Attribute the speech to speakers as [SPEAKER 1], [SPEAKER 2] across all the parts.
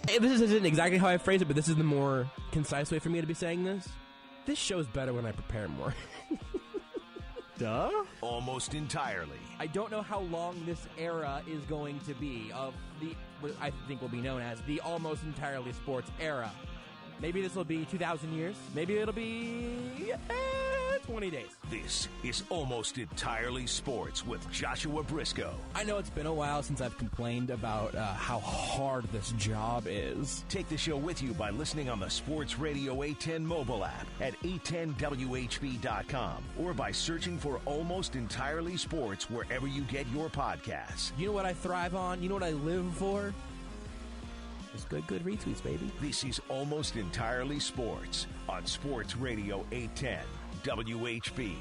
[SPEAKER 1] This isn't exactly how I phrase it, but this is the more concise way for me to be saying this. This show's better when I prepare more.
[SPEAKER 2] Duh?
[SPEAKER 3] Almost entirely.
[SPEAKER 1] I don't know how long this era is going to be of what I think will be known as the almost entirely sports era. Maybe this will be 2,000 years. Maybe it'll be 20 days.
[SPEAKER 3] This is Almost Entirely Sports with Joshua Brisco.
[SPEAKER 4] I know it's been a while since I've complained about how hard this job is.
[SPEAKER 3] Take the show with you by listening on the Sports Radio 810 mobile app at 810WHB.com or by searching for Almost Entirely Sports wherever you get your podcasts.
[SPEAKER 1] You know what I thrive on? You know what I live for? It's good retweets, baby.
[SPEAKER 3] This is Almost Entirely Sports on Sports Radio 810 WHB.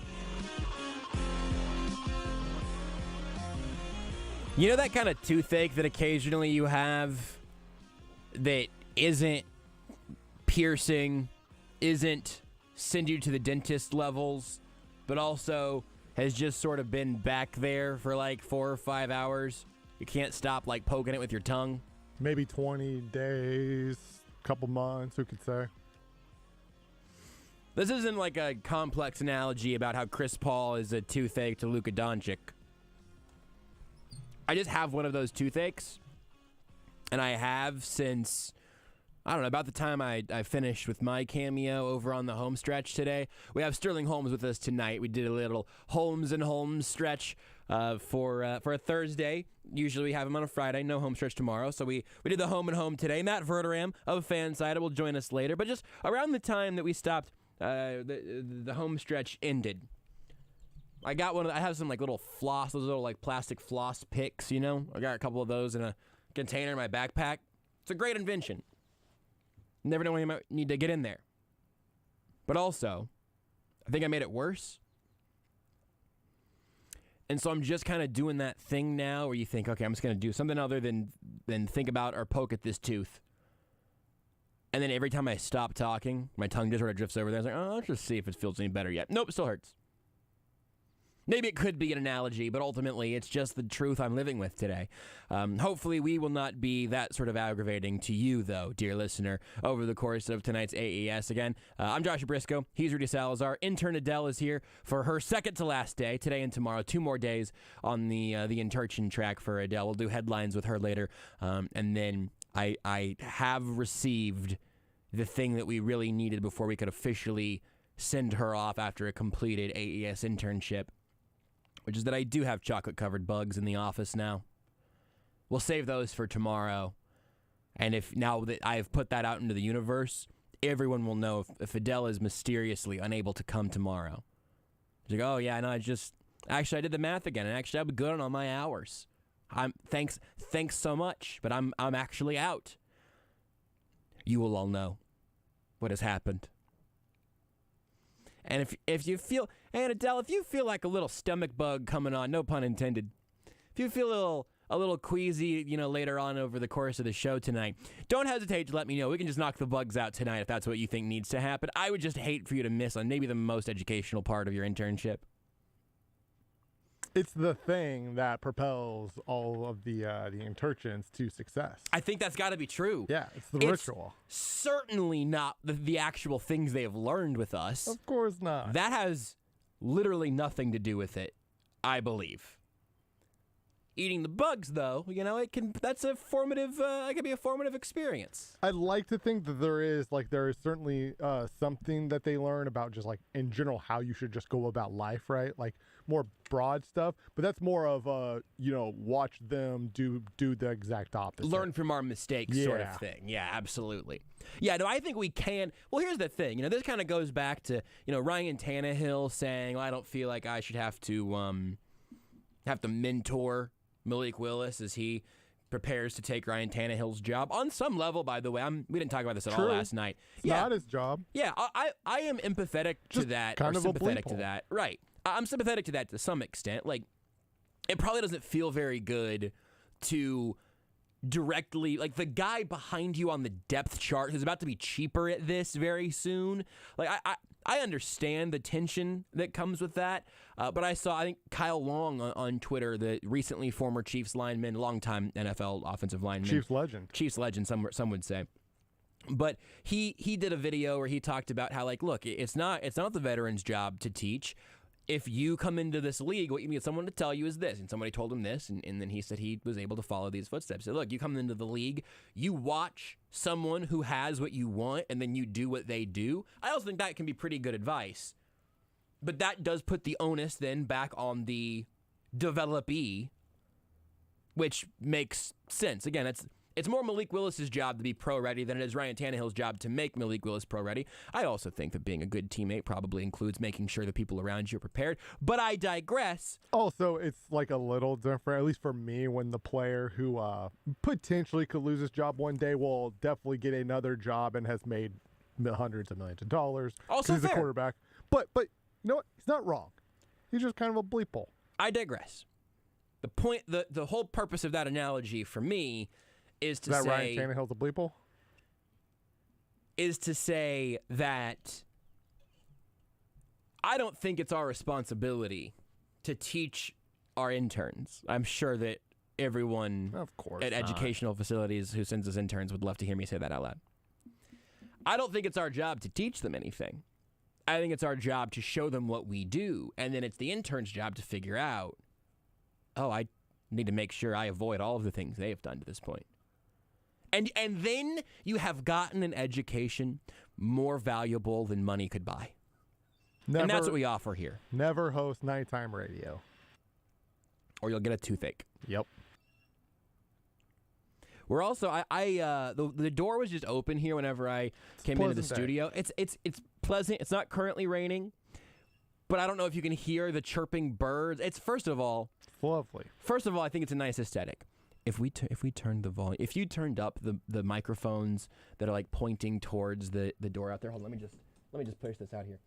[SPEAKER 1] You know that kind of toothache that occasionally you have that isn't piercing, isn't send you to the dentist levels, but also has just sort of been back there for like 4 or 5 hours? You can't stop like poking it with your tongue?
[SPEAKER 2] Maybe 20 days, couple months, who could say?
[SPEAKER 1] This isn't like a complex analogy about how Chris Paul is a toothache to Luka Doncic. I just have one of those toothaches, and I have since, I don't know, about the time I finished with my cameo over on the Homestretch today. We have Sterling Holmes with us tonight. We did a little Holmes and Holmes stretch for a Thursday. Usually we have him on a Friday, no Homestretch tomorrow. So we did the Home and Home today. Matt Verderame of FanSided will join us later. But just around the time that we stopped, the Homestretch ended. I have some like little floss, those little like plastic floss picks, you know? I got a couple of those in a container in my backpack. It's a great invention. Never know when you might need to get in there. But also, I think I made it worse. And so I'm just kind of doing that thing now where you think, okay, I'm just going to do something other than think about or poke at this tooth. And then every time I stop talking, my tongue just sort of drifts over there. I was like, oh, let's just see if it feels any better yet. Nope, it still hurts. Maybe it could be an analogy, but ultimately it's just the truth I'm living with today. Hopefully we will not be that sort of aggravating to you, though, dear listener, over the course of tonight's AES. Again, I'm Joshua Brisco. He's Rudy Salazar. Intern Adele is here for her second to last day, today and tomorrow. 2 more days on the internship track for Adele. We'll do headlines with her later. And then I have received the thing that we really needed before we could officially send her off after a completed AES internship, which is that I do have chocolate-covered bugs in the office now. We'll save those for tomorrow. And if now that I have put that out into the universe, everyone will know if Adele is mysteriously unable to come tomorrow. It's like, oh, yeah, no, I did the math again, and actually I'll be good on all my hours. Thanks so much, but I'm actually out. You will all know what has happened. And if you feel, and Adele, if you feel like a little stomach bug coming on, no pun intended, if you feel a little queasy, later on over the course of the show tonight, don't hesitate to let me know. We can just knock the bugs out tonight if that's what you think needs to happen. I would just hate for you to miss on maybe the most educational part of your internship.
[SPEAKER 2] It's the thing that propels all of the interns to success.
[SPEAKER 1] I think that's got to be true.
[SPEAKER 2] Yeah, it's the ritual.
[SPEAKER 1] Certainly not the actual things they have learned with us.
[SPEAKER 2] Of course not.
[SPEAKER 1] That has literally nothing to do with it, I believe. Eating the bugs, though, that's a formative. It can be a formative experience.
[SPEAKER 2] I'd like to think that there is certainly something that they learn about just like in general how you should just go about life, right? Like more broad stuff, but that's more of watch them do the exact opposite.
[SPEAKER 1] Learn from our mistakes, sort of thing. Yeah, absolutely. Yeah, no, I think we can. Well, here's the thing. This kind of goes back to Ryan Tannehill saying, "Well, I don't feel like I should have to mentor Malik Willis as he prepares to take Ryan Tannehill's job." On some level, by the way, we didn't talk about this at all last night.
[SPEAKER 2] It's not his job.
[SPEAKER 1] Yeah, I am empathetic to that,
[SPEAKER 2] kind
[SPEAKER 1] or
[SPEAKER 2] of
[SPEAKER 1] sympathetic to that. Right. I'm sympathetic to that to some extent. Like, it probably doesn't feel very good to directly, like the guy behind you on the depth chart who's about to be cheaper at this very soon. Like I understand the tension that comes with that, but I think Kyle Long on Twitter, the recently former Chiefs lineman, longtime NFL offensive lineman,
[SPEAKER 2] Chiefs legend,
[SPEAKER 1] some would say. But he did a video where he talked about how, like, look, it's not the veteran's job to teach. If you come into this league, what you need someone to tell you is this. And somebody told him this, and then he said he was able to follow these footsteps. So look, you come into the league, you watch someone who has what you want, and then you do what they do. I also think that can be pretty good advice. But that does put the onus then back on the developee, which makes sense. Again, it's more Malik Willis's job to be pro-ready than it is Ryan Tannehill's job to make Malik Willis pro-ready. I also think that being a good teammate probably includes making sure the people around you are prepared. But I digress.
[SPEAKER 2] Also, it's like a little different, at least for me, when the player who potentially could lose his job one day will definitely get another job and has made hundreds of millions of dollars.
[SPEAKER 1] Also
[SPEAKER 2] he's
[SPEAKER 1] fair.
[SPEAKER 2] a quarterback. But you know what? He's not wrong. He's just kind of a bleeple.
[SPEAKER 1] I digress. The point, the whole purpose of that analogy for me is to say
[SPEAKER 2] Ryan Tannehill's a bleeple?
[SPEAKER 1] Is to say that I don't think it's our responsibility to teach our interns. I'm sure that everyone at educational facilities who sends us interns would love to hear me say that out loud. I don't think it's our job to teach them anything. I think it's our job to show them what we do, and then it's the intern's job to figure out, I need to make sure I avoid all of the things they have done to this point. And then you have gotten an education more valuable than money could buy. And that's what we offer here.
[SPEAKER 2] Never host nighttime radio.
[SPEAKER 1] Or you'll get a toothache.
[SPEAKER 2] Yep.
[SPEAKER 1] We're also the door was just open here whenever I came into the studio. It's pleasant. It's not currently raining, but I don't know if you can hear the chirping birds. It's first of all,
[SPEAKER 2] lovely.
[SPEAKER 1] First of all, I think it's a nice aesthetic. If we turned the volume, if you turned up the microphones that are like pointing towards the door out there. Hold on, let me just push this out here.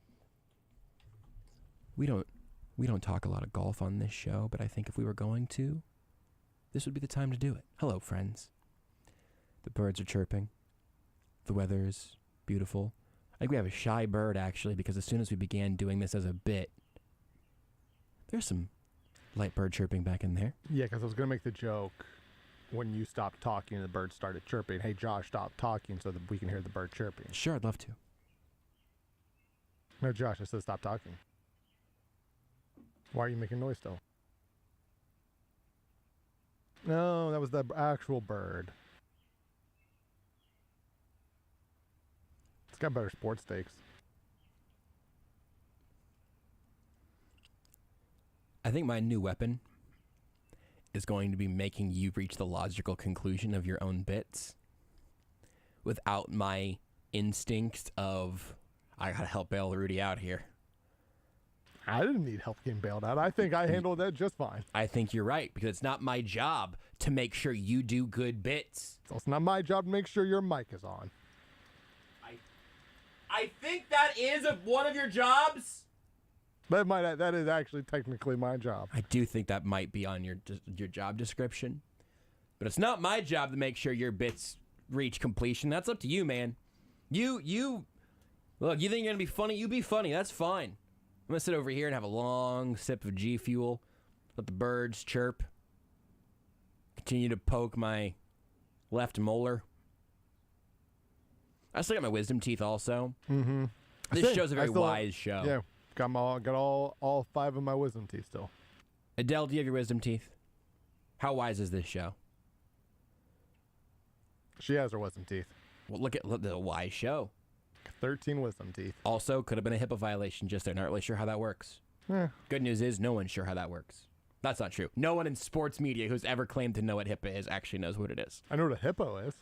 [SPEAKER 1] We don't talk a lot of golf on this show, but I think if we were going to, this would be the time to do it. Hello, friends. The birds are chirping. The weather is beautiful. I think we have a shy bird, actually, because as soon as we began doing this as a bit, there's some light bird chirping back in there.
[SPEAKER 2] Yeah, because I was going to make the joke when you stopped talking, the bird started chirping. Hey, Josh, stop talking so that we can hear the bird chirping.
[SPEAKER 1] Sure, I'd love to.
[SPEAKER 2] No, Josh, I said stop talking. Why are you making noise still? No, that was the actual bird. It's got better sports stakes.
[SPEAKER 1] I think my new weapon is going to be making you reach the logical conclusion of your own bits without my instinct of, I gotta help bail Rudy out here.
[SPEAKER 2] I didn't need help getting bailed out. I think I handled that just fine.
[SPEAKER 1] I think you're right, because it's not my job to make sure you do good bits.
[SPEAKER 2] So it's not my job to make sure your mic is on.
[SPEAKER 1] I think that is one of your jobs.
[SPEAKER 2] That is actually technically my job.
[SPEAKER 1] I do think that might be on your job description. But it's not my job to make sure your bits reach completion. That's up to you, man. You look, you think you're going to be funny? You be funny. That's fine. I'm going to sit over here and have a long sip of G Fuel. Let the birds chirp. Continue to poke my left molar. I still got my wisdom teeth also.
[SPEAKER 2] Mm-hmm.
[SPEAKER 1] This show's a very wise show.
[SPEAKER 2] Yeah. Got all 5 of my wisdom teeth still.
[SPEAKER 1] Adele, do you have your wisdom teeth? How wise is this show?
[SPEAKER 2] She has her wisdom teeth.
[SPEAKER 1] Well, look at the wise show.
[SPEAKER 2] 13 wisdom teeth.
[SPEAKER 1] Also, could have been a HIPAA violation just there. Not really sure how that works. Good news is no one's sure how that works. That's not true. No one in sports media who's ever claimed to know what HIPAA is actually knows what it is.
[SPEAKER 2] I know what a hippo is.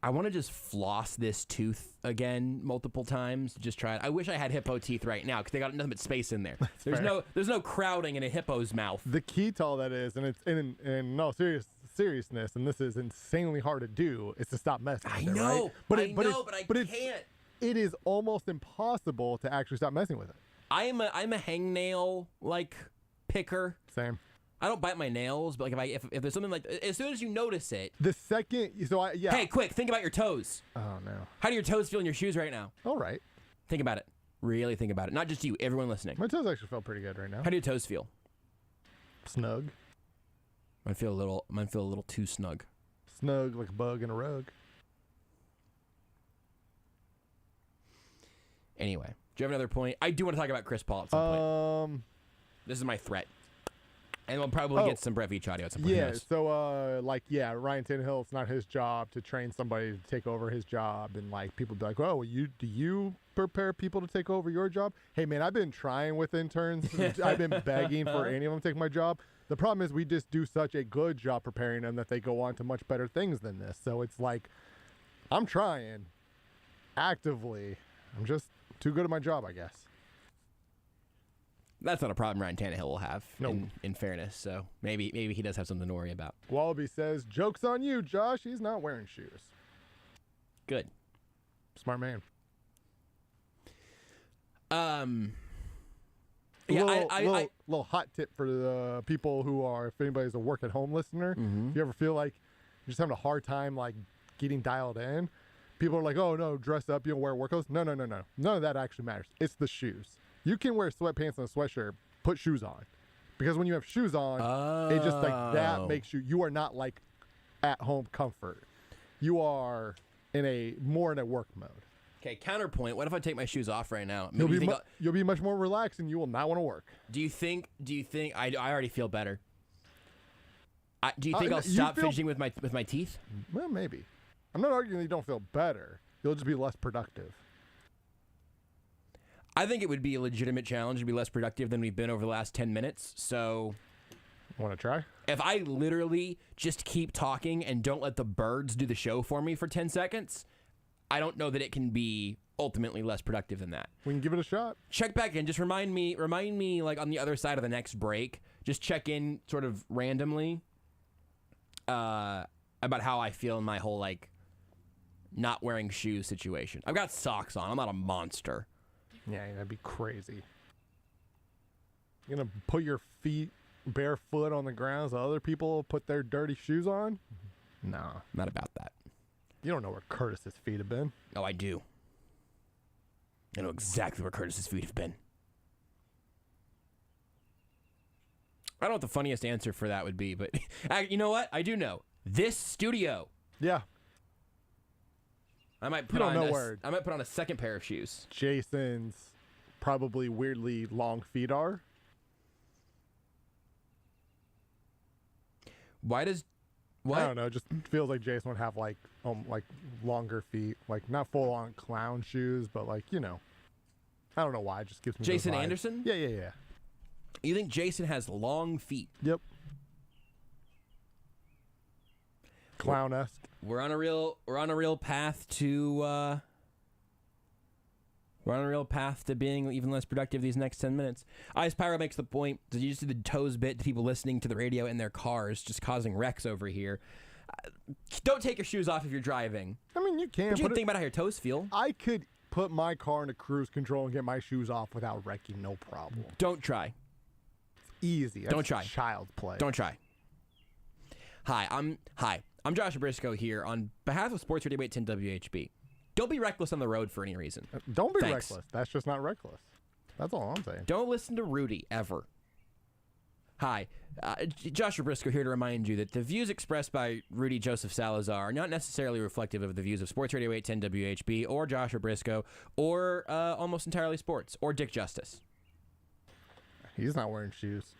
[SPEAKER 1] I want to just floss this tooth again multiple times. Just try it. I wish I had hippo teeth right now because they got nothing but space in there. There's no crowding in a hippo's mouth.
[SPEAKER 2] The key to all that is, and it's in no seriousness, and this is insanely hard to do, is to stop messing with it, right?
[SPEAKER 1] But I can't.
[SPEAKER 2] It is almost impossible to actually stop messing with it.
[SPEAKER 1] I'm a hangnail like picker.
[SPEAKER 2] Same.
[SPEAKER 1] I don't bite my nails, but like if there's something like, as soon as you notice it.
[SPEAKER 2] The second, yeah.
[SPEAKER 1] Hey, quick, think about your toes.
[SPEAKER 2] Oh no.
[SPEAKER 1] How do your toes feel in your shoes right now?
[SPEAKER 2] All right.
[SPEAKER 1] Think about it. Really think about it. Not just you, everyone listening.
[SPEAKER 2] My toes actually feel pretty good right now.
[SPEAKER 1] How do your toes feel?
[SPEAKER 2] Snug.
[SPEAKER 1] Mine feel a little too snug.
[SPEAKER 2] Snug like a bug in a rug.
[SPEAKER 1] Anyway, do you have another point? I do want to talk about Chris Paul at some point. This is my threat. And we'll probably get some Brett Veach audio at some point.
[SPEAKER 2] Yeah, so, Ryan Tannehill, it's not his job to train somebody to take over his job. And, like, people be like, oh, do you prepare people to take over your job? Hey, man, I've been trying with interns. I've been begging for any of them to take my job. The problem is we just do such a good job preparing them that they go on to much better things than this. So it's like, I'm trying actively. I'm just too good at my job, I guess.
[SPEAKER 1] That's not a problem Ryan Tannehill will have,
[SPEAKER 2] No.
[SPEAKER 1] in fairness. So maybe he does have something to worry about.
[SPEAKER 2] Wallaby says, joke's on you, Josh. He's not wearing shoes.
[SPEAKER 1] Good.
[SPEAKER 2] Smart man. Little hot tip for the people who are, if anybody's a work at home listener, if you ever feel like you're just having a hard time like getting dialed in, people are like, oh no, dress up, you don't wear work clothes. No. None of that actually matters. It's the shoes. You can wear sweatpants and a sweatshirt, put shoes on. Because when you have shoes on, it just like that makes you are not like at home comfort. You are more in a work mode.
[SPEAKER 1] Okay, counterpoint. What if I take my shoes off right now?
[SPEAKER 2] You'll be much more relaxed and you will not want to work.
[SPEAKER 1] Do you think I already feel better? Do you think I'll stop fidgeting with my teeth?
[SPEAKER 2] Well, maybe. I'm not arguing that you don't feel better. You'll just be less productive.
[SPEAKER 1] I think it would be a legitimate challenge to be less productive than we've been over the last 10 minutes. So,
[SPEAKER 2] want to try?
[SPEAKER 1] If I literally just keep talking and don't let the birds do the show for me for 10 seconds, I don't know that it can be ultimately less productive than that.
[SPEAKER 2] We can give it a shot.
[SPEAKER 1] Check back in. Just remind me like on the other side of the next break. Just check in sort of randomly about how I feel in my whole like not wearing shoes situation. I've got socks on. I'm not a monster.
[SPEAKER 2] Yeah, that'd be crazy. You're going to put your feet barefoot on the ground so other people put their dirty shoes on? No.
[SPEAKER 1] Not about that.
[SPEAKER 2] You don't know where Curtis's feet have been.
[SPEAKER 1] Oh, I do. I know exactly where Curtis's feet have been. I don't know what the funniest answer for that would be, but you know what? I do know. This studio.
[SPEAKER 2] Yeah.
[SPEAKER 1] I might put on a second pair of shoes.
[SPEAKER 2] Jason's probably weirdly long feet are.
[SPEAKER 1] Why does what?
[SPEAKER 2] I don't know. It just feels like Jason would have like longer feet, like not full on clown shoes, but like I don't know why. It just gives me
[SPEAKER 1] Jason
[SPEAKER 2] those vibes.
[SPEAKER 1] Anderson.
[SPEAKER 2] Yeah.
[SPEAKER 1] You think Jason has long feet?
[SPEAKER 2] Yep. Clown-esque.
[SPEAKER 1] We're on a real path to being even less productive these next 10 minutes. Ice Pyro makes the point. Did you just do the toes bit to people listening to the radio in their cars, just causing wrecks over here? Don't take your shoes off if you're driving.
[SPEAKER 2] I mean, you can.
[SPEAKER 1] But you can think about how your toes feel.
[SPEAKER 2] I could put my car into cruise control and get my shoes off without wrecking, no problem.
[SPEAKER 1] Don't try.
[SPEAKER 2] It's easy. That's
[SPEAKER 1] Don't try.
[SPEAKER 2] Child's play.
[SPEAKER 1] Don't try. Hi, I'm Josh Brisco here on behalf of Sports Radio 810 WHB. Don't be reckless on the road for any reason.
[SPEAKER 2] Don't be
[SPEAKER 1] Thanks.
[SPEAKER 2] reckless. That's just not reckless. That's all I'm saying.
[SPEAKER 1] Don't listen to Rudy, ever. Hi, Josh Brisco here to remind you that the views expressed by Rudy Joseph Salazar are not necessarily reflective of the views of Sports Radio 810 WHB or Josh Brisco or Almost Entirely Sports or Dick Justice.
[SPEAKER 2] He's not wearing shoes.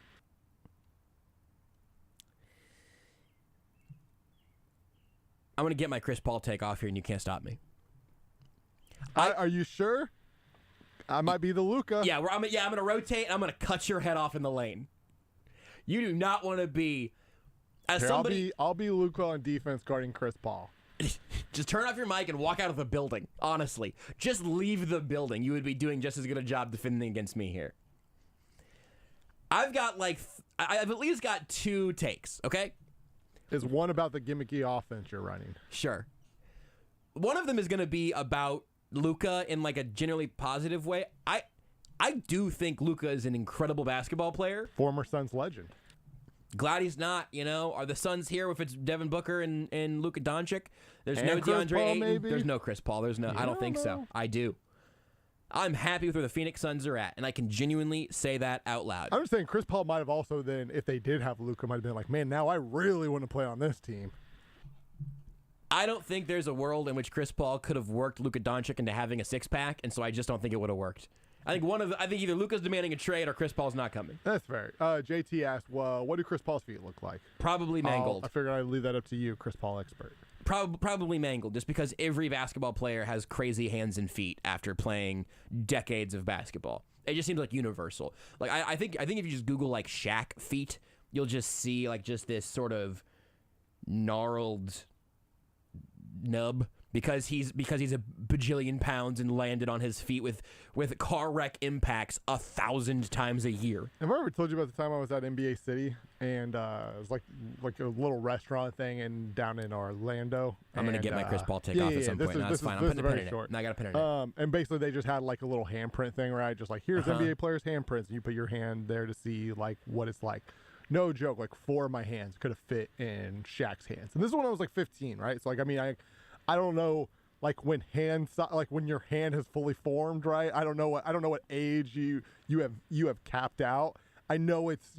[SPEAKER 1] I'm going to get my Chris Paul take off here, and you can't stop me.
[SPEAKER 2] Are you sure? I might be the Luka.
[SPEAKER 1] Yeah, I'm going to rotate, and I'm going to cut your head off in the lane. You do not want to be...
[SPEAKER 2] I'll be Luka on defense guarding Chris Paul.
[SPEAKER 1] Just turn off your mic and walk out of the building, honestly. Just leave the building. You would be doing just as good a job defending against me here. I've at least got 2 takes, okay?
[SPEAKER 2] Is one about the gimmicky offense you're running?
[SPEAKER 1] Sure. One of them is going to be about Luka in like a generally positive way. I do think Luka is an incredible basketball player.
[SPEAKER 2] Former Suns legend.
[SPEAKER 1] Glad he's not, Are the Suns here if it's Devin Booker and Luka Doncic? There's
[SPEAKER 2] And
[SPEAKER 1] no
[SPEAKER 2] Chris
[SPEAKER 1] DeAndre
[SPEAKER 2] Paul,
[SPEAKER 1] Ayton.
[SPEAKER 2] maybe?
[SPEAKER 1] There's no Chris Paul. There's no. I don't think so.
[SPEAKER 2] know.
[SPEAKER 1] I do. I'm happy with where the Phoenix Suns are at, and I can genuinely say that out loud.
[SPEAKER 2] I'm just saying Chris Paul might have also then, if they did have Luka, might have been like, man, now I really want to play on this team.
[SPEAKER 1] I don't think there's a world in which Chris Paul could have worked Luka Doncic into having a six-pack, and so I just don't think it would have worked. I think either Luka's demanding a trade or Chris Paul's not coming.
[SPEAKER 2] That's fair. JT asked, well, what do Chris Paul's feet look like?
[SPEAKER 1] Probably mangled.
[SPEAKER 2] I figured I'd leave that up to you, Chris Paul expert.
[SPEAKER 1] Probably mangled, just because every basketball player has crazy hands and feet after playing decades of basketball. It just seems like universal. Like I think if you just Google like Shaq feet, you'll just see like just this sort of gnarled nub because he's a bajillion pounds and landed on his feet with car wreck impacts 1,000 times a year.
[SPEAKER 2] Have I ever told you about the time I was at NBA City and it was like a little restaurant thing down in Orlando?
[SPEAKER 1] I'm gonna get my Chris Paul take off at some point. No, it's fine. I'm putting a pin in it. No, I got a pin in it.
[SPEAKER 2] And basically they just had like a little handprint thing, right? Just like here's NBA players' handprints, and you put your hand there to see like what it's like. No joke, like 4 of my hands could have fit in Shaq's hands, and this is when I was like 15, right? So like I don't know, like when your hand has fully formed, right? I don't know what age you have capped out. I know it's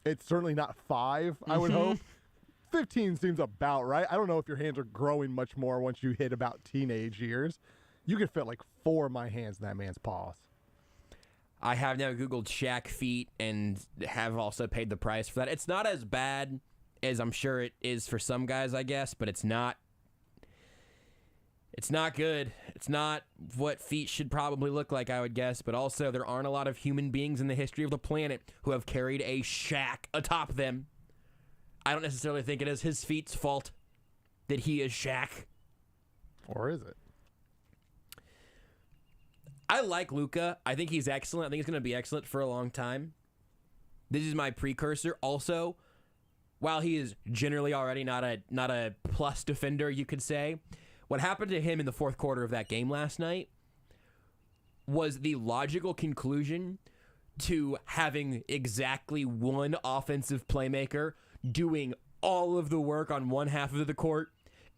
[SPEAKER 2] it's certainly not 5. I would hope 15 seems about right. I don't know if your hands are growing much more once you hit about teenage years. You could fit like 4 of my hands in that man's paws.
[SPEAKER 1] I have now Googled Shaq feet and have also paid the price for that. It's not as bad as I'm sure it is for some guys, I guess, but it's not. It's not good. It's not what feet should probably look like, I would guess. But also, there aren't a lot of human beings in the history of the planet who have carried a Shaq atop them. I don't necessarily think it is his feet's fault that he is Shaq.
[SPEAKER 2] Or is it?
[SPEAKER 1] I like Luka. I think he's excellent. I think he's going to be excellent for a long time. This is my precursor. Also, while he is generally already not a plus defender, you could say, what happened to him in the fourth quarter of that game last night was the logical conclusion to having exactly one offensive playmaker doing all of the work on one half of the court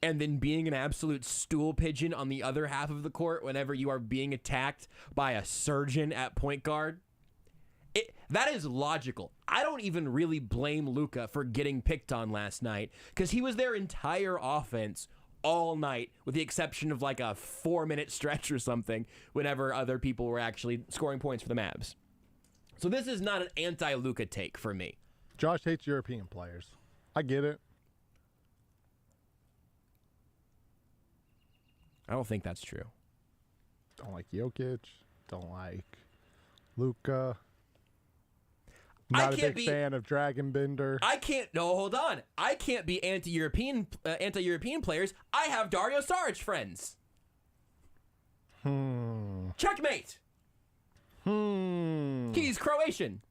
[SPEAKER 1] and then being an absolute stool pigeon on the other half of the court whenever you are being attacked by a surgeon at point guard. That is logical. I don't even really blame Luka for getting picked on last night because he was their entire offense all night, with the exception of like a 4-minute stretch or something, whenever other people were actually scoring points for the Mavs. So this is not an anti-Luka take for me.
[SPEAKER 2] Josh hates European players. I get it.
[SPEAKER 1] I don't think that's true.
[SPEAKER 2] Don't like Jokic. Don't like Luka. Not a big fan of Dragon Bender.
[SPEAKER 1] Hold on. I can't be anti-European players. I have Dario Saric friends. Checkmate. He's Croatian.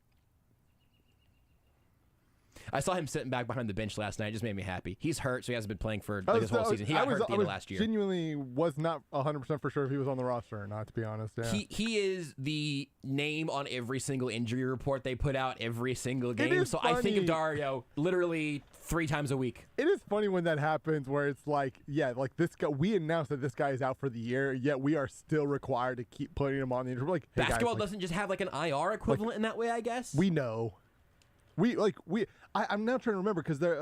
[SPEAKER 1] I saw him sitting back behind the bench last night. It just made me happy. He's hurt, so he hasn't been playing for this whole season. He got hurt at the end of last year.
[SPEAKER 2] Genuinely was not 100% for sure if he was on the roster or not, to be honest. Yeah.
[SPEAKER 1] He is the name on every single injury report they put out every single game. So funny. I think of Dario literally 3 times a week.
[SPEAKER 2] It is funny when that happens where it's like, yeah, like this guy, we announced that this guy is out for the year, yet we are still required to keep putting him on the injury. Like, hey
[SPEAKER 1] basketball
[SPEAKER 2] guys,
[SPEAKER 1] doesn't just have like an IR equivalent in that way, I guess.
[SPEAKER 2] We know. I'm now trying to remember because they're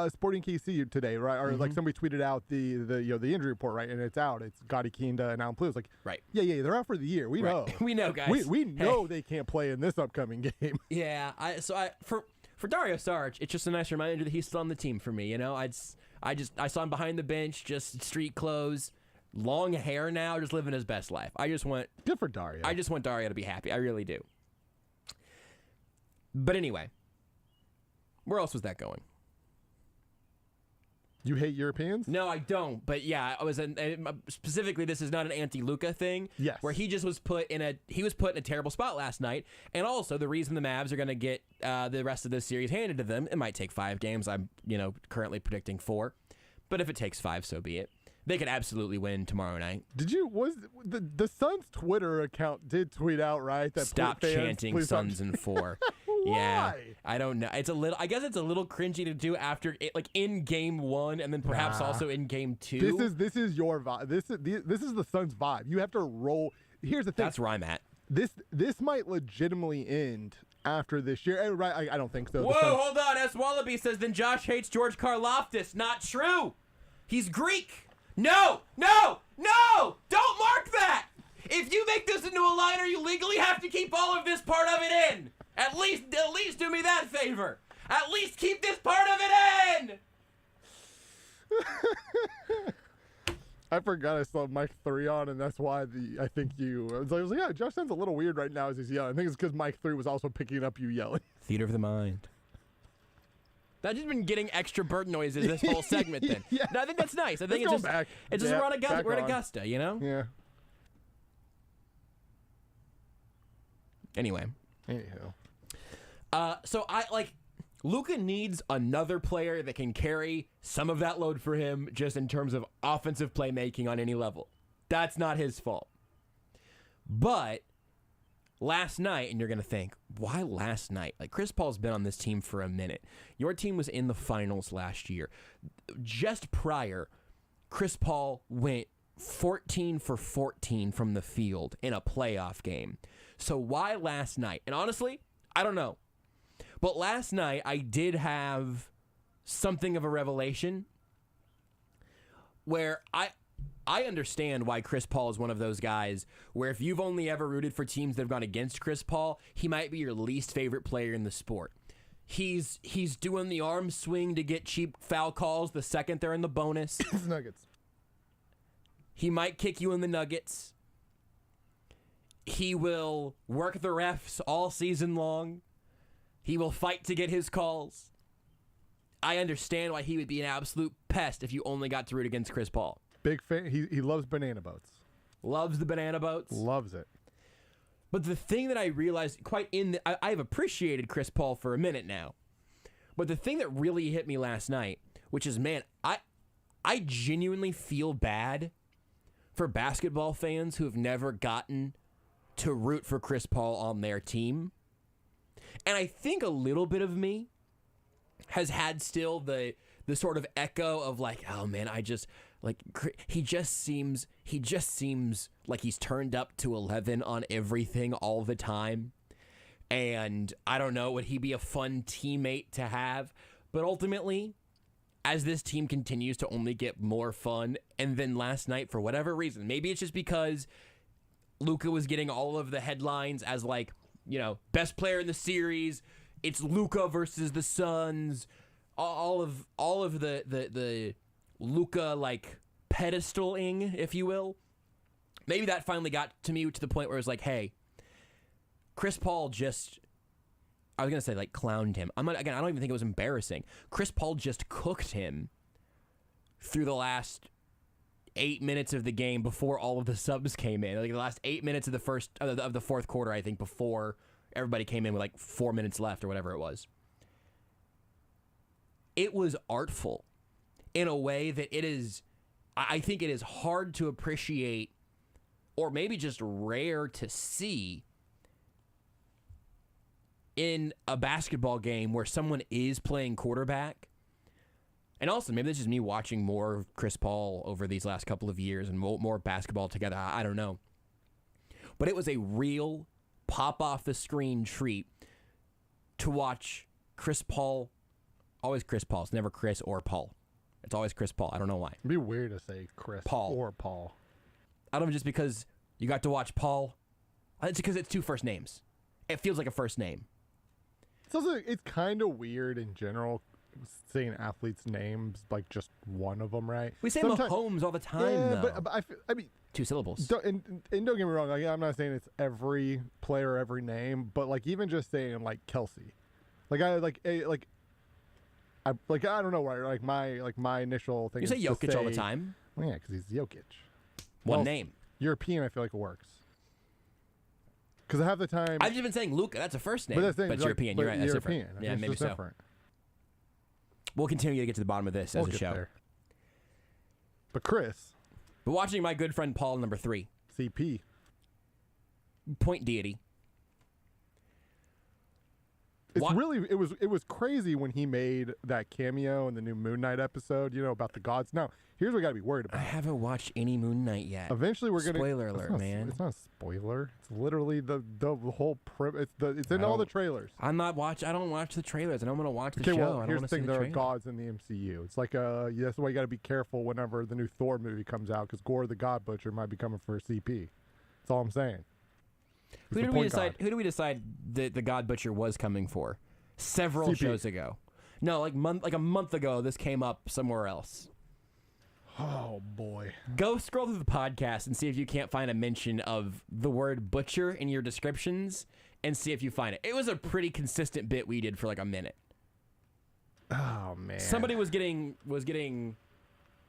[SPEAKER 2] Sporting KC today, right? Or like somebody tweeted out the injury report, right? And it's out. It's Gotti Kinda and Alan Plu. It's like,
[SPEAKER 1] right.
[SPEAKER 2] Yeah, they're out for the year. We know.
[SPEAKER 1] We know, guys.
[SPEAKER 2] We know they can't play in this upcoming game.
[SPEAKER 1] Yeah. For Dario Saric, it's just a nice reminder that he's still on the team for me. You know, I saw him behind the bench, just street clothes, long hair now, just living his best life.
[SPEAKER 2] Good for Dario.
[SPEAKER 1] I just want Dario to be happy. I really do. But anyway, where else was that going?
[SPEAKER 2] You hate Europeans?
[SPEAKER 1] No, I don't. But yeah, specifically, this is not an anti-Luka thing.
[SPEAKER 2] Yes.
[SPEAKER 1] Where he just was put in a terrible spot last night, and also the reason the Mavs are going to get the rest of this series handed to them. It might take 5 games. I'm currently predicting 4, but if it takes 5, so be it. They could absolutely win tomorrow night.
[SPEAKER 2] Was the Suns Twitter account did tweet out, right? That
[SPEAKER 1] Stop chanting Suns in 4. Yeah, I don't know. It's a little. I guess it's a little cringy to do after like in game 1 and then perhaps also in game 2.
[SPEAKER 2] This is your vibe. This is the Suns vibe. You have to roll. Here's the thing.
[SPEAKER 1] That's where I'm at.
[SPEAKER 2] This might legitimately end after this year. Right? I don't think so.
[SPEAKER 1] Whoa, hold on. S. Wallaby says then Josh hates George Karlaftis. Not true. He's Greek. No! Don't mark that! If you make this into a liner, you legally have to keep all of this part of it in. At least do me that favor. At least keep this part of it in.
[SPEAKER 2] I forgot I saw Mike 3 on, and that's why I was like, yeah, Josh sounds a little weird right now as he's yelling. I think it's because Mike 3 was also picking up you yelling.
[SPEAKER 1] Theater of the mind. I've just been getting extra bird noises this whole segment then.
[SPEAKER 2] Yeah.
[SPEAKER 1] No, I think that's nice. I think
[SPEAKER 2] it's just
[SPEAKER 1] we're at Augusta, you know?
[SPEAKER 2] Yeah.
[SPEAKER 1] Anyway.
[SPEAKER 2] Anyhow.
[SPEAKER 1] So Luka needs another player that can carry some of that load for him just in terms of offensive playmaking on any level. That's not his fault. But last night, and you're going to think, why last night? Like, Chris Paul's been on this team for a minute. Your team was in the finals last year. Just prior, Chris Paul went 14 for 14 from the field in a playoff game. So why last night? And honestly, I don't know. But last night, I did have something of a revelation where I understand why Chris Paul is one of those guys where if you've only ever rooted for teams that have gone against Chris Paul, he might be your least favorite player in the sport. He's doing the arm swing to get cheap foul calls the second they're in the bonus.
[SPEAKER 2] Nuggets.
[SPEAKER 1] He might kick you in the Nuggets. He will work the refs all season long. He will fight to get his calls. I understand why he would be an absolute pest if you only got to root against Chris Paul.
[SPEAKER 2] Big fan. He loves banana boats.
[SPEAKER 1] Loves the banana boats.
[SPEAKER 2] Loves it.
[SPEAKER 1] But the thing that I realized I've appreciated Chris Paul for a minute now. But the thing that really hit me last night, which is, man, I genuinely feel bad for basketball fans who have never gotten to root for Chris Paul on their team. And I think a little bit of me has had still the sort of echo of like, oh man, he just seems like he's turned up to 11 on everything all the time. And I don't know, would he be a fun teammate to have? But ultimately, as this team continues to only get more fun, and then last night, for whatever reason, maybe it's just because Luka was getting all of the headlines as like, you know, best player in the series. It's Luka versus the Suns. All of the Luka like pedestaling, if you will. Maybe that finally got to me to the point where it was like, hey, Chris Paul just, I was gonna say like clowned him. I don't even think it was embarrassing. Chris Paul just cooked him through the last 8 minutes of the game before all of the subs came in. Like the last 8 minutes of the fourth quarter, I think, before everybody came in with like 4 minutes left or whatever it was. It was artful in a way that I think it is hard to appreciate, or maybe just rare to see in a basketball game where someone is playing quarterback. And also, maybe this is me watching more of Chris Paul over these last couple of years and more basketball together. I don't know. But it was a real pop-off-the-screen treat to watch Chris Paul. Always Chris Paul. It's never Chris or Paul. It's always Chris Paul. I don't know why.
[SPEAKER 2] It'd be weird to say Chris or Paul.
[SPEAKER 1] I don't know, just because you got to watch Paul. It's because it's two first names. It feels like a first name.
[SPEAKER 2] It's kind of weird in general saying athletes' names, like just one of them, right?
[SPEAKER 1] We say Holmes all the time, though.
[SPEAKER 2] But I mean,
[SPEAKER 1] 2 syllables.
[SPEAKER 2] And don't get me wrong. Like, I'm not saying it's every player, every name, but like even just saying like Kelsey, I don't know why. My initial thing.
[SPEAKER 1] You say Jokic all the time.
[SPEAKER 2] Well, yeah, because he's Jokic.
[SPEAKER 1] One name.
[SPEAKER 2] European, I feel like it works. Because half the time
[SPEAKER 1] I've just been saying Luka. That's a first name.
[SPEAKER 2] But
[SPEAKER 1] it's European.
[SPEAKER 2] But
[SPEAKER 1] You're right. That's
[SPEAKER 2] European.
[SPEAKER 1] different. Yeah,
[SPEAKER 2] it's
[SPEAKER 1] maybe so.
[SPEAKER 2] Different.
[SPEAKER 1] We'll continue to get to the bottom of this as a show.
[SPEAKER 2] There. But Chris,
[SPEAKER 1] But watching my good friend Paul, number 3,
[SPEAKER 2] CP.
[SPEAKER 1] point deity.
[SPEAKER 2] It's really it was crazy when he made that cameo in the new Moon Knight episode, about the gods. Now, here's what we got to be worried
[SPEAKER 1] I
[SPEAKER 2] about.
[SPEAKER 1] haven't watched any Moon Knight yet.
[SPEAKER 2] Eventually we're going to
[SPEAKER 1] Spoiler alert, man.
[SPEAKER 2] It's not a spoiler. It's literally the whole it's in all the trailers.
[SPEAKER 1] I don't watch the trailers. I don't want to watch the
[SPEAKER 2] Okay,
[SPEAKER 1] show.
[SPEAKER 2] well,
[SPEAKER 1] I don't
[SPEAKER 2] here's
[SPEAKER 1] want
[SPEAKER 2] the
[SPEAKER 1] to see
[SPEAKER 2] thing.
[SPEAKER 1] the
[SPEAKER 2] There are
[SPEAKER 1] trailer.
[SPEAKER 2] gods in the MCU. It's like that's why you got to be careful whenever the new Thor movie comes out, because Gore the God Butcher might be coming for CP. That's all I'm saying.
[SPEAKER 1] Who did we decide that the God Butcher was coming for? Several
[SPEAKER 2] CP.
[SPEAKER 1] shows ago. No, like a month ago, this came up somewhere else.
[SPEAKER 2] Oh boy.
[SPEAKER 1] Go scroll through the podcast and see if you can't find a mention of the word butcher in your descriptions, and see if you find it. It was a pretty consistent bit we did for like a minute.
[SPEAKER 2] Oh man.
[SPEAKER 1] Somebody was getting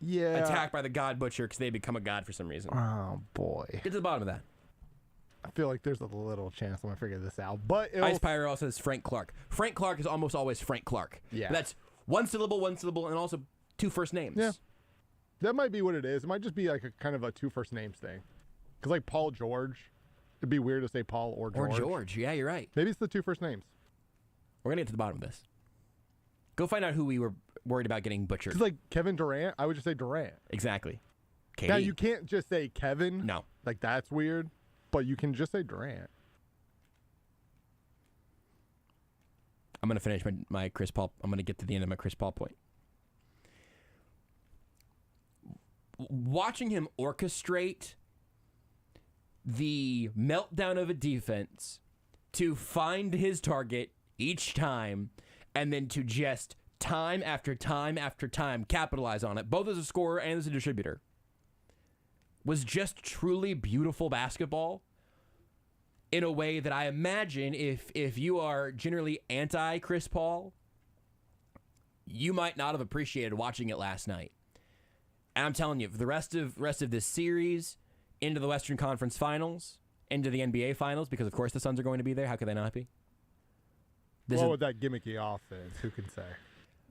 [SPEAKER 2] yeah
[SPEAKER 1] attacked by the God Butcher because they become a god for some reason.
[SPEAKER 2] Oh boy.
[SPEAKER 1] Get to the bottom of that.
[SPEAKER 2] I feel like there's a little chance I'm gonna figure this out, but
[SPEAKER 1] Ice Pyro also says Frank Clark. Frank Clark is almost always Frank Clark.
[SPEAKER 2] Yeah.
[SPEAKER 1] But that's one syllable, and also 2 first names.
[SPEAKER 2] Yeah. That might be what it is. It might just be like a kind of a 2 first names thing. Because like Paul George, it'd be weird to say Paul or George.
[SPEAKER 1] Or George. Yeah, you're right.
[SPEAKER 2] Maybe it's the 2 first names.
[SPEAKER 1] We're gonna get to the bottom of this. Go find out who we were worried about getting butchered.
[SPEAKER 2] It's like Kevin Durant. I would just say Durant.
[SPEAKER 1] Exactly. KD.
[SPEAKER 2] Now you can't just say Kevin.
[SPEAKER 1] No.
[SPEAKER 2] Like that's weird. But you can just say Durant.
[SPEAKER 1] I'm gonna finish my Chris Paul. I'm gonna get to the end of my Chris Paul point. Watching him orchestrate the meltdown of a defense to find his target each time, and then to just time after time after time capitalize on it, both as a scorer and as a distributor, was just truly beautiful basketball in a way that I imagine if you are generally anti Chris Paul, you might not have appreciated watching it last night. And I'm telling you, for the rest of this series, into the Western Conference Finals, into the NBA Finals, because of course the Suns are going to be there. How could they not be?
[SPEAKER 2] With that gimmicky offense, who can say?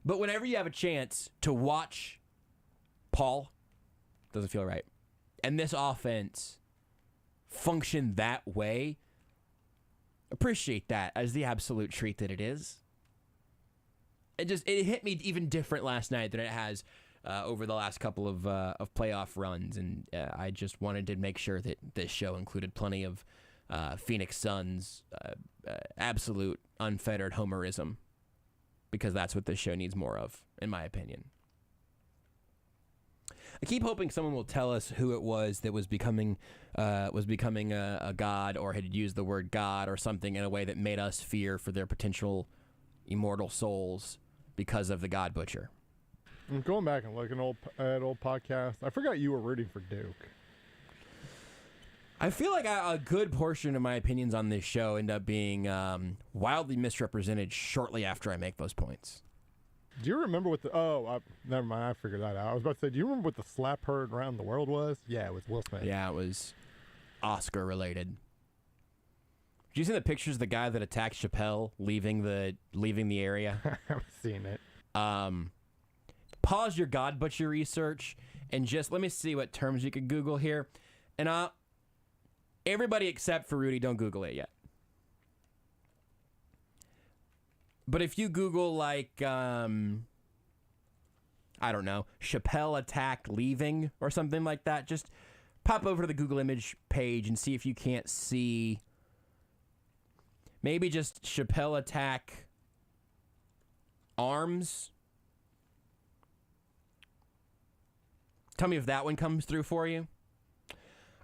[SPEAKER 1] But whenever you have a chance to watch Paul, doesn't feel right, and this offense function that way, appreciate that as the absolute treat that it is. It hit me even different last night than it has over the last couple of playoff runs, and I just wanted to make sure that this show included plenty of Phoenix Suns absolute unfettered homerism, because that's what this show needs more of, in my opinion. I keep hoping someone will tell us who it was that was becoming a god, or had used the word god or something in a way that made us fear for their potential immortal souls because of the God Butcher.
[SPEAKER 2] I'm going back and looking at old podcasts. I forgot you were rooting for Duke.
[SPEAKER 1] I feel like a good portion of my opinions on this show end up being wildly misrepresented shortly after I make those points.
[SPEAKER 2] Do you remember what never mind, I figured that out. I was about to say, do you remember what the slap heard around the world was? Yeah, it was Will Smith.
[SPEAKER 1] Yeah, it was Oscar related. Did you see the pictures of the guy that attacked Chappelle leaving the area?
[SPEAKER 2] I haven't seen it.
[SPEAKER 1] Pause your God Butcher research and just let me see what terms you could Google here. And everybody except for Rudy, don't Google it yet. But if you Google, like, I don't know, Chappelle attacked leaving or something like that, just pop over to the Google image page and see if you can't see maybe just Chappelle attack arms. Tell me if that one comes through for you.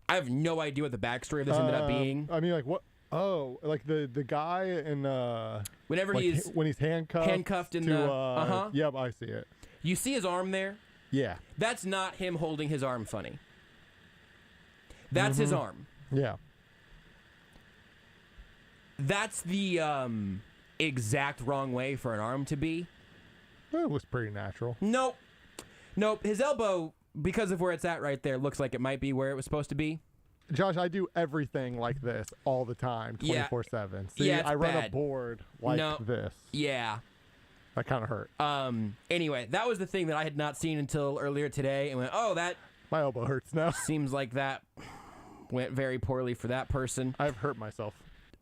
[SPEAKER 1] I have no idea what the backstory of this ended up being.
[SPEAKER 2] I mean, like, what? Oh, like the guy in
[SPEAKER 1] Whenever
[SPEAKER 2] like when he's handcuffed
[SPEAKER 1] in
[SPEAKER 2] to,
[SPEAKER 1] the
[SPEAKER 2] Yep, I see it.
[SPEAKER 1] You see his arm there?
[SPEAKER 2] Yeah.
[SPEAKER 1] That's not him holding his arm funny. That's his arm.
[SPEAKER 2] Yeah.
[SPEAKER 1] That's the exact wrong way for an arm to be.
[SPEAKER 2] It looks pretty natural.
[SPEAKER 1] Nope. His elbow, because of where it's at right there, looks like it might be where it was supposed to be.
[SPEAKER 2] Josh, I do everything like this all the time, 24/7. See,
[SPEAKER 1] yeah, it's
[SPEAKER 2] I run
[SPEAKER 1] bad.
[SPEAKER 2] a board like this.
[SPEAKER 1] Yeah.
[SPEAKER 2] That kind of hurt.
[SPEAKER 1] Anyway, that was the thing that I had not seen until earlier today, and went, oh, that
[SPEAKER 2] My elbow hurts now.
[SPEAKER 1] Seems like that went very poorly for that person.
[SPEAKER 2] I've hurt myself.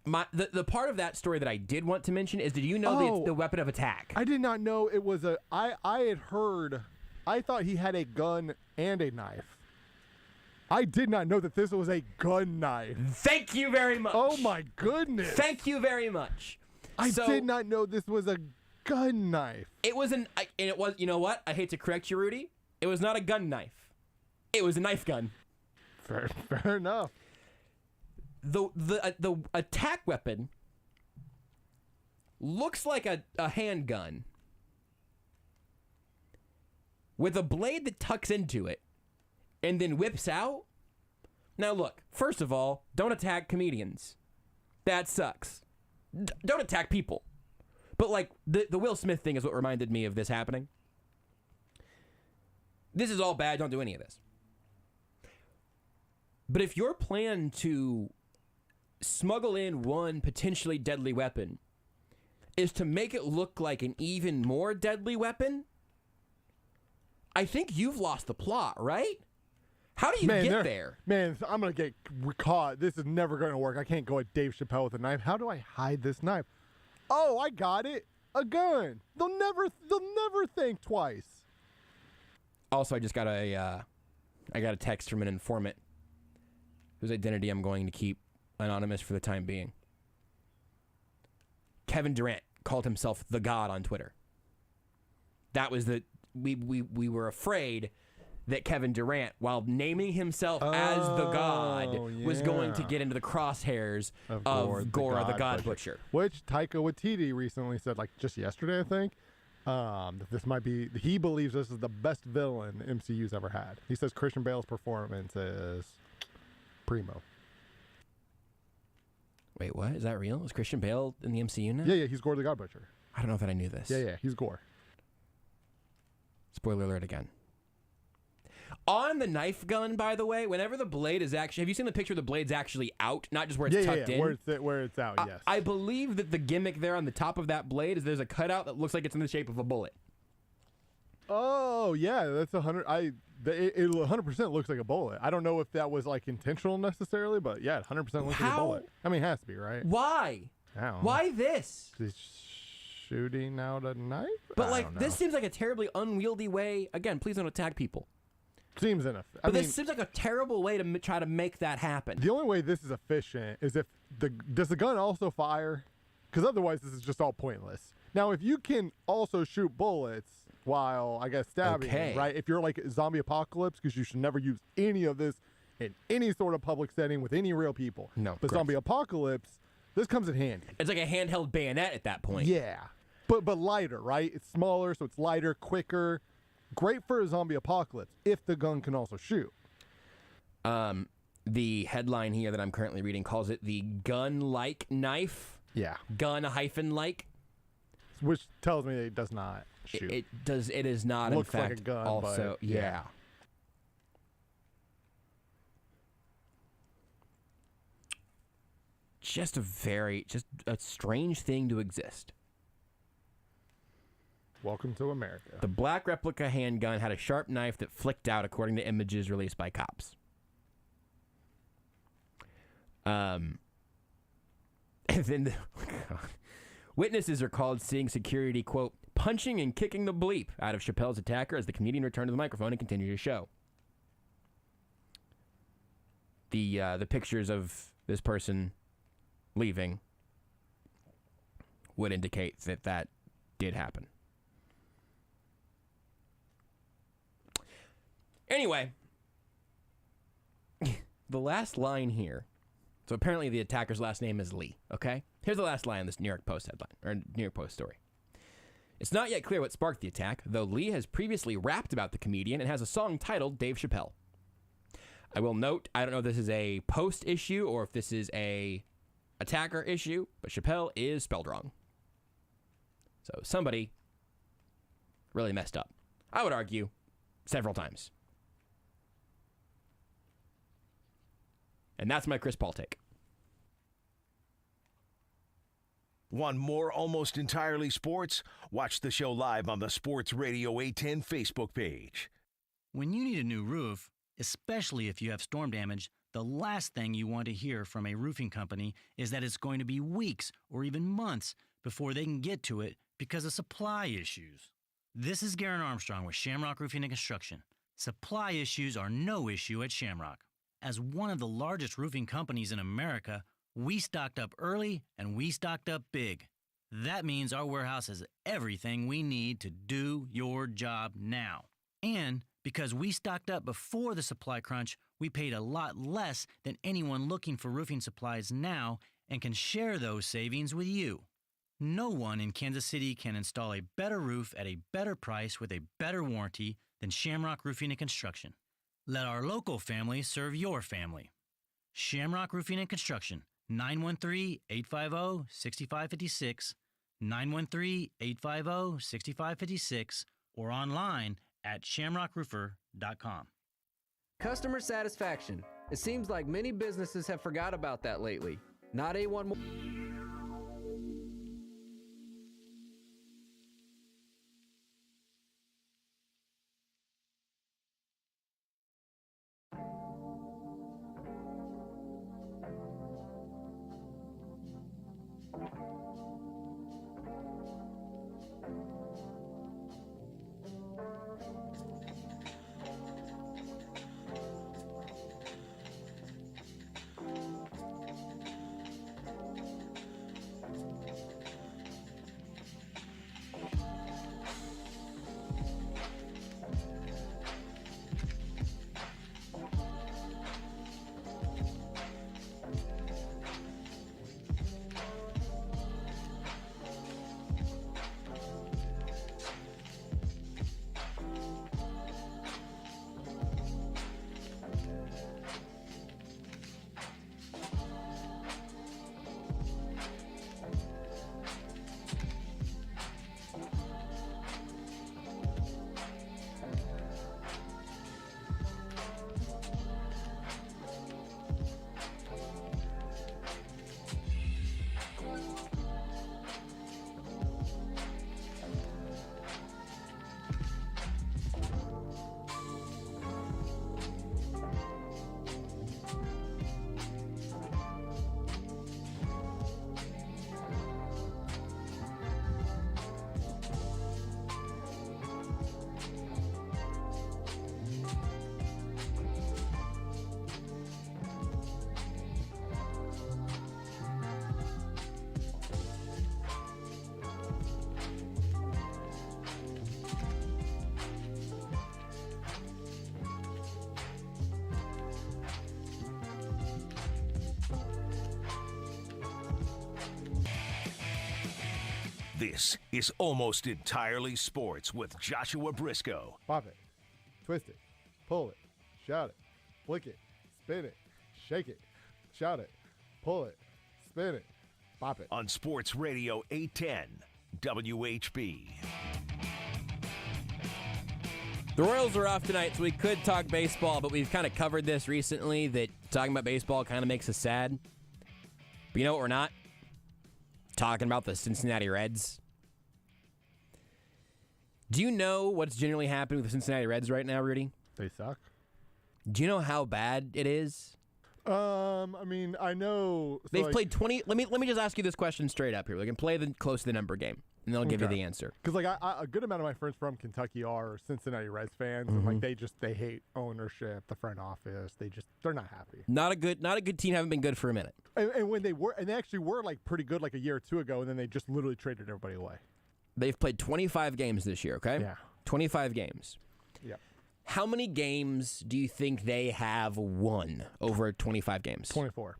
[SPEAKER 1] The part of that story that I did want to mention is, did you know that it's the weapon of attack?
[SPEAKER 2] I did not know it was a. I had heard. I thought he had a gun and a knife. I did not know that this was a gun knife.
[SPEAKER 1] Thank you very much.
[SPEAKER 2] Oh my goodness.
[SPEAKER 1] Thank you very much.
[SPEAKER 2] I did not know this was a gun knife.
[SPEAKER 1] It was and it was. You know what? I hate to correct you, Rudy. It was not a gun knife. It was a knife gun.
[SPEAKER 2] Fair enough.
[SPEAKER 1] The attack weapon looks like a handgun with a blade that tucks into it and then whips out. Now look, first of all, don't attack comedians. That sucks. Don't attack people. But like the Will Smith thing is what reminded me of this happening. This is all bad. Don't do any of this. But if your plan to smuggle in one potentially deadly weapon is to make it look like an even more deadly weapon, I think you've lost the plot, right? How do you get there?
[SPEAKER 2] Man, I'm going to get caught. This is never going to work. I can't go at Dave Chappelle with a knife. How do I hide this knife? Oh, I got it. A gun. They'll never think twice.
[SPEAKER 1] Also, I just got a text from an informant whose identity I'm going to keep anonymous for the time being. Kevin Durant called himself the God on Twitter. That was we were afraid that Kevin Durant, while naming himself as the God, was going to get into the crosshairs of Gora the God Butcher.
[SPEAKER 2] Which Taika Waititi recently said, like just yesterday, I think, that this might be, he believes this is the best villain MCU's ever had. He says Christian Bale's performance is primo.
[SPEAKER 1] Wait, what? Is that real? Is Christian Bale in the MCU now?
[SPEAKER 2] Yeah, he's Gora the God Butcher.
[SPEAKER 1] I don't know that I knew this.
[SPEAKER 2] Yeah, he's Gore.
[SPEAKER 1] Spoiler alert again. On the knife gun, by the way, whenever the blade is actually... Have you seen the picture of the blade's actually out, not just where it's tucked in?
[SPEAKER 2] Where it's out, yes.
[SPEAKER 1] I believe that the gimmick there on the top of that blade is there's a cutout that looks like it's in the shape of a bullet.
[SPEAKER 2] Oh, yeah, that's 100... It 100% looks like a bullet. I don't know if that was like intentional necessarily, but yeah, it 100% looks like a bullet. I mean, it has to be, right?
[SPEAKER 1] Why? Why this?
[SPEAKER 2] He's shooting out a knife?
[SPEAKER 1] But like, this seems like a terribly unwieldy way. Again, please don't attack people.
[SPEAKER 2] Seems inefficient.
[SPEAKER 1] But this seems like a terrible way to try to make that happen.
[SPEAKER 2] The only way this is efficient is if does the gun also fire? Because otherwise, this is just all pointless. Now, if you can also shoot bullets while, I guess, stabbing, right? If you're like zombie apocalypse, because you should never use any of this in any sort of public setting with any real people.
[SPEAKER 1] No,
[SPEAKER 2] but zombie apocalypse, this comes in handy.
[SPEAKER 1] It's like a handheld bayonet at that point.
[SPEAKER 2] Yeah, but lighter, right? It's smaller, so it's lighter, quicker. Great for a zombie apocalypse if the gun can also shoot.
[SPEAKER 1] The headline here that I'm currently reading calls it the gun-like knife.
[SPEAKER 2] Yeah.
[SPEAKER 1] Gun-like.
[SPEAKER 2] Which tells me that it does not shoot.
[SPEAKER 1] It does. It is not.
[SPEAKER 2] Looks
[SPEAKER 1] in fact,
[SPEAKER 2] like a gun,
[SPEAKER 1] also,
[SPEAKER 2] but
[SPEAKER 1] yeah. Just a strange thing to exist.
[SPEAKER 2] Welcome to America.
[SPEAKER 1] The black replica handgun had a sharp knife that flicked out, according to images released by cops. And then witnesses are called, seeing security, quote, punching and kicking the bleep out of Chappelle's attacker as the comedian returned to the microphone and continued his show. The pictures of this person leaving would indicate that did happen. Anyway, the last line here. So apparently the attacker's last name is Lee, okay? Here's the last line of this New York Post headline, or New York Post story. It's not yet clear what sparked the attack, though Lee has previously rapped about the comedian and has a song titled Dave Chappelle. I will note, I don't know if this is a Post issue or if this is a attacker issue, but Chappelle is spelled wrong. So somebody really messed up. I would argue several times. And that's my Chris Paul take.
[SPEAKER 3] Want more Almost Entirely Sports? Watch the show live on the Sports Radio 810 Facebook page.
[SPEAKER 5] When you need a new roof, Especially if you have storm damage, the last thing you want to hear from a roofing company is that it's going to be weeks or even months before they can get to it because of supply issues. This is Garen Armstrong with Shamrock Roofing and Construction. Supply issues are no issue at Shamrock. As one of the largest roofing companies in America, we stocked up early and we stocked up big. That means our warehouse has everything we need to do your job now. And because we stocked up before the supply crunch, we paid a lot less than anyone looking for roofing supplies now and can share those savings with you. No one in Kansas City can install a better roof at a better price with a better warranty than Shamrock Roofing and Construction. Let our local family serve your family. Shamrock Roofing and Construction, 913-850-6556, 913-850-6556, or online at shamrockroofer.com.
[SPEAKER 6] Customer satisfaction. It seems like many businesses have forgot about that lately. Not A1.
[SPEAKER 3] This is Almost Entirely Sports with Joshua Brisco.
[SPEAKER 2] Pop it, twist it, pull it, shout it, flick it, spin it, shake it, shout it, pull it, spin it, pop it.
[SPEAKER 3] On Sports Radio 810 WHB.
[SPEAKER 1] The Royals are off tonight, so we could talk baseball, but we've kind of covered this recently, that talking about baseball kind of makes us sad. But you know what we're not? Talking about the Cincinnati Reds. Do you know what's generally happening with the Cincinnati Reds right now, Rudy?
[SPEAKER 2] They suck.
[SPEAKER 1] Do you know how bad it is?
[SPEAKER 2] I mean, I know. So
[SPEAKER 1] They've played 20. Let me just ask you this question straight up here. We can play the close to the number game, and they'll give you the answer.
[SPEAKER 2] Because like a good amount of my friends from Kentucky are Cincinnati Reds fans, and like they hate ownership, the front office. They're not happy.
[SPEAKER 1] Not a good team. Haven't been good for a minute.
[SPEAKER 2] And when they actually were like pretty good like a year or two ago, and then they just literally traded everybody away.
[SPEAKER 1] They've played 25 games this year. Okay.
[SPEAKER 2] Yeah.
[SPEAKER 1] 25 games.
[SPEAKER 2] Yeah.
[SPEAKER 1] How many games do you think they have won over 25 games?
[SPEAKER 2] 24.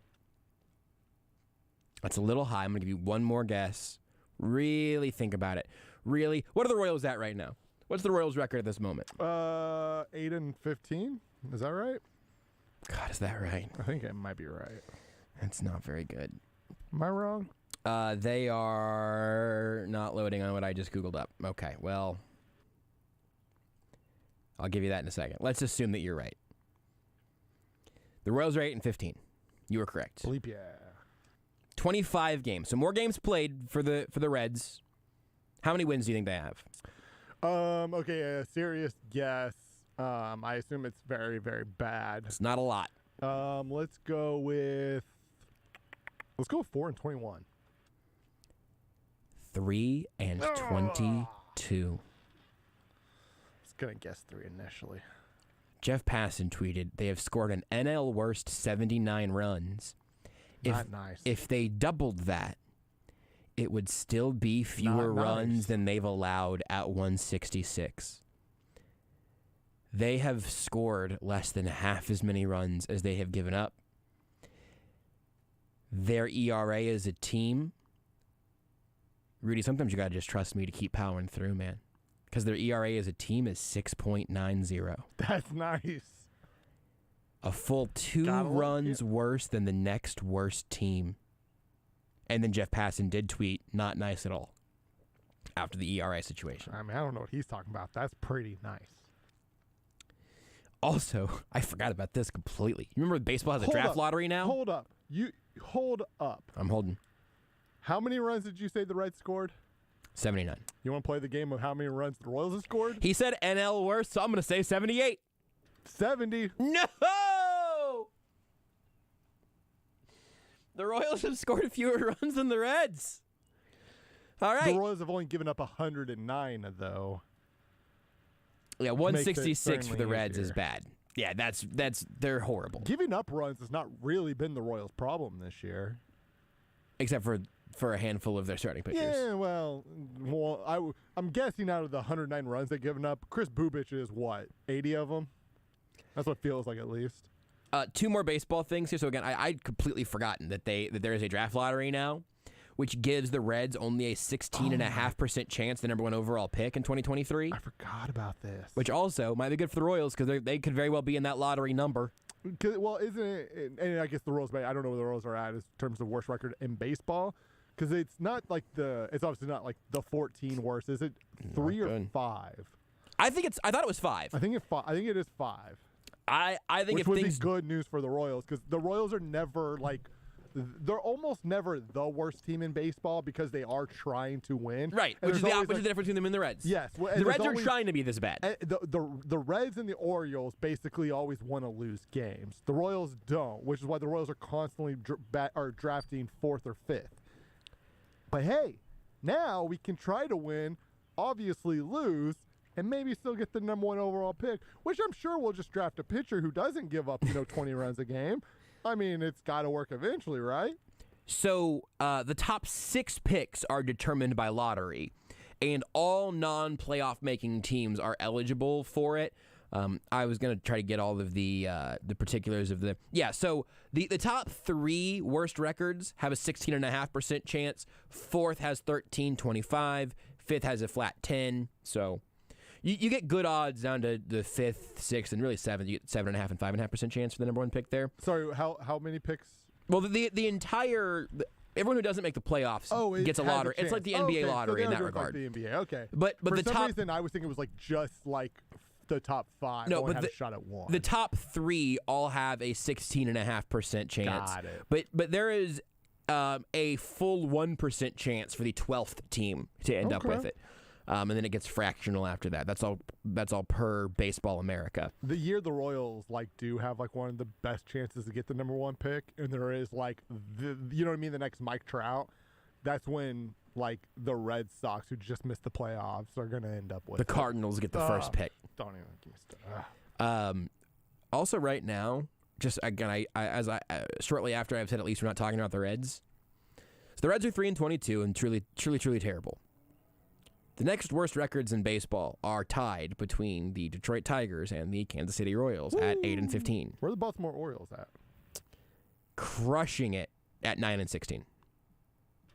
[SPEAKER 1] That's a little high. I'm going to give you one more guess. Really think about it. Really. What are the Royals at right now? What's the Royals' record at this moment?
[SPEAKER 2] 8-15. Is that right?
[SPEAKER 1] God, is that right?
[SPEAKER 2] I think it might be right.
[SPEAKER 1] That's not very good.
[SPEAKER 2] Am I wrong?
[SPEAKER 1] They are not loading on what I just Googled up. Okay, well, I'll give you that in a second. Let's assume that you're right. The Royals are 8-15. You were correct.
[SPEAKER 2] Bleep, yeah.
[SPEAKER 1] 25 games. So more games played for the Reds. How many wins do you think they have?
[SPEAKER 2] Okay, a serious guess. I assume it's very, very bad.
[SPEAKER 1] It's not a lot.
[SPEAKER 2] Let's go 4-21.
[SPEAKER 1] 3-22.
[SPEAKER 2] I was gonna guess 3 initially.
[SPEAKER 1] Jeff Passan tweeted, they have scored an NL worst 79 runs.
[SPEAKER 2] Not nice.
[SPEAKER 1] If they doubled that, it would still be fewer
[SPEAKER 2] Not
[SPEAKER 1] runs
[SPEAKER 2] nice.
[SPEAKER 1] than they've allowed at 166. They have scored less than half as many runs as they have given up. Their ERA as a team, Rudy, sometimes you got to just trust me to keep powering through, man. Because their ERA as a team is 6.90.
[SPEAKER 2] That's nice.
[SPEAKER 1] A full 2
[SPEAKER 2] Gotta love
[SPEAKER 1] runs
[SPEAKER 2] it.
[SPEAKER 1] worse than the next worst team. And then Jeff Passan did tweet, not nice at all, after the ERA situation.
[SPEAKER 2] I mean, I don't know what he's talking about. That's pretty nice.
[SPEAKER 1] Also, I forgot about this completely. You remember baseball has a
[SPEAKER 2] Hold
[SPEAKER 1] draft
[SPEAKER 2] up.
[SPEAKER 1] lottery now?
[SPEAKER 2] Hold up. You hold up.
[SPEAKER 1] I'm holding.
[SPEAKER 2] How many runs did you say the Reds scored?
[SPEAKER 1] 79.
[SPEAKER 2] You want to play the game of how many runs the Royals have scored?
[SPEAKER 1] He said NL worst, so I'm going to say 78.
[SPEAKER 2] 70.
[SPEAKER 1] No! The Royals have scored fewer runs than the Reds. All right.
[SPEAKER 2] The Royals have only given up 109, though.
[SPEAKER 1] Yeah,
[SPEAKER 2] Makes it
[SPEAKER 1] 166 for the
[SPEAKER 2] certainly
[SPEAKER 1] Reds is
[SPEAKER 2] easier.
[SPEAKER 1] bad. Yeah, they're horrible.
[SPEAKER 2] Giving up runs has not really been the Royals' problem this year.
[SPEAKER 1] Except for a handful of their starting pitchers.
[SPEAKER 2] Yeah, well, I'm guessing out of the 109 runs they've given up, Chris Bubich is what, 80 of them? That's what it feels like, at least.
[SPEAKER 1] 2 more baseball things here. So again, I'd completely forgotten that there is a draft lottery now, which gives the Reds only a 16.5% chance the number 1 overall pick in 2023.
[SPEAKER 2] I forgot about this.
[SPEAKER 1] Which also might be good for the Royals because they could very well be in that lottery number.
[SPEAKER 2] Well, isn't it? And I guess the Royals. I don't know where the Royals are at in terms of worst record in baseball, because it's not like it's obviously not like the 14 worst. Is it 3 or
[SPEAKER 1] good.
[SPEAKER 2] 5?
[SPEAKER 1] I thought it was 5.
[SPEAKER 2] I think it is 5.
[SPEAKER 1] I think
[SPEAKER 2] Which
[SPEAKER 1] if
[SPEAKER 2] would
[SPEAKER 1] things
[SPEAKER 2] be good news for the Royals, because the Royals are never they're almost never the worst team in baseball because they are trying to win.
[SPEAKER 1] right,
[SPEAKER 2] And
[SPEAKER 1] which is
[SPEAKER 2] there's
[SPEAKER 1] the
[SPEAKER 2] always,
[SPEAKER 1] difference between them and the Reds.
[SPEAKER 2] Yes, well,
[SPEAKER 1] the Reds are trying to be this bad.
[SPEAKER 2] The Reds and the Orioles basically always want to lose games. The Royals don't, which is why the Royals are constantly drafting 4th or 5th. But hey, now we can try to win, obviously lose, and maybe still get the number 1 overall pick, which I'm sure we'll just draft a pitcher who doesn't give up 20 runs a game. I mean, it's got to work eventually, right?
[SPEAKER 1] So the top 6 picks are determined by lottery, and all non-playoff making teams are eligible for it. I was going to try to get all of the particulars of the... Yeah, so the top 3 worst records have a 16.5% chance. 4th has 13.25. 5th has a flat 10. So you get good odds down to the 5th, 6th, and really 7th. You get 7.5 and 5.5% chance for the number 1 pick there.
[SPEAKER 2] Sorry, how many picks?
[SPEAKER 1] Well, the entire... Everyone who doesn't make the playoffs gets a
[SPEAKER 2] has
[SPEAKER 1] lottery. It's like the NBA lottery in that regard.
[SPEAKER 2] Like the NBA, okay.
[SPEAKER 1] But
[SPEAKER 2] for
[SPEAKER 1] the
[SPEAKER 2] some
[SPEAKER 1] top
[SPEAKER 2] reason, I was thinking it was just the top 5.
[SPEAKER 1] No,
[SPEAKER 2] only
[SPEAKER 1] but
[SPEAKER 2] have a shot at 1.
[SPEAKER 1] the top 3 all have a 16.5% chance.
[SPEAKER 2] Got it.
[SPEAKER 1] But there is a full 1% chance for the 12th team to end up with it. And then it gets fractional after that. That's all per Baseball America.
[SPEAKER 2] The year the Royals do have one of the best chances to get the number 1 pick, and there is you know what I mean, the next Mike Trout. That's when the Red Sox, who just missed the playoffs, are going to end up with
[SPEAKER 1] The Cardinals get the first pick.
[SPEAKER 2] Don't even give me stuff.
[SPEAKER 1] Also, right now, just again, I shortly after I've said at least we're not talking about the Reds. So the Reds are 3-22 and truly terrible. The next worst records in baseball are tied between the Detroit Tigers and the Kansas City Royals at 8-15.
[SPEAKER 2] Where are the Baltimore Orioles at?
[SPEAKER 1] Crushing it at 9-16.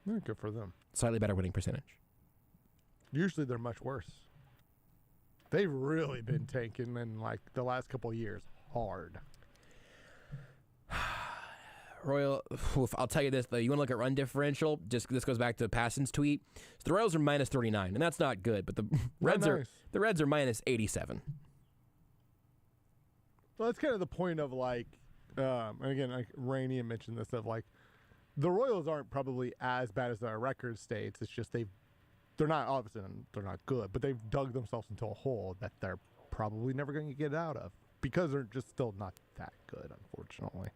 [SPEAKER 2] Yeah, good for them.
[SPEAKER 1] Slightly better winning percentage.
[SPEAKER 2] Usually they're much worse. They've really been tanking in the last couple of years hard.
[SPEAKER 1] I'll tell you this, though. You want to look at run differential? This goes back to Passan's tweet. So the Royals are minus 39, and that's not good. But the Reds are minus 87.
[SPEAKER 2] Well, that's kind of the point of and again, Rainey mentioned this of the Royals aren't probably as bad as their record states. It's just they're not good, but they've dug themselves into a hole that they're probably never going to get out of because they're just still not that good, unfortunately.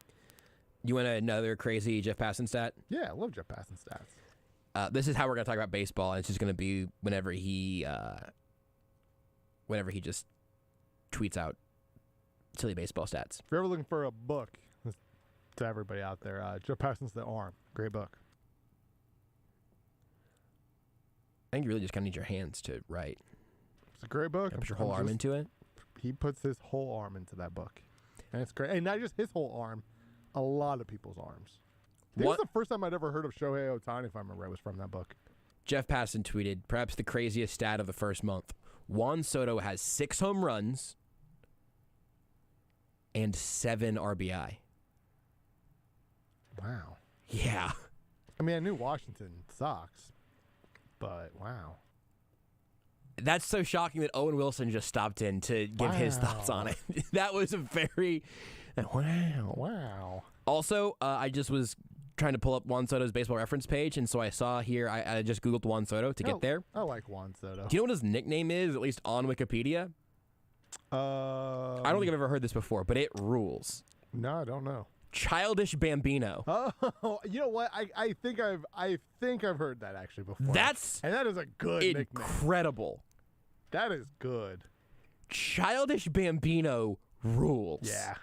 [SPEAKER 1] You want another crazy Jeff Passan stat?
[SPEAKER 2] Yeah, I love Jeff Passan stats.
[SPEAKER 1] This is how we're going to talk about baseball, and it's just going to be whenever he just tweets out silly baseball stats.
[SPEAKER 2] If you're ever looking for a book, to everybody out there, Jeff Passan's The Arm. Great book.
[SPEAKER 1] I think you really just kind of need your hands to write.
[SPEAKER 2] It's a great book.
[SPEAKER 1] Put your whole arm into it.
[SPEAKER 2] He puts his whole arm into that book. And it's great. And not just his whole arm, a lot of people's arms. This was the first time I'd ever heard of Shohei Ohtani, if I remember right, was from that book.
[SPEAKER 1] Jeff Passan tweeted, perhaps the craziest stat of the first month. Juan Soto has 6 home runs and 7 RBI.
[SPEAKER 2] Wow.
[SPEAKER 1] Yeah.
[SPEAKER 2] I mean, I knew Washington sucks, but wow.
[SPEAKER 1] That's so shocking that Owen Wilson just stopped in to give his thoughts on it. That was a very... Wow. Also, I just was trying to pull up Juan Soto's baseball reference page, and so I saw here, I just Googled Juan Soto to get there.
[SPEAKER 2] I like Juan Soto.
[SPEAKER 1] Do you know what his nickname is, at least on Wikipedia? I don't think I've ever heard this before, but it rules.
[SPEAKER 2] No, I don't know.
[SPEAKER 1] Childish Bambino.
[SPEAKER 2] Oh, you know what? I think I've heard that actually before.
[SPEAKER 1] And
[SPEAKER 2] that is a good nickname.
[SPEAKER 1] Incredible.
[SPEAKER 2] That is good.
[SPEAKER 1] Childish Bambino rules.
[SPEAKER 2] Yeah.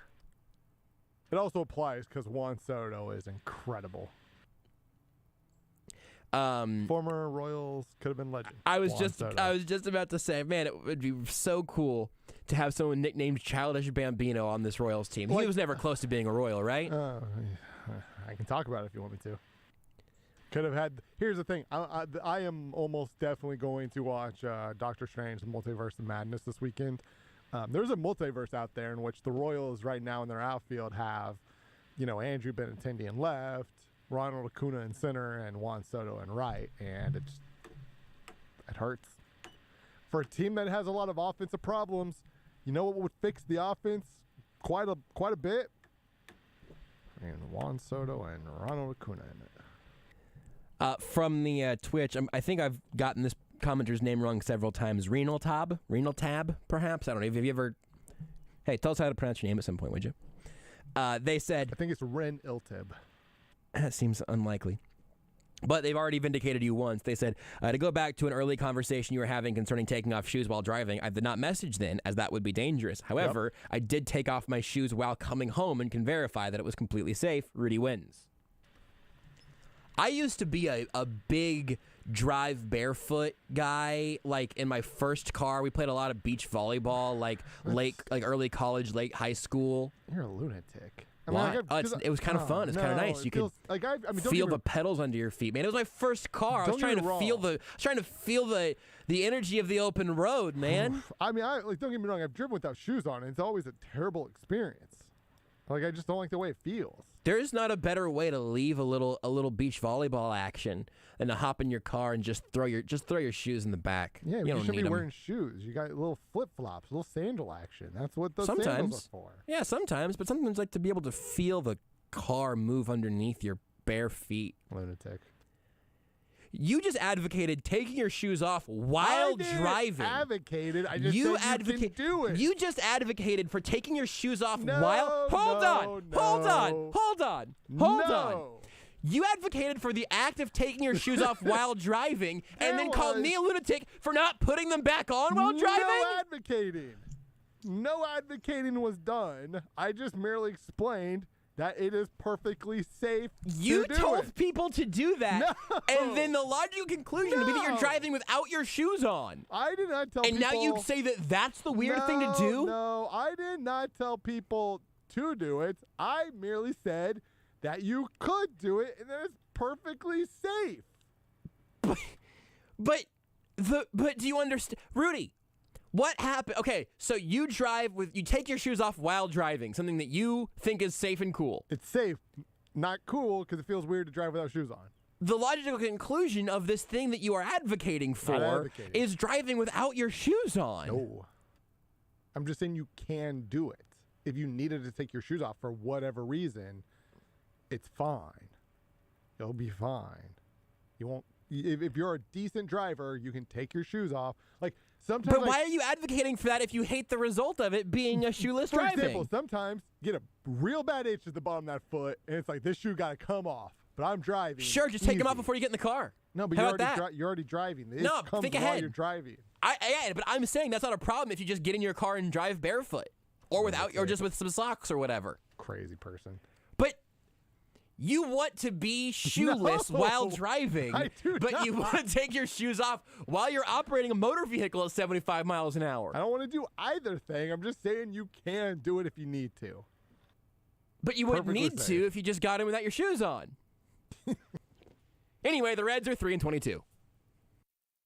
[SPEAKER 2] It also applies because Juan Soto is incredible. Former Royals could have been legend.
[SPEAKER 1] I was just about to say, man, it would be so cool to have someone nicknamed Childish Bambino on this Royals team. He was never close to being a Royal, right?
[SPEAKER 2] I can talk about it if you want me to. Could have had. Here's the thing. I am almost definitely going to watch Doctor Strange: The Multiverse of Madness this weekend. There's a multiverse out there in which the Royals right now in their outfield have, Andrew Benintendi in left, Ronald Acuna in center, and Juan Soto in right, and it hurts. For a team that has a lot of offensive problems, you know what would fix the offense quite a bit? And Juan Soto and Ronald Acuna in it.
[SPEAKER 1] From the Twitch, I think I've gotten this commenter's name wrong several times. Renal Tab, perhaps. I don't know. Have you ever? Hey, tell us how to pronounce your name at some point, would you? They said.
[SPEAKER 2] I think it's Ren Iltib.
[SPEAKER 1] That seems unlikely. But they've already vindicated you once. They said, to go back to an early conversation you were having concerning taking off shoes while driving, I did not message then, as that would be dangerous. However, I did take off my shoes while coming home and can verify that it was completely safe. Rudy wins. I used to be a big drive barefoot guy. Like in my first car, we played a lot of beach volleyball, like early college, late high school.
[SPEAKER 2] You're a lunatic.
[SPEAKER 1] Why? It was kind of fun. It's kind of nice. You could feel the pedals under your feet, man. It was my first car. I was trying to feel the energy of the open road, man.
[SPEAKER 2] I mean, don't get me wrong. I've driven without shoes on, and it's always a terrible experience. Like, I just don't like the way it feels.
[SPEAKER 1] There's not a better way to leave a little beach volleyball action than to hop in your car and just throw your shoes in the back.
[SPEAKER 2] Yeah, you should be wearing shoes. You got little flip flops, little sandal action. That's what those sandals are for.
[SPEAKER 1] Yeah, sometimes, but sometimes like to be able to feel the car move underneath your bare feet.
[SPEAKER 2] Lunatic.
[SPEAKER 1] You just advocated taking your shoes off while driving.
[SPEAKER 2] I just said you can do it.
[SPEAKER 1] You just advocated for taking your shoes off while... Hold on. You advocated for the act of taking your shoes off while driving and then called me a lunatic for not putting them back on while driving?
[SPEAKER 2] No advocating was done. I just merely explained that it is perfectly safe
[SPEAKER 1] You told people to do that,
[SPEAKER 2] No.
[SPEAKER 1] and then the logical conclusion would be that you're driving without your shoes on.
[SPEAKER 2] I did not tell people...
[SPEAKER 1] And now you say that that's the weird thing to do?
[SPEAKER 2] No, I did not tell people to do it. I merely said that you could do it, and that it's perfectly safe.
[SPEAKER 1] But do you understand? Rudy, what happened? Okay, so you take your shoes off while driving, something that you think is safe and cool.
[SPEAKER 2] It's safe, not cool, because it feels weird to drive without shoes on.
[SPEAKER 1] The logical conclusion of this thing that you are advocating for is driving without your shoes on.
[SPEAKER 2] No. I'm just saying you can do it. If you needed to take your shoes off for whatever reason, it's fine. You'll be fine. You won't if you're a decent driver, you can take your shoes off. Like sometimes.
[SPEAKER 1] But why are you advocating for that if you hate the result of it being a shoeless
[SPEAKER 2] for
[SPEAKER 1] driving?
[SPEAKER 2] example, sometimes you get a real bad itch at the bottom of that foot, and it's like this shoe got to come off. But I'm driving.
[SPEAKER 1] Sure, just take them off
[SPEAKER 2] easy.
[SPEAKER 1] before you get in the car.
[SPEAKER 2] No, but
[SPEAKER 1] How
[SPEAKER 2] you're
[SPEAKER 1] about
[SPEAKER 2] already, you're already driving. It
[SPEAKER 1] No,
[SPEAKER 2] comes
[SPEAKER 1] think
[SPEAKER 2] while
[SPEAKER 1] ahead.
[SPEAKER 2] you're driving.
[SPEAKER 1] Yeah, but I'm saying that's not a problem if you just get in your car and drive barefoot, or without, or just with some socks or whatever.
[SPEAKER 2] Crazy person.
[SPEAKER 1] But you want to be shoeless
[SPEAKER 2] No,
[SPEAKER 1] while driving,
[SPEAKER 2] I do
[SPEAKER 1] but you
[SPEAKER 2] not.
[SPEAKER 1] want to take your shoes off while you're operating a motor vehicle at 75 miles an hour.
[SPEAKER 2] I don't want to do either thing. I'm just saying you can do it if you need to.
[SPEAKER 1] But you wouldn't
[SPEAKER 2] Perfectly
[SPEAKER 1] need
[SPEAKER 2] safe.
[SPEAKER 1] to if you just got in without your shoes on. Anyway, the Reds are 3-22.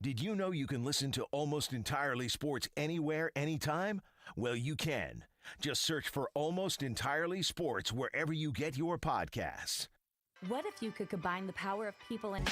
[SPEAKER 3] Did you know you can listen to Almost Entirely Sports anywhere, anytime? Well, you can. Just search for Almost Entirely Sports wherever you get your podcasts.
[SPEAKER 7] What if you could combine the power of people and...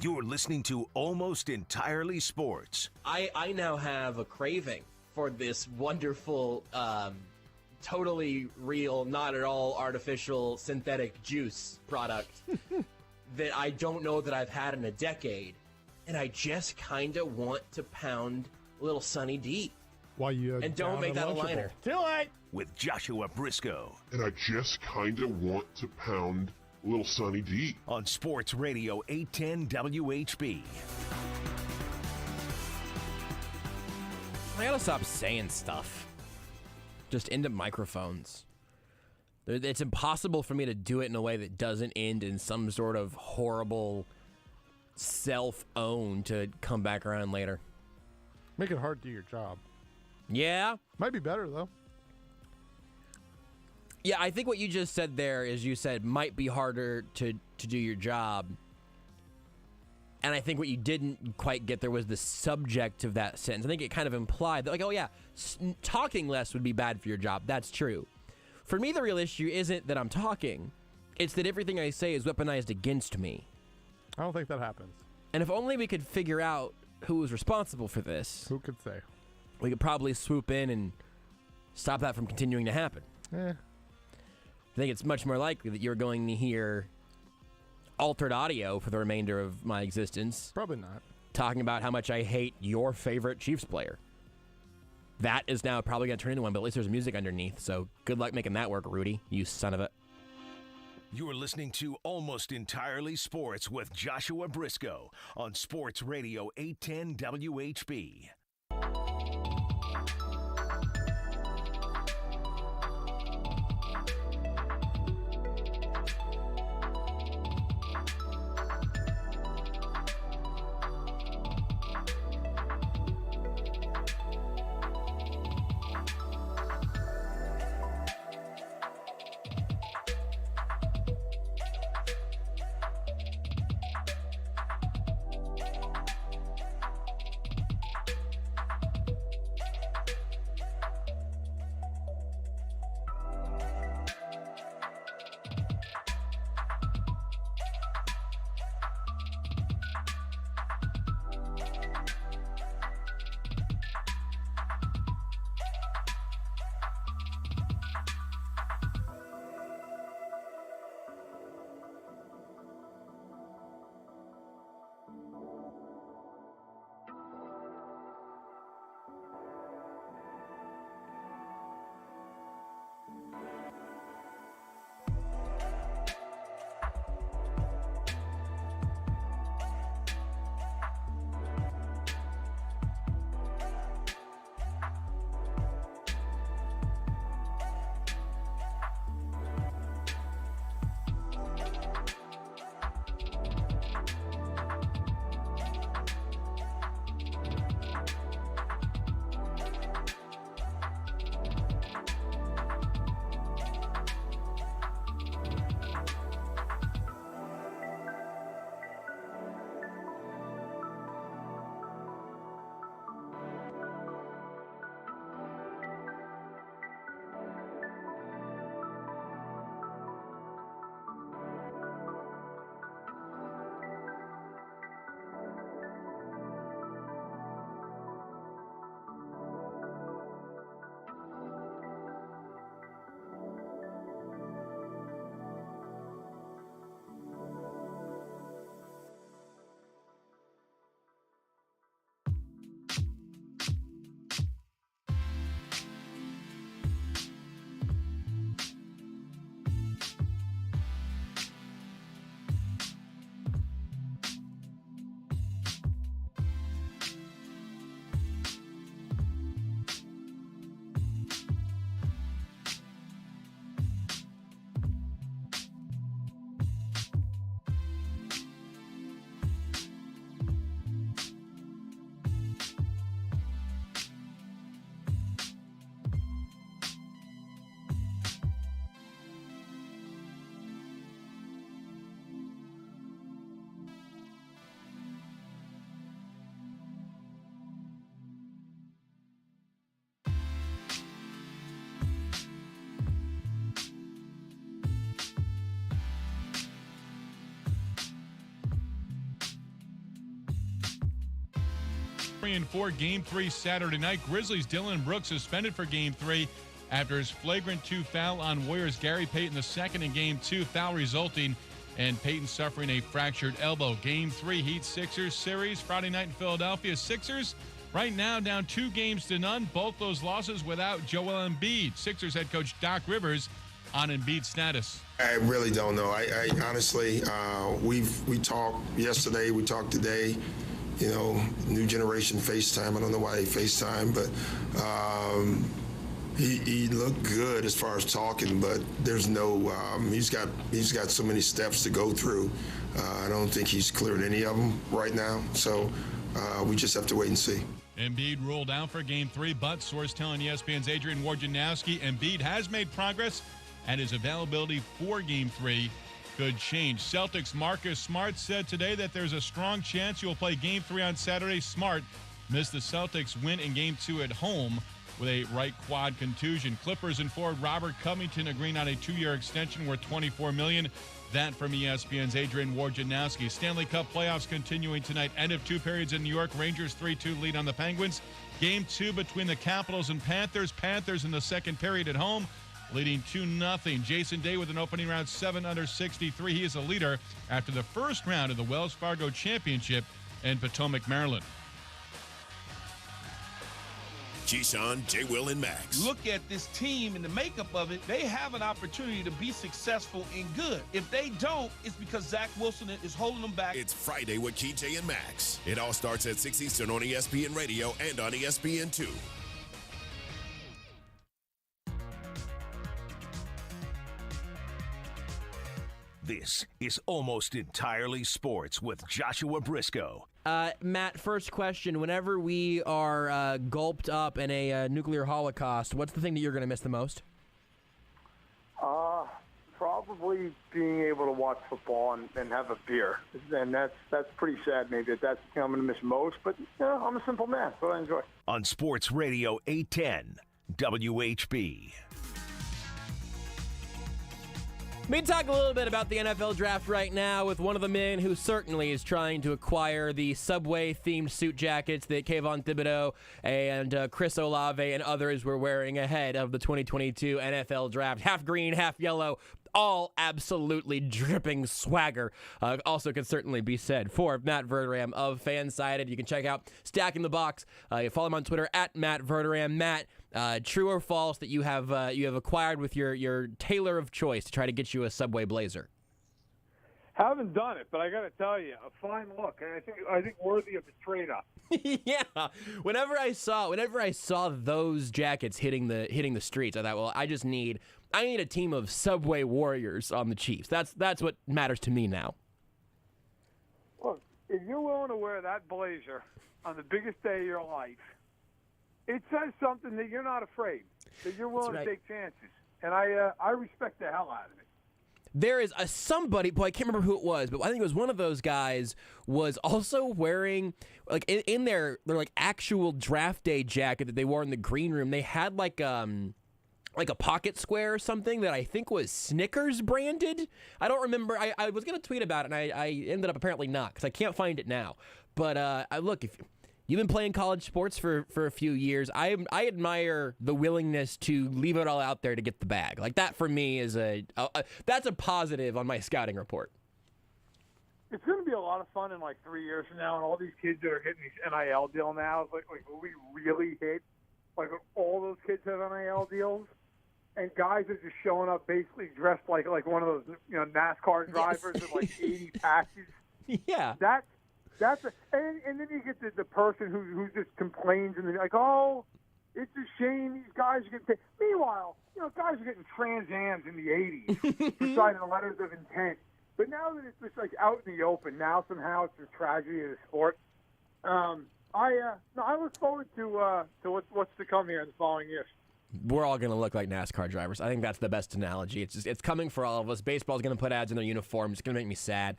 [SPEAKER 3] You're listening to Almost Entirely Sports.
[SPEAKER 1] I now have a craving for this wonderful, totally real, not at all artificial synthetic juice product that I don't know that I've had in a decade. And I just kind of want to pound a little Sunny D.
[SPEAKER 2] Why you
[SPEAKER 1] And don't make that a liner.
[SPEAKER 2] Too late.
[SPEAKER 3] With Joshua Brisco
[SPEAKER 8] And I just kind of want to pound a little Sunny D.
[SPEAKER 3] on Sports Radio 810 WHB.
[SPEAKER 1] I gotta stop saying stuff just into microphones. It's impossible for me to do it in a way that doesn't end in some sort of horrible self-own to come back around later.
[SPEAKER 2] Make it hard to do your job.
[SPEAKER 1] Yeah?
[SPEAKER 2] Might be better though.
[SPEAKER 1] Yeah, I think what you just said there is you said might be harder to do your job. And I think what you didn't quite get there was the subject of that sentence. I think it kind of implied that, like, oh, yeah, talking less would be bad for your job. That's true. For me, the real issue isn't that I'm talking. It's that everything I say is weaponized against me.
[SPEAKER 2] I don't think that happens.
[SPEAKER 1] And if only we could figure out who was responsible for this,
[SPEAKER 2] Who could say?
[SPEAKER 1] we could probably swoop in and stop that from continuing to happen. I think it's much more likely that you're going to hear altered audio for the remainder of my existence.
[SPEAKER 2] Probably not.
[SPEAKER 1] Talking about how much I hate your favorite Chiefs player. That is now probably going to turn into one, but at least there's music underneath, so good luck making that work, Rudy, you son of a...
[SPEAKER 3] You're listening to Almost Entirely Sports with Joshua Brisco on Sports Radio 810 WHB.
[SPEAKER 9] And 4 Game 3 Saturday night. Grizzlies' Dylan Brooks suspended for Game 3 after his flagrant 2 foul on Warriors' Gary Payton II in Game 2, foul resulting in Payton suffering a fractured elbow. Game 3 Heat-Sixers series Friday night in Philadelphia. Sixers right now down 2-0, both those losses without Joel Embiid. Sixers head coach Doc Rivers on Embiid's status.
[SPEAKER 10] I really don't know. I honestly, we talked yesterday, we talked today. You know, new generation FaceTime. I don't know why they FaceTime, but he looked good as far as talking. But there's no. He's got so many steps to go through. I don't think he's cleared any of them right now. So we just have to wait and see.
[SPEAKER 9] Embiid ruled out for Game 3, but source telling ESPN's Adrian Wojnarowski, Embiid has made progress and his availability for Game 3 could change. Celtics' Marcus Smart said today that there's a strong chance he will play Game 3 on Saturday. Smart missed the Celtics' win in Game 2 at home with a right quad contusion. Clippers and forward Robert Covington agreeing on a 2-year extension worth $24 million. That from ESPN's Adrian Wojnarowski. Stanley Cup playoffs continuing tonight. End of 2 periods in New York. Rangers 3-2 lead on the Penguins. Game 2 between the Capitals and Panthers. Panthers in the second period at home, leading 2-0. Jason Day with an opening round 7 under 63. He is a leader after the first round of the Wells Fargo Championship in Potomac, Maryland.
[SPEAKER 11] Keyshawn, J. Will, and Max.
[SPEAKER 12] Look at this team and the makeup of it. They have an opportunity to be successful and good. If they don't, it's because Zach Wilson is holding them back.
[SPEAKER 11] It's Friday with KJ and Max. It all starts at 6 Eastern on ESPN Radio and on ESPN2.
[SPEAKER 3] This is Almost Entirely Sports with Joshua Brisco.
[SPEAKER 1] Matt, first question. Whenever we are gulped up in a nuclear holocaust, what's the thing that you're going to miss the most?
[SPEAKER 13] Probably being able to watch football and have a beer. And that's pretty sad maybe that's what I'm going to miss most. But I'm a simple man, so I enjoy.
[SPEAKER 3] On Sports Radio 810, WHB.
[SPEAKER 1] We talk a little bit about the NFL draft right now with one of the men who certainly is trying to acquire the Subway-themed suit jackets that Kayvon Thibodeau and Chris Olave and others were wearing ahead of the 2022 NFL draft. Half green, half yellow, all absolutely dripping swagger. Also can certainly be said for Matt Verderame of FanSided. You can check out Stacking the Box. You follow him on Twitter at Matt Verderame. Matt, true or false that you have acquired with your tailor of choice to try to get you a Subway blazer?
[SPEAKER 14] Haven't done it, but I got to tell you, a fine look, and I think worthy of a trade-up.
[SPEAKER 1] Yeah. Whenever I saw those jackets hitting the streets, I thought, well, I need a team of Subway warriors on the Chiefs. That's what matters to me now.
[SPEAKER 14] Look, if you're willing to wear that blazer on the biggest day of your life, it says something that you're not afraid, that you're willing to take chances. And I respect the hell out of it.
[SPEAKER 1] There is somebody, I can't remember who it was, but I think it was one of those guys was also wearing, like, in their like actual draft day jacket that they wore in the green room. They had like a pocket square or something that I think was Snickers branded. I don't remember. I was going to tweet about it, and I ended up apparently not because I can't find it now. But look, if you've been playing college sports for a few years, I admire the willingness to leave it all out there to get the bag. Like that for me is that's a positive on my scouting report.
[SPEAKER 14] It's going to be a lot of fun in like 3 years from now, and all these kids that are getting these NIL deal now, like will we really hit? Like all those kids have NIL deals, and guys are just showing up basically dressed like one of those NASCAR drivers with like 80 patches.
[SPEAKER 1] Yeah,
[SPEAKER 14] and then you get the person who just complains and they're like, oh, it's a shame these guys are getting paid. Meanwhile, guys are getting Trans Ams in the 80s for signing letters of intent. But now that it's just like out in the open, now somehow it's a tragedy of the sport. I look forward to what's to come here in the following years.
[SPEAKER 1] We're all going to look like NASCAR drivers. I think that's the best analogy. It's coming for all of us. Baseball's going to put ads in their uniforms. It's going to make me sad.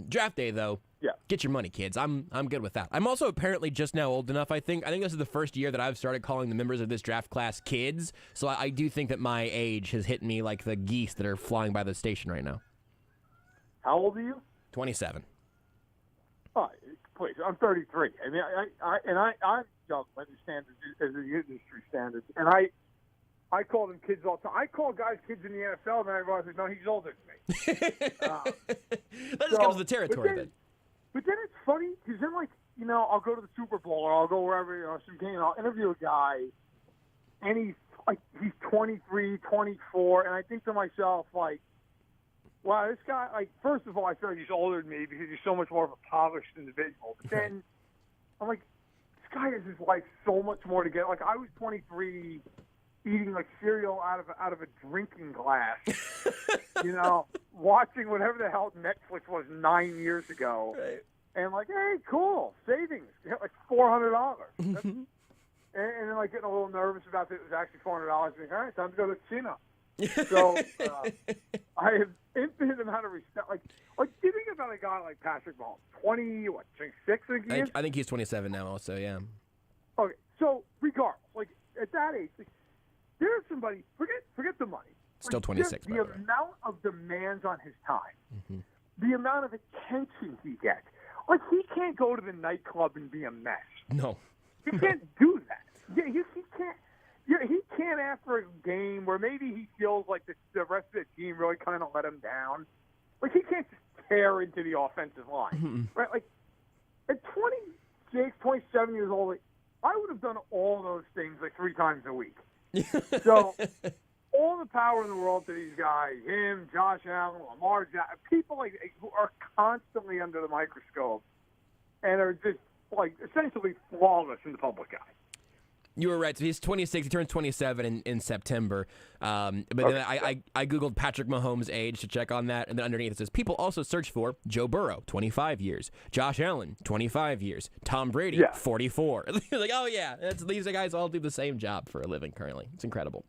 [SPEAKER 1] Draft day, though, get your money, kids. I'm good with that. I'm also apparently just now old enough, I think this is the first year that I've started calling the members of this draft class kids. So I do think that my age has hit me like the geese that are flying by the station right now.
[SPEAKER 14] How old are you?
[SPEAKER 1] 27.
[SPEAKER 14] Oh, please, I'm 33. I mean, I'm young by the standards as the industry standards, and I call them kids all the time. I call guys kids in the NFL, and I realize, no, he's older than me.
[SPEAKER 1] That just comes with the territory.
[SPEAKER 14] But then it's funny because then, like, I'll go to the Super Bowl or I'll go wherever, some game, and I'll interview a guy, and he's 23, 24, and I think to myself, like, wow, this guy, like, first of all, I feel like he's older than me because he's so much more of a polished individual. But then I'm like, this guy has his life so much more to get. Like, I was 23 eating, like, cereal out of a drinking glass, watching whatever the hell Netflix was 9 years ago. Right. And, like, hey, cool, savings, like $400. and then, like, getting a little nervous about that it was actually $400. Like, all right, time to go to the casino. So I have infinite amount of respect. Like you think about a guy like Patrick Mahomes, 26, I think he is?
[SPEAKER 1] I think he's 27 now also, yeah.
[SPEAKER 14] Okay, so regardless, like at that age, like, there's somebody, forget the money.
[SPEAKER 1] Still
[SPEAKER 14] Like,
[SPEAKER 1] 26,
[SPEAKER 14] the
[SPEAKER 1] by the way.
[SPEAKER 14] amount of demands on his time, the amount of attention he gets. Like, he can't go to the nightclub and be a mess.
[SPEAKER 1] No.
[SPEAKER 14] He can't do that. Yeah, he can't. Yeah, he can't after a game where maybe he feels like the rest of the team really kind of let him down. Like, he can't just tear into the offensive line, right? Like, at 26, 27 years old, like, I would have done all those things like 3 times a week. So, all the power in the world to these guys, him, Josh Allen, Lamar Jackson, people like who are constantly under the microscope and are just like essentially flawless in the public eye.
[SPEAKER 1] You were right. So he's 26. He turns 27 in September. But then I Googled Patrick Mahomes' age to check on that. And then underneath it says, people also search for Joe Burrow, 25 years. Josh Allen, 25 years. Tom Brady, 44. Like, oh, yeah. These guys all do the same job for a living currently. It's incredible.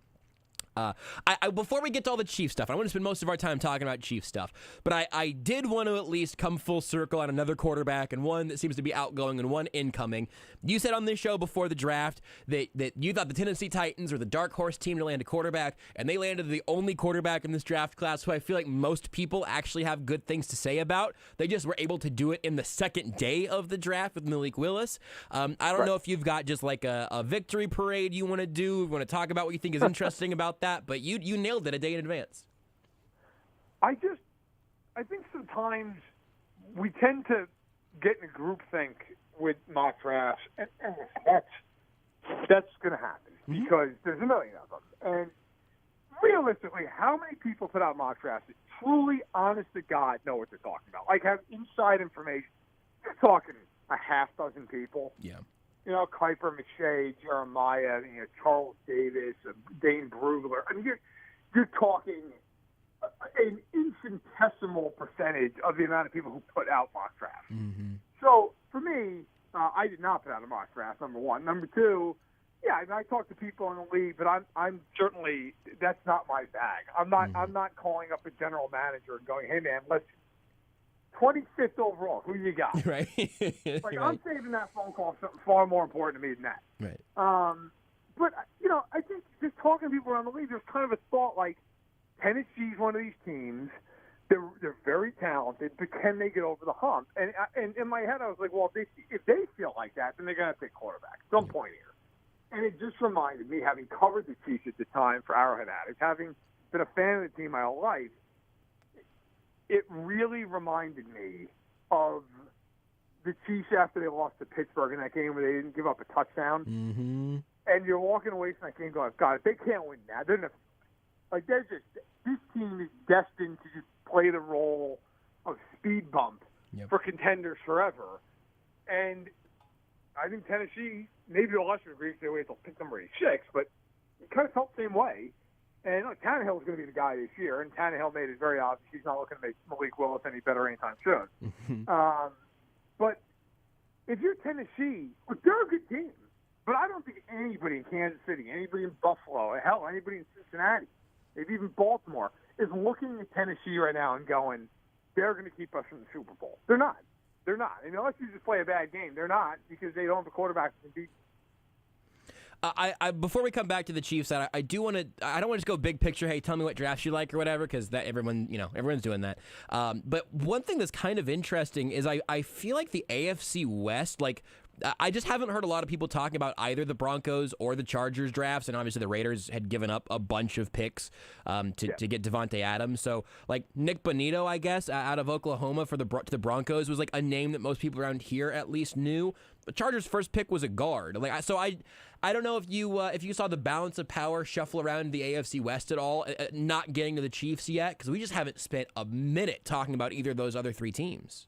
[SPEAKER 1] Before we get to all the Chiefs stuff, I want to spend most of our time talking about Chiefs stuff, but I did want to at least come full circle on another quarterback and one that seems to be outgoing and one incoming. You said on this show before the draft that you thought the Tennessee Titans were the dark horse team to land a quarterback, and they landed the only quarterback in this draft class who I feel like most people actually have good things to say about. They just were able to do it in the second day of the draft with Malik Willis. I don't know if you've got just like a victory parade you want to do, you want to talk about what you think is interesting about that. But you nailed it a day in advance.
[SPEAKER 14] I think sometimes we tend to get in a groupthink with mock drafts, and that's going to happen because there's a million of them. And realistically, how many people put out mock drafts that truly, honest to God, know what they're talking about? Like have inside information. You're talking a half dozen people.
[SPEAKER 1] Yeah.
[SPEAKER 14] You know, Kuiper, McShay, Jeremiah, Charles Davis, Dane Brugler. I mean, you're talking an infinitesimal percentage of the amount of people who put out mock drafts. So for me, I did not put out a mock draft. Number one. Number two, yeah, I talk to people in the league, but I'm certainly that's not my bag. I'm not calling up a general manager and going, hey man, let's 25th overall. Who you got?
[SPEAKER 1] Right.
[SPEAKER 14] Like I'm saving that phone call for something far more important to me than that.
[SPEAKER 1] Right.
[SPEAKER 14] But I think just talking to people around the league, there's kind of a thought like Tennessee's one of these teams. They're very talented, but can they get over the hump? And in my head, I was like, well, if they feel like that, then they're going to pick quarterback at some point here. And it just reminded me, having covered the Chiefs at the time for Arrowhead Addicts, having been a fan of the team my whole life, it really reminded me of the Chiefs after they lost to Pittsburgh in that game where they didn't give up a touchdown. And you're walking away from that game going, God, if they can't win that, they're this team is destined to just play the role of speed bump for contenders forever. And I think Tennessee, maybe to a lesser degree, they wait till pick number 86, but it kind of felt the same way. And look, Tannehill is going to be the guy this year, and Tannehill made it very obvious he's not looking to make Malik Willis any better anytime soon. But if you're Tennessee, look, they're a good team. But I don't think anybody in Kansas City, anybody in Buffalo, hell, anybody in Cincinnati, maybe even Baltimore, is looking at Tennessee right now and going, they're going to keep us from the Super Bowl. They're not. They're not. I mean, unless you just play a bad game, they're not because they don't have a quarterback that can beat.
[SPEAKER 1] Before we come back to the Chiefs, I don't want to just go big picture. Hey, tell me what drafts you like or whatever, because that everyone's doing that. But one thing that's kind of interesting is I feel like the AFC West, like I just haven't heard a lot of people talking about either the Broncos or the Chargers drafts, and obviously the Raiders had given up a bunch of picks to get Devontae Adams. So like Nick Bonito, I guess, out of Oklahoma to the Broncos was like a name that most people around here at least knew. The Chargers' first pick was a guard. I don't know if you saw the balance of power shuffle around the AFC West at all, not getting to the Chiefs yet, because we just haven't spent a minute talking about either of those other three teams.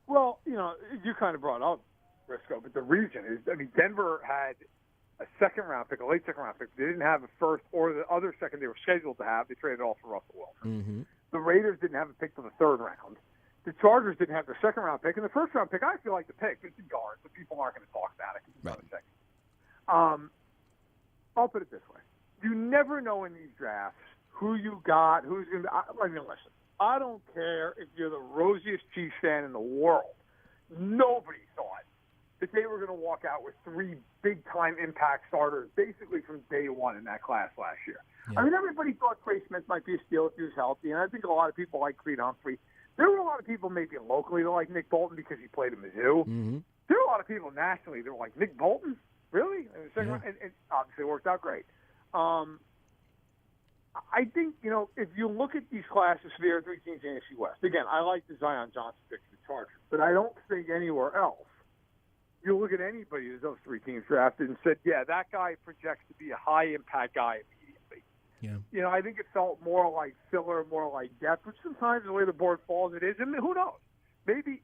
[SPEAKER 14] Well, you kind of brought up Brisco, but the reason is, Denver had a second-round pick, a late second-round pick. They didn't have a first or the other second they were scheduled to have. They traded all for Russell Wilson. The Raiders didn't have a pick till the third round. The Chargers didn't have their second-round pick. And the first-round pick, I feel like the pick. It's a guard, so people aren't going to talk about it in a second. I'll put it this way. You never know in these drafts who you got, who's going to – I mean, listen, I don't care if you're the rosiest Chiefs fan in the world. Nobody thought that they were going to walk out with 3 big-time impact starters basically from day one in that class last year. Yeah. I mean, everybody thought Trey Smith might be a steal if he was healthy, and I think a lot of people like Creed Humphrey. There were a lot of people maybe locally that like Nick Bolton because he played at Mizzou.
[SPEAKER 1] Mm-hmm.
[SPEAKER 14] There were a lot of people nationally that were like, Nick Bolton? Really? And obviously it worked out great. I think, if you look at these classes, there are 3 teams in the AFC West. Again, I like the Zion Johnson pick for the Chargers, but I don't think anywhere else you look at anybody that those 3 teams drafted and said, yeah, that guy projects to be a high-impact guy immediately.
[SPEAKER 1] Yeah.
[SPEAKER 14] I think it felt more like filler, more like depth, which sometimes the way the board falls it is. And who knows? Maybe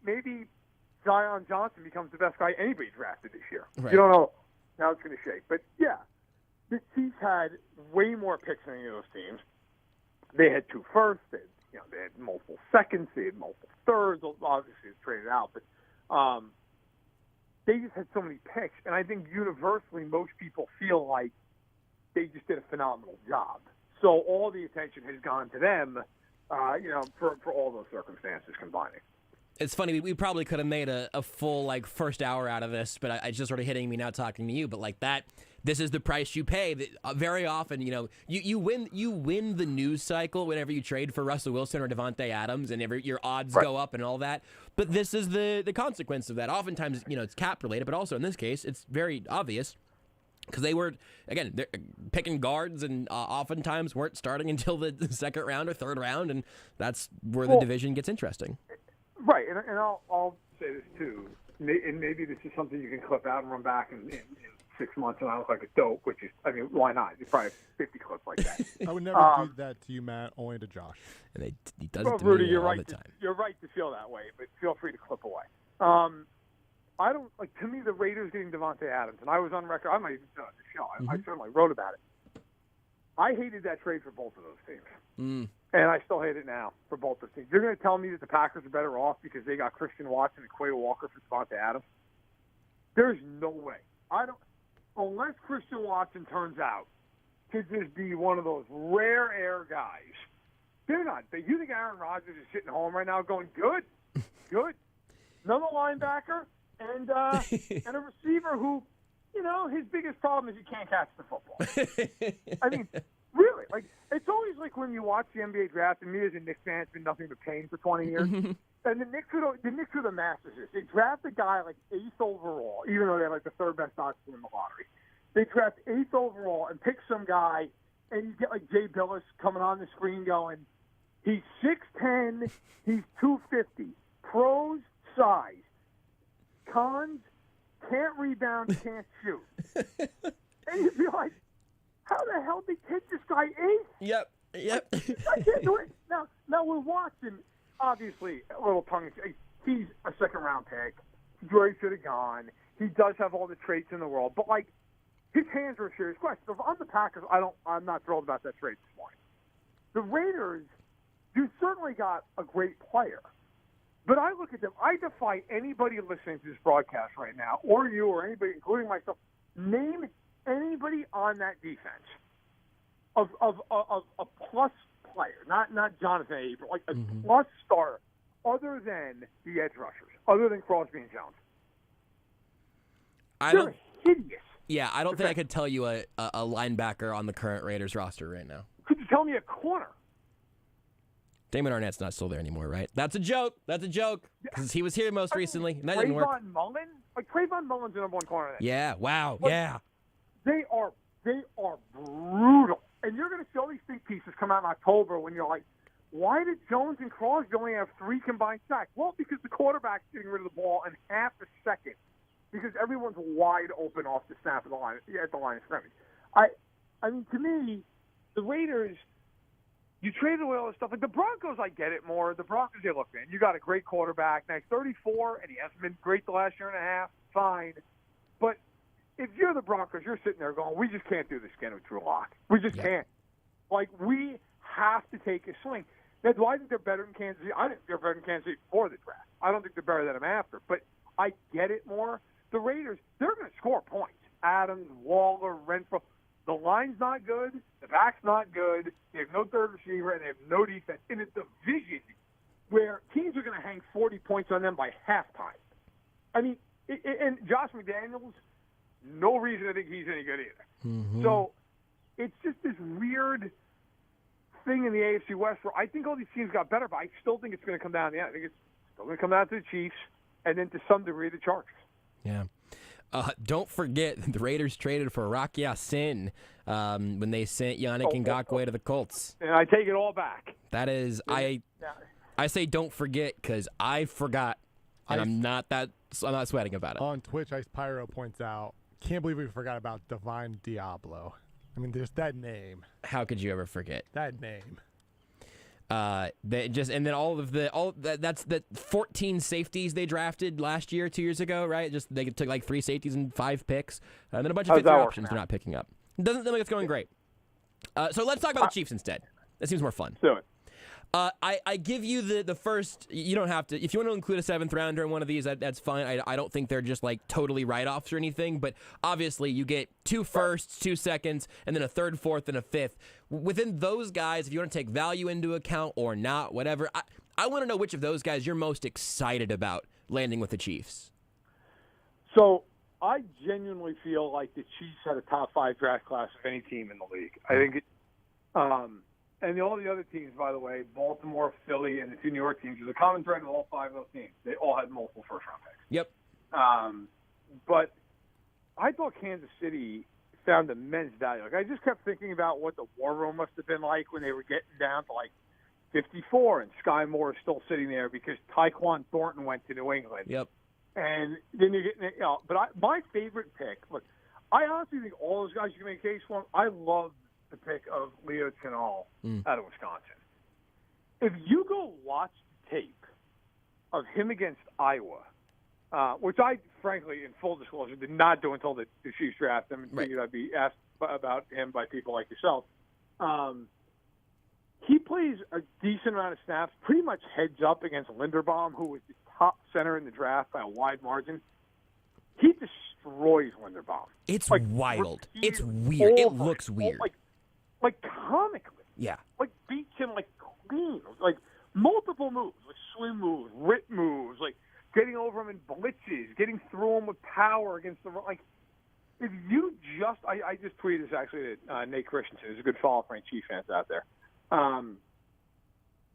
[SPEAKER 14] Zion Johnson becomes the best guy anybody drafted this year.
[SPEAKER 1] Right.
[SPEAKER 14] You don't know how it's going to shake. But, yeah, the Chiefs had way more picks than any of those teams. They had 2 firsts. They had multiple seconds. They had multiple thirds. Obviously, it's traded out. But they just had so many picks. And I think universally most people feel like they just did a phenomenal job. So all the attention has gone to them, for all those circumstances combining.
[SPEAKER 1] It's funny, we probably could have made a full first hour out of this, but it's just sort of hitting me now talking to you. But this is the price you pay. Very often, you win the news cycle whenever you trade for Russell Wilson or Devontae Adams, and your odds go up and all that. But this is the consequence of that. Oftentimes, it's cap related, but also in this case, it's very obvious. Because they were, again, they're picking guards and oftentimes weren't starting until the 2nd round or 3rd round, and that's where the division gets interesting.
[SPEAKER 14] Right, and I'll say this too, and maybe this is something you can clip out and run back in 6 months and I look like a dope, which is, I mean, why not? You probably have 50 clips like that.
[SPEAKER 2] I would never do that to you, Matt, only to Josh.
[SPEAKER 1] And he does
[SPEAKER 14] it to
[SPEAKER 1] Rudy,
[SPEAKER 14] me all
[SPEAKER 1] the time.
[SPEAKER 14] You're right to feel that way, but feel free to clip away. I don't to me the Raiders getting Devontae Adams, and I was on record. I might even said on the show. I certainly wrote about it. I hated that trade for both of those teams, and I still hate it now for both those teams. You're going to tell me that the Packers are better off because they got Christian Watson and Quay Walker for Devontae Adams? There's no way. Unless Christian Watson turns out to just be one of those rare air guys. They're not. You think Aaron Rodgers is sitting home right now going, good, another linebacker. And a receiver who, his biggest problem is he can't catch the football. I mean, really, it's always like when you watch the NBA draft, and me as a Knicks fan, it's been nothing but pain for 20 years. And the Knicks are the masters of this. They draft a guy 8th overall, even though they have the 3rd best odds in the lottery. They draft 8th overall and pick some guy, and you get Jay Billis coming on the screen going, he's 6'10", he's 250, pros, size. Cons, can't rebound, can't shoot. And you'd be like, how the hell did they take this guy 8th?
[SPEAKER 1] Yep.
[SPEAKER 14] I can't do it. Now we're watching, obviously, a little tongue. He's a 2nd-round pick. Dre should have gone. He does have all the traits in the world. But, his hands are a serious question. So if I'm the Packers, I'm not thrilled about that trade this morning. The Raiders, you certainly got a great player. But I look at them. I defy anybody listening to this broadcast right now, or you, or anybody, including myself, name anybody on that defense of a plus player, not Jonathan Abram, a plus starter, other than the edge rushers, other than Crosby and Jones. They're hideous.
[SPEAKER 1] Yeah, I don't think I could tell you a linebacker on the current Raiders roster right now.
[SPEAKER 14] Could you tell me a corner?
[SPEAKER 1] Damon Arnett's not still there anymore, right? That's a joke. Because he was here most recently, and that didn't work.
[SPEAKER 14] Trayvon Mullen? Trayvon Mullen's the number 1 corner.
[SPEAKER 1] Yeah, wow, yeah.
[SPEAKER 14] They are brutal. And you're going to see all these think pieces come out in October when you're like, why did Jones and Crosby only have 3 combined sacks? Well, because the quarterback's getting rid of the ball in half a second because everyone's wide open off the snap at the line of scrimmage. I mean, to me, the Raiders, you traded away all this stuff. The Broncos, I get it more. The Broncos, hey, look, man, you got a great quarterback. Now, he's 34, and he hasn't been great the last year and a half. Fine. But if you're the Broncos, you're sitting there going, we just can't do this again with Drew Lock. We just can't. We have to take a swing. Now, do I think they're better than Kansas City? I think they're better than Kansas City before the draft. I don't think they're better than them after. But I get it more. The Raiders, they're going to score points. Adams, Waller, Renfro. The line's not good. The back's not good. They have no third receiver, and they have no defense in a division where teams are going to hang 40 points on them by halftime. I mean, and Josh McDaniels, no reason to think he's any good either.
[SPEAKER 1] Mm-hmm.
[SPEAKER 14] So it's just this weird thing in the AFC West where I think all these teams got better, but I still think it's going to come down to the end. I think it's still going to come down to the Chiefs and then to some degree the Chargers.
[SPEAKER 1] Yeah. Don't forget, the Raiders traded for Rock Ya-Sin when they sent Yannick Ngakoue to the Colts.
[SPEAKER 14] And I take it all back.
[SPEAKER 1] That is, I say don't forget because I forgot, and I'm not sweating about it.
[SPEAKER 2] On Twitch, Ice Pyro points out, can't believe we forgot about Divine Diablo. I mean, there's that name.
[SPEAKER 1] How could you ever forget
[SPEAKER 2] that name?
[SPEAKER 1] That's the 14 safeties they drafted last year, 2 years ago, right? Just they took like 3 safeties and 5 picks, and then a bunch of fifth options they're not picking up. Doesn't look like it's going great. So let's talk about the Chiefs instead. That seems more fun.
[SPEAKER 14] Do it.
[SPEAKER 1] I give you the first. You don't have to. If you want to include a 7th rounder in one of these, that's fine. I don't think they're just like totally write-offs or anything. But obviously, you get 2 firsts, 2 seconds, and then a 3rd, 4th, and a 5th. Within those guys, if you want to take value into account or not, whatever. I want to know which of those guys you're most excited about landing with the Chiefs.
[SPEAKER 14] So I genuinely feel like the Chiefs had a top 5 draft class of any team in the league. I think and all the other teams, by the way, Baltimore, Philly, and the 2 New York teams, there's a common thread with all 5 of those teams. They all had multiple first-round picks.
[SPEAKER 1] Yep.
[SPEAKER 14] But I thought Kansas City found immense value. Like, I just kept thinking about what the war room must have been like when they were getting down to, like, 54, and Sky Moore is still sitting there because Tyquan Thornton went to New England.
[SPEAKER 1] Yep.
[SPEAKER 14] And then you're getting, my favorite pick, look, I honestly think all those guys you can make a case for them. I love the pick of Leo Chenal out of Wisconsin. If you go watch tape of him against Iowa, which I, frankly, in full disclosure, did not do until the Chiefs draft him and figured I'd be asked about him by people like yourself. He plays a decent amount of snaps, pretty much heads up against Linderbaum, who was the top center in the draft by a wide margin. He destroys Linderbaum.
[SPEAKER 1] It's like, wild. It's weird. It looks weird.
[SPEAKER 14] Like comically.
[SPEAKER 1] Yeah.
[SPEAKER 14] Like beats him like clean. Like multiple moves, like swim moves, rip moves, like getting over him in blitzes, getting through him with power against the like. If you just, I just tweeted this actually to Nate Christensen, who's a good follow for any Chiefs fans out there.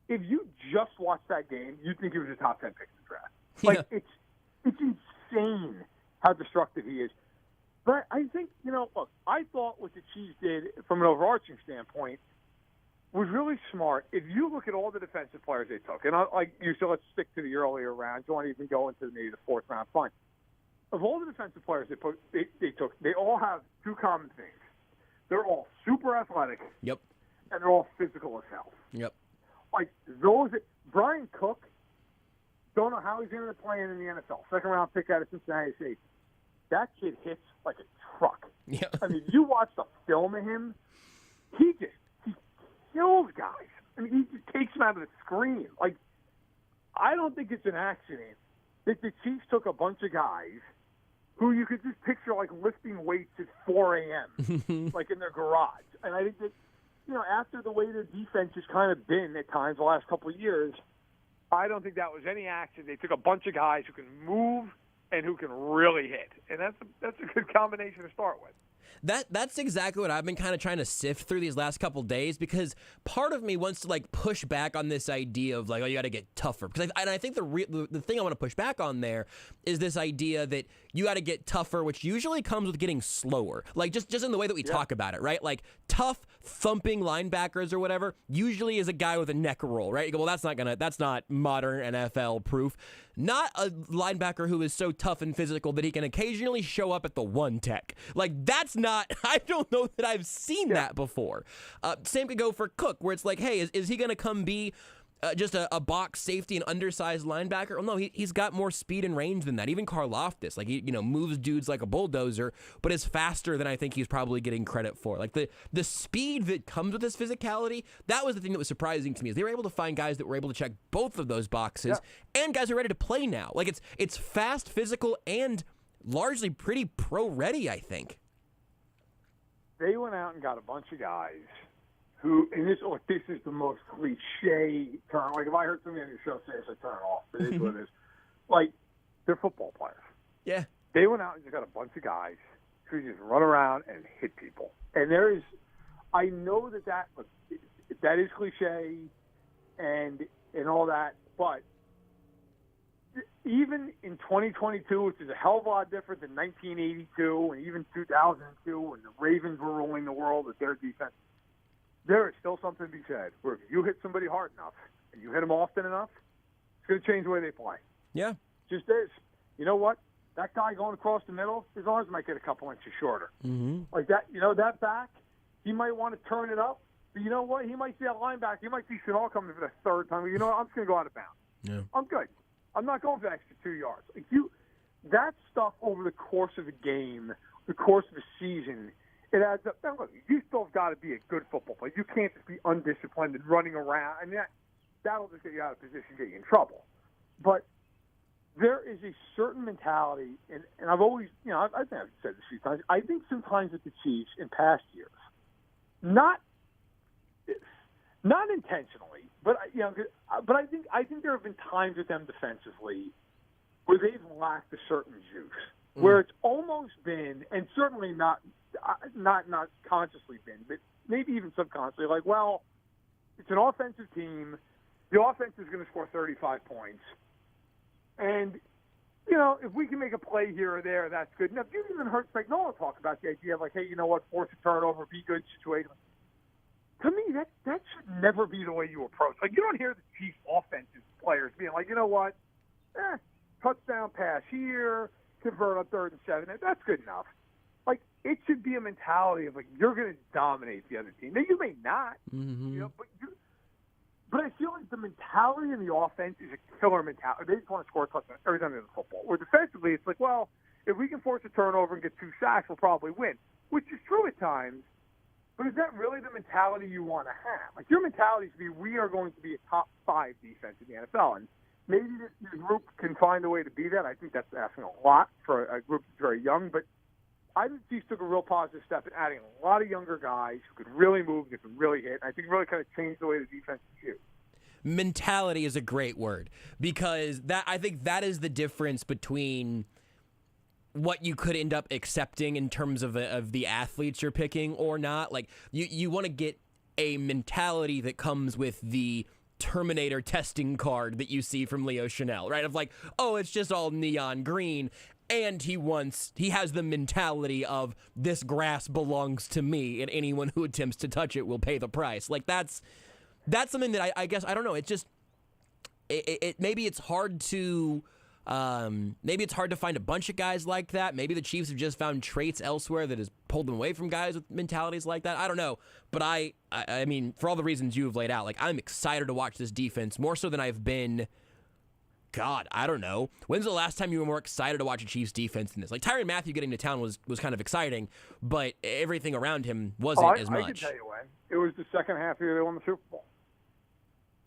[SPEAKER 14] If you just watch that game, you'd think he was a top 10 pick in the draft. Like it's insane how destructive he is. But I think, look, I thought what the Chiefs did from an overarching standpoint was really smart. If you look at all the defensive players they took, and like you said, let's stick to the earlier rounds. You want to even go into maybe the 4th round, fine. Of all the defensive players they took, they all have 2 common things. They're all super athletic.
[SPEAKER 1] Yep.
[SPEAKER 14] And they're all physical as hell.
[SPEAKER 1] Yep.
[SPEAKER 14] Like Brian Cook, don't know how he's going to play in the NFL. 2nd round pick out of Cincinnati State. That kid hits like a truck.
[SPEAKER 1] Yeah.
[SPEAKER 14] I mean, you watch the film of him, he kills guys. I mean, he just takes them out of the screen. Like, I don't think it's an accident that the Chiefs took a bunch of guys who you could just picture like lifting weights at 4 a.m. like in their garage. And I think that, after the way their defense has kind of been at times the last couple of years, I don't think that was any accident. They took a bunch of guys who can move and who can really hit. And that's a good combination to start with.
[SPEAKER 1] That's exactly what I've been kind of trying to sift through these last couple days, because part of me wants to like push back on this idea of like, oh, you got to get tougher. Because I think the thing I want to push back on there is this idea that you got to get tougher, which usually comes with getting slower. Like just in the way that we talk about it, right? Like tough thumping linebackers or whatever usually is a guy with a neck roll, right? You go, well, that's not modern NFL proof. Not a linebacker who is so tough and physical that he can occasionally show up at the 1 tech. Like, that's not, I don't know that I've seen that before. Same could go for Cook, where it's like, hey, is he going to come be just a box safety and undersized linebacker? Well, no, he's got more speed and range than that. Even Karlaftis, like, he moves dudes like a bulldozer, but is faster than I think he's probably getting credit for. Like, the speed that comes with his physicality, that was the thing that was surprising to me, is they were able to find guys that were able to check both of those boxes, and guys who are ready to play now. Like, it's fast, physical, and largely pretty pro-ready, I think.
[SPEAKER 14] they went out and got a bunch of guys who, and this is the most cliche term. Like, if I heard somebody on your show say this, I turn it off. It is what it is. Like, they're football players.
[SPEAKER 1] Yeah.
[SPEAKER 14] They went out and just got a bunch of guys who just run around and hit people. And there is, I know that is cliche and all that, but even in 2022, which is a hell of a lot different than 1982 and even 2002 when the Ravens were ruling the world with their defense, there is still something to be said where if you hit somebody hard enough and you hit them often enough, it's going to change the way they play.
[SPEAKER 1] Yeah.
[SPEAKER 14] Just is. You know what? That guy going across the middle, his arms might get a couple inches shorter.
[SPEAKER 1] Mm-hmm.
[SPEAKER 14] Like that, that back, he might want to turn it up. But you know what? He might see a linebacker. He might see Chanel coming for the third time. You know what? I'm just going to go out of bounds.
[SPEAKER 1] Yeah.
[SPEAKER 14] I'm good. I'm not going for the extra 2 yards. Like that stuff over the course of a game, the course of a season, it adds up. Now, look, you still have got to be a good football player. You can't just be undisciplined and running around. And that'll just get you out of position, get you in trouble. But there is a certain mentality, and I've always, I think I've said this a few times. I think sometimes with the Chiefs in past years, not intentionally, but but I think there have been times with them defensively where they've lacked a certain juice, where it's almost been, and certainly not consciously been, but maybe even subconsciously, like, well, it's an offensive team. The offense is going to score 35 points. And, if we can make a play here or there, that's good. Now, if you even heard Spagnuolo talk about the idea of, like, hey, you know what, force a turnover, be good situation. To me, that should never be the way you approach. Like, you don't hear the Chiefs offensive players being like, you know what, touchdown pass here, convert on 3rd and 7. That's good enough. Like, it should be a mentality of, like, you're going to dominate the other team. Now, you may not, but I feel like the mentality in the offense is a killer mentality. They just want to score a touchdown every time they're in the football. Where defensively, it's like, well, if we can force a turnover and get 2 sacks, we'll probably win, which is true at times. But is that really the mentality you want to have? Like, your mentality should be, we are going to be a top 5 defense in the NFL. And maybe this group can find a way to be that. I think that's asking a lot for a group that's very young. But I think Chiefs took a real positive step in adding a lot of younger guys who could really move, who could really hit. I think really kind of changed the way the defense is used.
[SPEAKER 1] Mentality is a great word, because I think that is the difference between what you could end up accepting in terms of the athletes you're picking or not. Like, you want to get a mentality that comes with the Terminator testing card that you see from Leo Chanel, right? Of like, oh, it's just all neon green. And he has the mentality of, this grass belongs to me, and anyone who attempts to touch it will pay the price. Like, that's something that I guess, I don't know. It's just, maybe it's hard to, find a bunch of guys like that. Maybe the Chiefs have just found traits elsewhere that has pulled them away from guys with mentalities like that. I don't know. But I mean, for all the reasons you have laid out, like, I'm excited to watch this defense more so than I've been. God, I don't know. When's the last time you were more excited to watch a Chiefs defense than this? Like, Tyrann Mathieu getting to town was kind of exciting, but everything around him wasn't as much.
[SPEAKER 14] I can tell you when. It was the second half of the year they won the Super Bowl.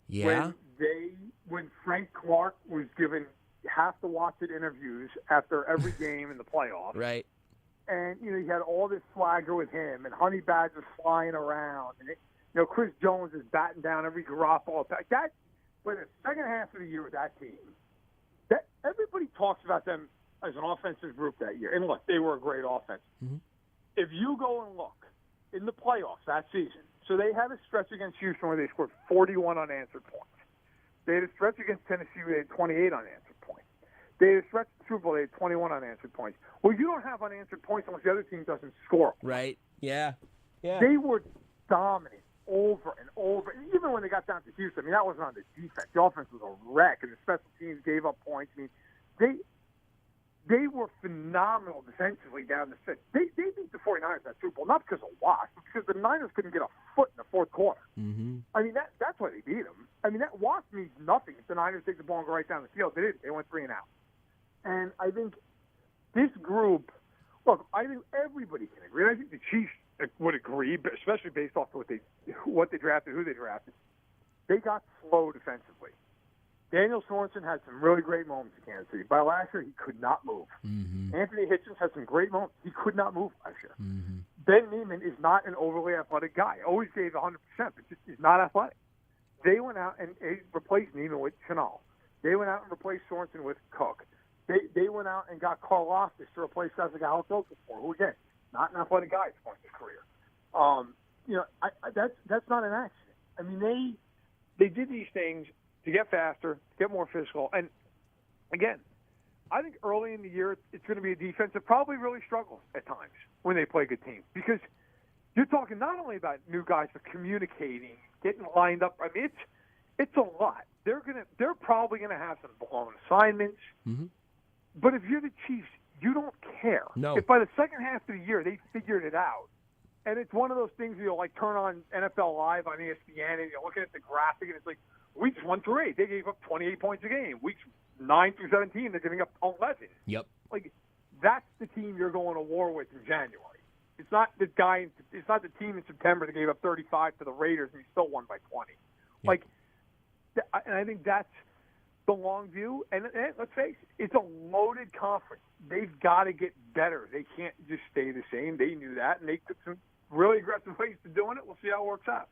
[SPEAKER 1] Yeah.
[SPEAKER 14] When Frank Clark was given have to watch it interviews after every game in the playoffs.
[SPEAKER 1] Right.
[SPEAKER 14] And, you had all this swagger with him, and Honey Badger flying around, and, Chris Jones is batting down every Garoppolo pack. But the second half of the year with that team, that everybody talks about them as an offensive group that year. And look, they were a great offense. Mm-hmm. If you go and look in the playoffs that season, so they had a stretch against Houston where they scored 41 unanswered points. They had a stretch against Tennessee where they had 28 unanswered points. They had a stretch in the Super Bowl, they had 21 unanswered points. Well, you don't have unanswered points unless the other team doesn't score.
[SPEAKER 1] Right. Yeah.
[SPEAKER 14] They were dominant over and over. And even when they got down to Houston, I mean, that wasn't on the defense. The offense was a wreck, and the special teams gave up points. I mean, they were phenomenal defensively down the stretch. They beat the 49ers in that Super Bowl, not because of Wash, but because the Niners couldn't get a foot in the fourth quarter.
[SPEAKER 1] Mm-hmm.
[SPEAKER 14] I mean, that's why they beat them. I mean, that Wash means nothing if the Niners take the ball and go right down the field. They didn't. They went 3 and out. And I think this group, look, I think everybody can agree. I think the Chiefs would agree, especially based off of what they drafted, who they drafted. They got slow defensively. Daniel Sorensen had some really great moments in Kansas City. By last year, he could not move.
[SPEAKER 1] Mm-hmm.
[SPEAKER 14] Anthony Hitchens had some great moments. He could not move last year.
[SPEAKER 1] Mm-hmm.
[SPEAKER 14] Ben Neiman is not an overly athletic guy. Always gave 100%, but just is not athletic. They went out and replaced Neiman with Chenal. They went out and replaced Sorensen with Cook. They went out and got Carl Loftus to replace guys like Alex Okafor, who, again, not an athletic guy at this point in his career. That's not an accident. I mean, they did these things to get faster, to get more physical. And, again, I think early in the year it's going to be a defense that probably really struggles at times when they play good teams, because you're talking not only about new guys but communicating, getting lined up. I mean, it's a lot. They're probably gonna have some blown assignments.
[SPEAKER 1] Mm-hmm.
[SPEAKER 14] But if you're the Chiefs, you don't care.
[SPEAKER 1] No.
[SPEAKER 14] If by the second half of the year they figured it out, and it's one of those things you'll like turn on NFL Live on ESPN and you're looking at the graphic and it's like weeks 1 through 8 they gave up 28 points a game. Weeks 9 through 17 they're giving up 11.
[SPEAKER 1] Yep.
[SPEAKER 14] Like that's the team you're going to war with in January. It's not the guy. It's not the team in September that gave up 35 to the Raiders and he still won by 20.
[SPEAKER 1] Yep.
[SPEAKER 14] Like, and I think that's the long view. And let's face it, it's a loaded conference. They've got to get better. They can't just stay the same. They knew that, and they took some really aggressive ways to doing it. We'll see how it works out.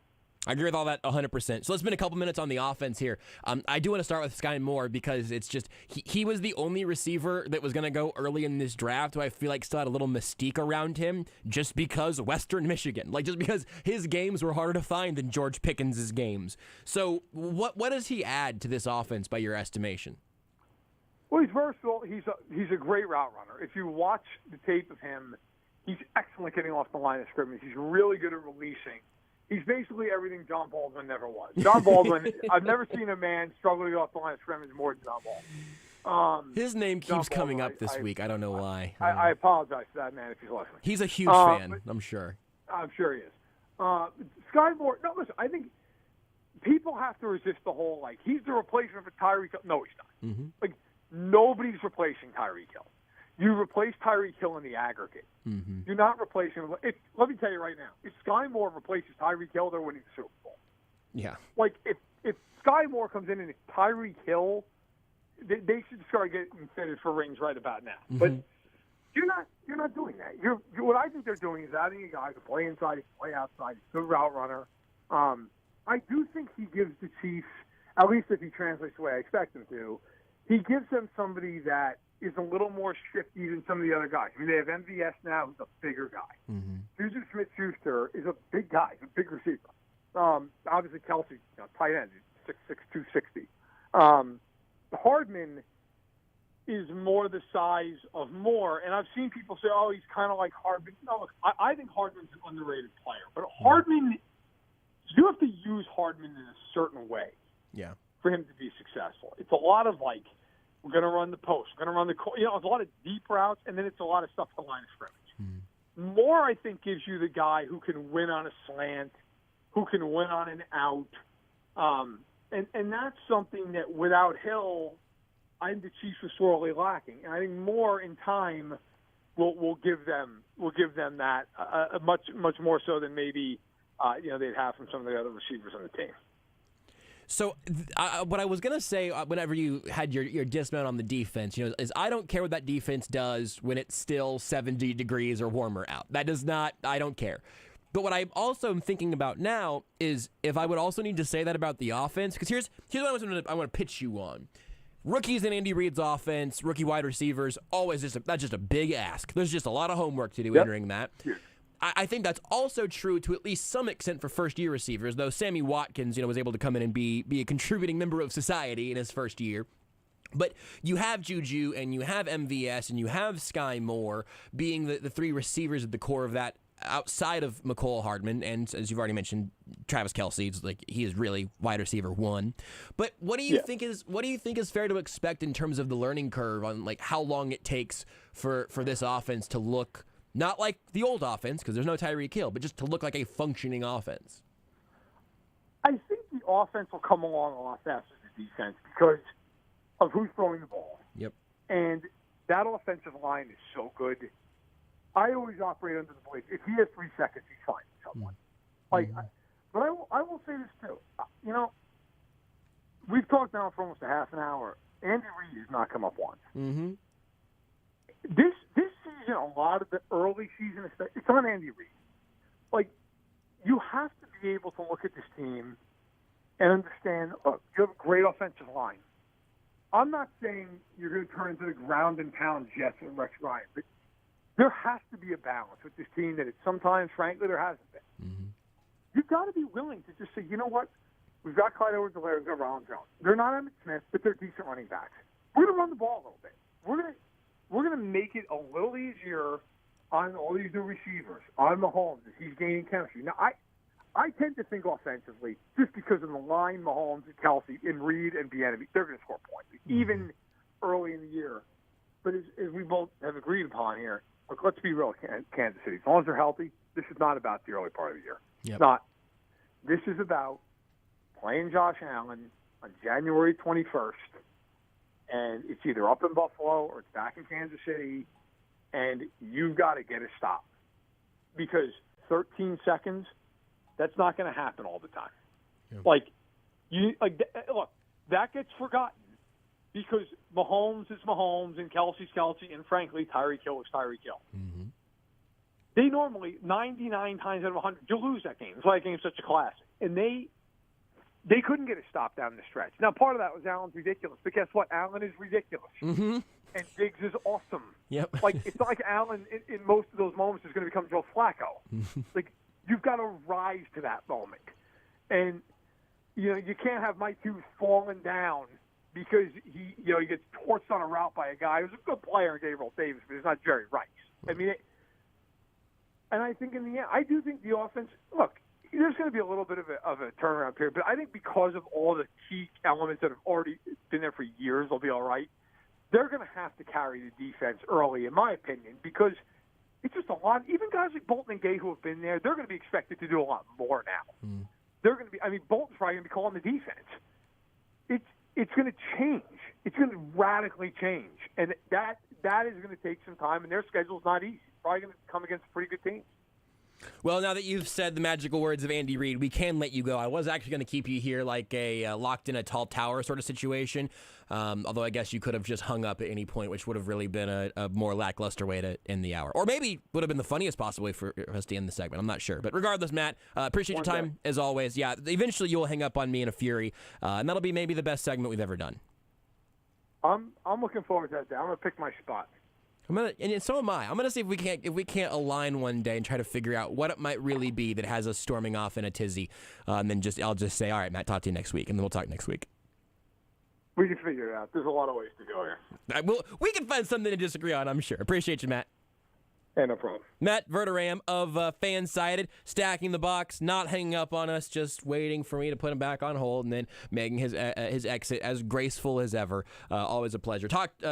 [SPEAKER 1] I agree with all that 100%. So let's spend a couple minutes on the offense here. I do want to start with Sky Moore because it's just he was the only receiver that was going to go early in this draft who I feel like still had a little mystique around him just because Western Michigan. Like just because his games were harder to find than George Pickens' games. So what does he add to this offense by your estimation?
[SPEAKER 14] Well, he's versatile. He's a great route runner. If you watch the tape of him, he's excellent getting off the line of scrimmage. He's really good at releasing. He's basically everything John Baldwin never was. John Baldwin, I've never seen a man struggle to get off the line of scrimmage more than John Baldwin.
[SPEAKER 1] His name keeps coming up this week. I don't know why.
[SPEAKER 14] I apologize to that man if he's listening.
[SPEAKER 1] He's a huge fan, I'm sure.
[SPEAKER 14] I'm sure he is. Sky Moore, no, listen, I think people have to resist the whole, like, he's the replacement for Tyreek Hill. No, he's not.
[SPEAKER 1] Mm-hmm.
[SPEAKER 14] Like, nobody's replacing Tyreek Hill. You replace Tyreek Hill in the aggregate.
[SPEAKER 1] Mm-hmm.
[SPEAKER 14] You're not replacing him. Let me tell you right now, if Sky Moore replaces Tyreek Hill, they're winning the Super Bowl.
[SPEAKER 1] Yeah.
[SPEAKER 14] Like, if Sky Moore comes in and it's Tyreek Hill, they should start getting fitted for rings right about now.
[SPEAKER 1] Mm-hmm.
[SPEAKER 14] But you're not doing that. What I think they're doing is adding a guy who can play inside, he can play outside, he's a good route runner. I do think he gives the Chiefs, at least if he translates the way I expect him to, he gives them somebody that is a little more shifty than some of the other guys. I mean, they have MVS now, who's a bigger guy.
[SPEAKER 1] Mm-hmm.
[SPEAKER 14] Juju Smith-Schuster is a big guy, he's a big receiver. Obviously, Kelsey, tight end, 6'6", 260. Hardman is more the size of Moore, and I've seen people say, oh, he's kind of like Hardman. No, look, I think Hardman's an underrated player. But Hardman, you have to use Hardman in a certain way for him to be successful. It's a lot of, like, we're going to run the post. We're going to run the it's a lot of deep routes, and then it's a lot of stuff at the line of scrimmage. Mm-hmm. Moore, I think, gives you the guy who can win on a slant, who can win on an out. And that's something that without Hill, I think the Chiefs were sorely lacking. And I think Moore in time will give them that much more so than maybe they'd have from some of the other receivers on the team.
[SPEAKER 1] So what I was going to say whenever you had your dismount on the defense, is I don't care what that defense does when it's still 70 degrees or warmer out. That does not, I don't care. But what I also am thinking about now is if I would also need to say that about the offense, because here's what I want to pitch you on. Rookies in Andy Reid's offense, rookie wide receivers, that's just a big ask. There's just a lot of homework to do entering that. Yeah. I think that's also true to at least some extent for first-year receivers, though Sammy Watkins, was able to come in and be a contributing member of society in his first year. But you have Juju, and you have MVS, and you have Sky Moore being the three receivers at the core of that outside of McCole Hardman, and as you've already mentioned, Travis Kelce, he is really wide receiver one. But what do you think is fair to expect in terms of the learning curve on like how long it takes for this offense to look not like the old offense, because there's no Tyreek Hill, but just to look like a functioning offense?
[SPEAKER 14] I think the offense will come along a lot faster than the defense because of who's throwing the ball.
[SPEAKER 1] Yep.
[SPEAKER 14] And that offensive line is so good. I always operate under the belief if he has 3 seconds, he's fine with someone. But I will say this too. We've talked now for almost a half an hour. Andy Reid has not come up once.
[SPEAKER 1] Mm-hmm.
[SPEAKER 14] This season, a lot of the early season, it's on Andy Reid. like, you have to be able to look at this team and understand, look, you have a great offensive line. I'm not saying you're going to turn into the ground and pound Jets and Rex Ryan, but there has to be a balance with this team that sometimes, frankly, there hasn't been.
[SPEAKER 1] Mm-hmm.
[SPEAKER 14] You've got to be willing to just say, you know what? We've got Clyde Edwards-Helaire, we've got Ronald Jones. They're not Emmitt Smith, but they're decent running backs. We're going to run the ball a little bit. We're going to make it a little easier on all these new receivers, on Mahomes as he's gaining chemistry. Now, I tend to think offensively, just because of the line, Mahomes and Kelsey and Reed and Bieniemy, they're going to score points, even early in the year. But as we both have agreed upon here, look, let's be real, Kansas City. As long as they're healthy, this is not about the early part of the year.
[SPEAKER 1] Yep.
[SPEAKER 14] It's not. This is about playing Josh Allen on January 21st, and it's either up in Buffalo or it's back in Kansas City, and you've got to get a stop. Because 13 seconds, that's not going to happen all the time. Yep. Look, that gets forgotten because Mahomes is Mahomes and Kelsey's Kelsey, and frankly, Tyreek Hill is Tyreek Hill.
[SPEAKER 1] Mm-hmm.
[SPEAKER 14] They normally, 99 times out of 100, you lose that game. That's why that game's such a classic. And they couldn't get a stop down the stretch. Now, part of that was Allen's ridiculous, but guess what? Allen is ridiculous.
[SPEAKER 1] Mm-hmm.
[SPEAKER 14] And Diggs is awesome.
[SPEAKER 1] Yep.
[SPEAKER 14] It's not like Allen, in most of those moments, is going to become Joe Flacco. You've got to rise to that moment. And, you can't have Mike Hughes falling down because he gets torched on a route by a guy who's a good player in Gabriel Davis, but he's not Jerry Rice. I mean, and I think in the end, I do think the offense, look, there's going to be a little bit of a turnaround period, but I think because of all the key elements that have already been there for years, they'll be all right. They're going to have to carry the defense early, in my opinion, because it's just a lot. Even guys like Bolton and Gay who have been there, they're going to be expected to do a lot more now.
[SPEAKER 1] Mm.
[SPEAKER 14] They're going to be. I mean, Bolton's probably going to be calling the defense. It's going to change. It's going to radically change, and that is going to take some time. And their schedule's not easy. Probably going to come against pretty good teams.
[SPEAKER 1] Well, now that you've said the magical words of Andy Reid, we can let you go. I was actually going to keep you here like a locked in a tall tower sort of situation, although I guess you could have just hung up at any point, which would have really been a more lackluster way to end the hour. Or maybe would have been the funniest possible way for us to end the segment. I'm not sure. But regardless, Matt, appreciate your time as always. Yeah, eventually you'll hang up on me in a fury, and that'll be maybe the best segment we've ever done.
[SPEAKER 14] I'm looking forward to that day. I'm going to pick my spot.
[SPEAKER 1] And so am I. I'm gonna see if we can't align one day and try to figure out what it might really be that has us storming off in a tizzy, and then I'll just say, all right, Matt, talk to you next week, and then we'll talk next week.
[SPEAKER 14] We can figure it out. There's a lot of ways to go here.
[SPEAKER 1] We can find something to disagree on, I'm sure. Appreciate you, Matt.
[SPEAKER 14] Hey, no problem.
[SPEAKER 1] Matt Verderame of FanSided, stacking the box, not hanging up on us, just waiting for me to put him back on hold, and then making his exit as graceful as ever. Always a pleasure.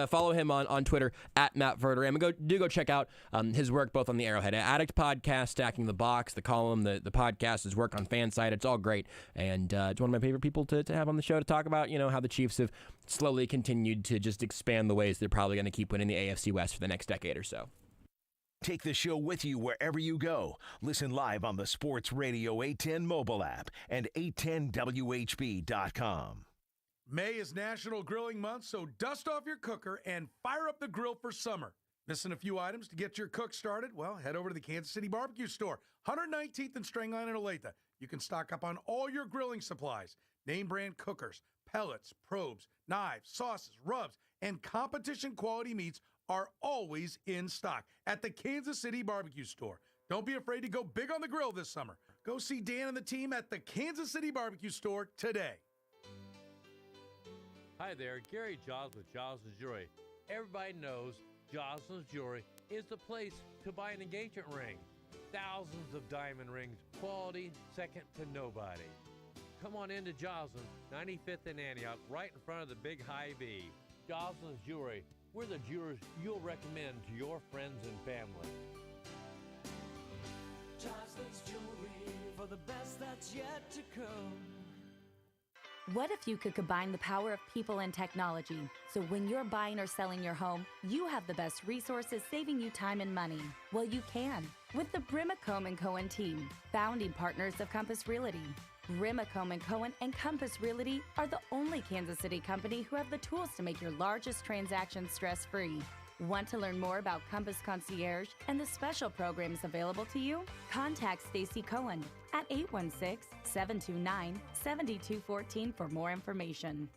[SPEAKER 1] Follow him on Twitter at Matt Verderame. And go check out his work both on the Arrowhead Addict podcast, Stacking the Box, the column, the podcast, his work on FanSided. It's all great, and it's one of my favorite people to have on the show to talk about. How the Chiefs have slowly continued to just expand the ways they're probably going to keep winning the AFC West for the next decade or so.
[SPEAKER 3] Take the show with you wherever you go. Listen live on the Sports Radio 810 mobile app and 810WHB.com.
[SPEAKER 15] May is National Grilling Month, so dust off your cooker and fire up the grill for summer. Missing a few items to get your cook started? Well, head over to the Kansas City Barbecue Store, 119th and String Line in Olathe. You can stock up on all your grilling supplies, name brand cookers, pellets, probes, knives, sauces, rubs, and competition quality meats are always in stock at the Kansas City Barbecue Store. Don't be afraid to go big on the grill this summer. Go see Dan and the team at the Kansas City Barbecue Store today.
[SPEAKER 16] Hi there, Gary Giles with Giles & Jewelry. Everybody knows Giles & Jewelry is the place to buy an engagement ring. Thousands of diamond rings, quality second to nobody. Come on into Giles, 95th and Antioch, right in front of the big Hy-Vee. Giles & Jewelry. We're the jewelers you'll recommend to your friends and family.
[SPEAKER 17] Jocelyn's Jewelry for the best that's yet to come.
[SPEAKER 7] What if you could combine the power of people and technology so when you're buying or selling your home, you have the best resources saving you time and money? Well, you can with the Brisco & Cohen team, founding partners of Compass Realty. Brisco & Cohen and Compass Realty are the only Kansas City company who have the tools to make your largest transactions stress-free. Want to learn more about Compass Concierge and the special programs available to you? Contact Stacy Cohen at 816-729-7214 for more information.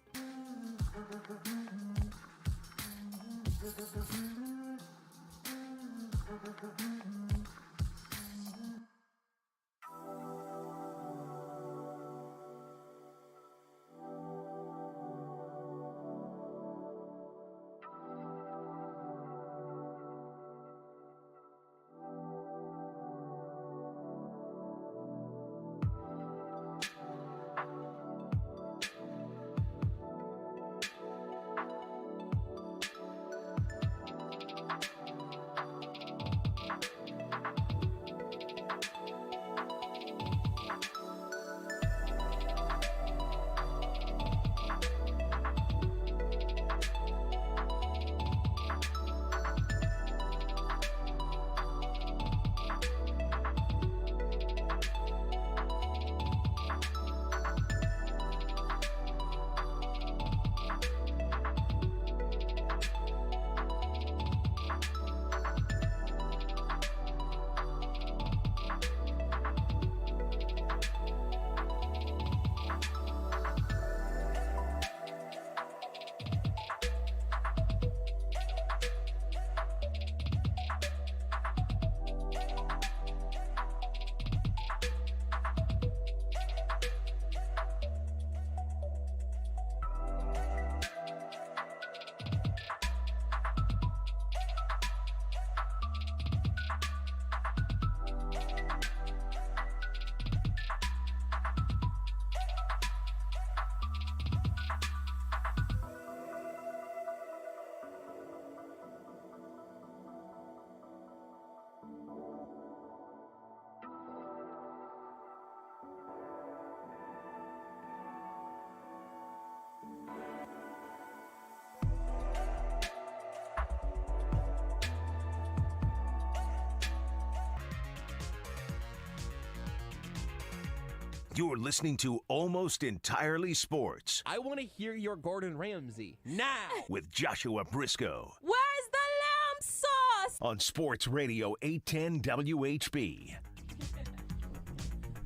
[SPEAKER 3] You're listening to Almost Entirely Sports
[SPEAKER 1] I want to hear your Gordon Ramsay now.
[SPEAKER 3] with Joshua Brisco
[SPEAKER 18] Where's the lamb sauce?
[SPEAKER 3] on Sports Radio 810 WHB.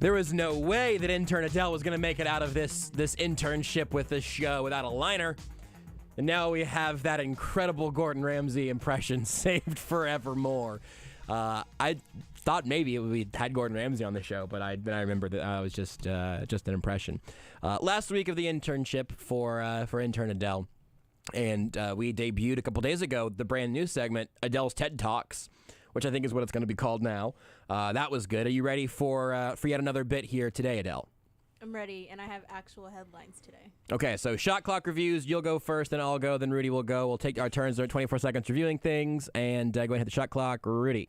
[SPEAKER 1] There was no way that intern Adele was going to make it out of this internship with this show without a liner. And now we have that incredible Gordon Ramsay impression saved forevermore. I thought maybe we had Gordon Ramsay on the show, but I remember that was just an impression. Last week of the internship for intern Adele, and we debuted a couple days ago the brand new segment, Adele's TED Talks, which I think is what it's going to be called now. That was good. Are you ready for yet another bit here today, Adele?
[SPEAKER 18] I'm ready, and I have actual headlines today.
[SPEAKER 1] Okay, so shot clock reviews. You'll go first, then I'll go, then Rudy will go. We'll take our turns. There are 24 seconds reviewing things, and go ahead and hit the shot clock. Rudy.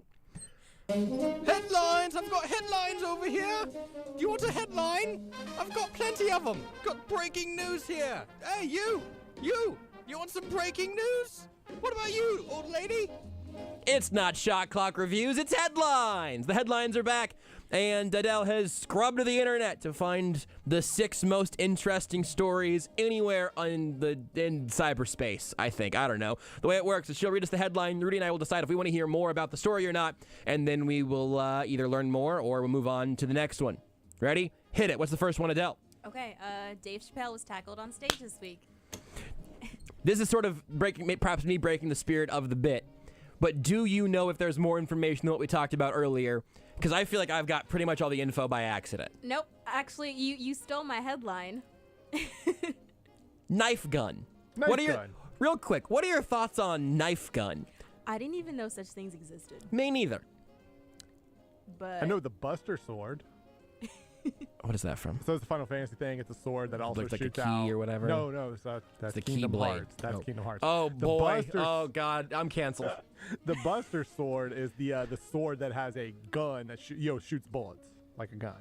[SPEAKER 19] Headlines! I've got headlines over here! Do you want a headline? I've got plenty of them! Got breaking news here! Hey, you! You want some breaking news? What about you, old lady?
[SPEAKER 1] It's not shot clock reviews, it's headlines! The headlines are back, and Adele has scrubbed the internet to find the 6 most interesting stories anywhere in cyberspace, I think. I don't know. The way it works is she'll read us the headline, Rudy and I will decide if we want to hear more about the story or not, and then we will either learn more or we'll move on to the next one. Ready? Hit it. What's the first one, Adele?
[SPEAKER 18] Okay, Dave Chappelle was tackled on stage this week.
[SPEAKER 1] This is sort of perhaps me breaking the spirit of the bit. But do you know if there's more information than what we talked about earlier? Because I feel like I've got pretty much all the info by accident.
[SPEAKER 18] Nope, actually, you stole my headline.
[SPEAKER 1] Knife gun. Real quick, what are your thoughts on knife gun?
[SPEAKER 18] I didn't even know such things existed.
[SPEAKER 1] Me neither.
[SPEAKER 18] But
[SPEAKER 2] I know the Buster Sword.
[SPEAKER 1] What is that from?
[SPEAKER 2] So it's a Final Fantasy thing. It's a sword that also
[SPEAKER 1] looks like
[SPEAKER 2] shoots
[SPEAKER 1] a key
[SPEAKER 2] out.
[SPEAKER 1] or whatever.
[SPEAKER 2] No, that's
[SPEAKER 1] the
[SPEAKER 2] Kingdom
[SPEAKER 1] Keyblade.
[SPEAKER 2] Hearts. That's Kingdom Hearts.
[SPEAKER 1] Oh
[SPEAKER 2] The
[SPEAKER 1] boy!
[SPEAKER 2] Buster-
[SPEAKER 1] Oh god! I'm canceled.
[SPEAKER 2] The Buster Sword is the sword that has a gun that shoots bullets like a gun.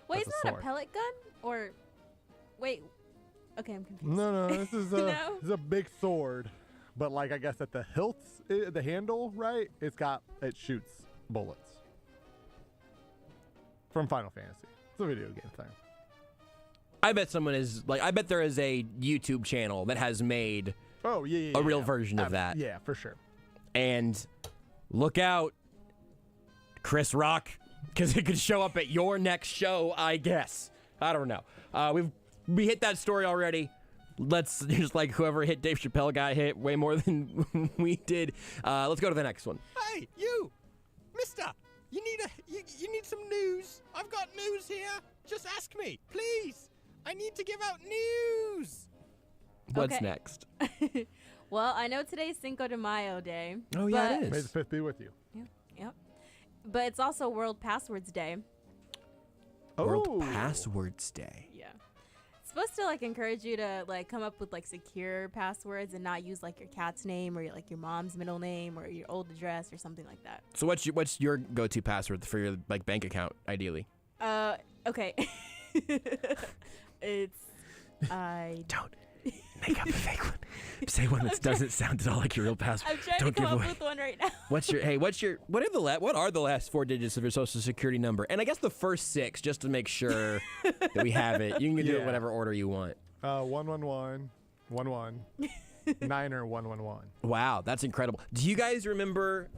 [SPEAKER 18] Wait,
[SPEAKER 2] That's
[SPEAKER 18] it's
[SPEAKER 2] a
[SPEAKER 18] not
[SPEAKER 2] sword.
[SPEAKER 18] a pellet gun? Or, wait, okay, I'm confused.
[SPEAKER 2] No, this is
[SPEAKER 18] No?
[SPEAKER 2] this is a big sword, but like I guess at the hilts, the handle, right? It shoots bullets. From Final Fantasy. It's a video game thing.
[SPEAKER 1] I bet I bet there is a YouTube channel that has made
[SPEAKER 2] a
[SPEAKER 1] real version of that.
[SPEAKER 2] Yeah, for sure.
[SPEAKER 1] And look out, Chris Rock, because it could show up at your next show, I guess. I don't know. We hit that story already. Let's just like whoever hit Dave Chappelle got hit way more than we did. Let's go to the next one.
[SPEAKER 19] Hey, you, mister, you need some news. I've got news here. Just ask me, please. I need to give out news.
[SPEAKER 1] What's next?
[SPEAKER 18] Well, I know today's Cinco de Mayo Day.
[SPEAKER 1] Oh, yeah, it is.
[SPEAKER 2] May the 5th be with you.
[SPEAKER 18] Yep. But it's also World Passwords Day.
[SPEAKER 1] World Passwords Day.
[SPEAKER 18] Yeah. It's supposed to like encourage you to like come up with like secure passwords and not use like your cat's name or like your mom's middle name or your old address or something like that.
[SPEAKER 1] So what's your go-to password for your like bank account, ideally?
[SPEAKER 18] Okay. It's
[SPEAKER 1] Don't make up a fake one. Say one that doesn't sound at all like your real password.
[SPEAKER 18] I'm trying
[SPEAKER 1] Don't
[SPEAKER 18] to
[SPEAKER 1] give
[SPEAKER 18] come
[SPEAKER 1] away.
[SPEAKER 18] up with one right now.
[SPEAKER 1] What are the last 4 digits of your social security number? And I guess the first 6, just to make sure that we have it. You can do it whatever order you want.
[SPEAKER 2] 111, 11, 9er 111.
[SPEAKER 1] Wow, that's incredible. Do you guys remember?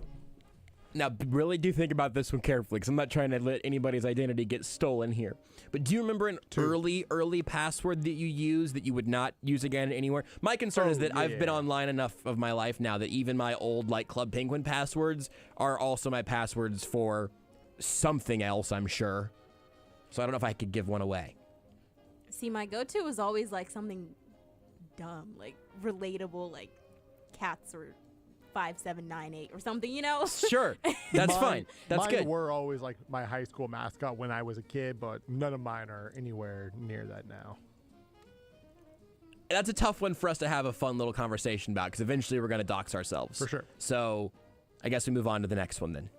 [SPEAKER 1] Now, really do think about this one carefully, because I'm not trying to let anybody's identity get stolen here. But do you remember an early password that you used that you would not use again anywhere? My concern is that I've been online enough of my life now that even my old like Club Penguin passwords are also my passwords for something else, I'm sure. So I don't know if I could give one away.
[SPEAKER 18] See, my go-to was always like something dumb, like relatable, like cats or 5798 or something, you know?
[SPEAKER 1] Sure. That's fine. That's
[SPEAKER 2] mine
[SPEAKER 1] good.
[SPEAKER 2] Were always like my high school mascot when I was a kid, but none of mine are anywhere near that now.
[SPEAKER 1] That's a tough one for us to have a fun little conversation about, because eventually we're going to dox ourselves.
[SPEAKER 2] For sure.
[SPEAKER 1] So I guess we move on to the next one then.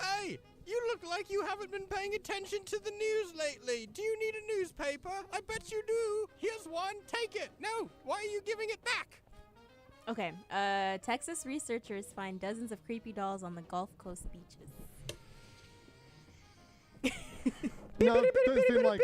[SPEAKER 19] Hey, you look like you haven't been paying attention to the news lately. Do you need a newspaper? I bet you do. Here's one. Take it. No, why are you giving it back?
[SPEAKER 18] Okay. Texas researchers find dozens of creepy dolls on the Gulf Coast beaches.
[SPEAKER 2] No, doesn't seem like,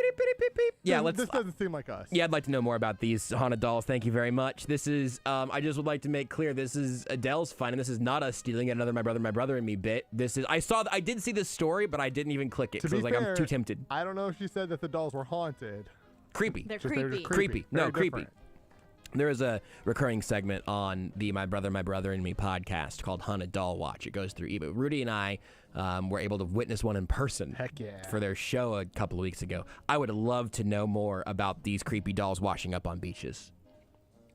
[SPEAKER 1] This
[SPEAKER 2] doesn't seem like us.
[SPEAKER 1] Yeah, I'd like to know more about these haunted dolls. Thank you very much. This is, I just would like to make clear, this is Adele's find, and this is not us stealing yet another My Brother and Me bit. This is, I did see this story, but I didn't even click it,
[SPEAKER 2] To
[SPEAKER 1] because I was
[SPEAKER 2] be
[SPEAKER 1] like,
[SPEAKER 2] fair,
[SPEAKER 1] I'm too tempted.
[SPEAKER 2] I don't know if she said that the dolls were haunted.
[SPEAKER 1] Creepy.
[SPEAKER 18] They're
[SPEAKER 2] Just
[SPEAKER 18] creepy.
[SPEAKER 1] Creepy. No,
[SPEAKER 2] Very
[SPEAKER 1] creepy.
[SPEAKER 2] different.
[SPEAKER 1] There is a recurring segment on the My Brother and Me podcast called Haunted Doll Watch. It goes through eBay. Rudy and I were able to witness one in person.
[SPEAKER 2] Heck yeah.
[SPEAKER 1] For their show a couple of weeks ago. I would love to know more about these creepy dolls washing up on beaches.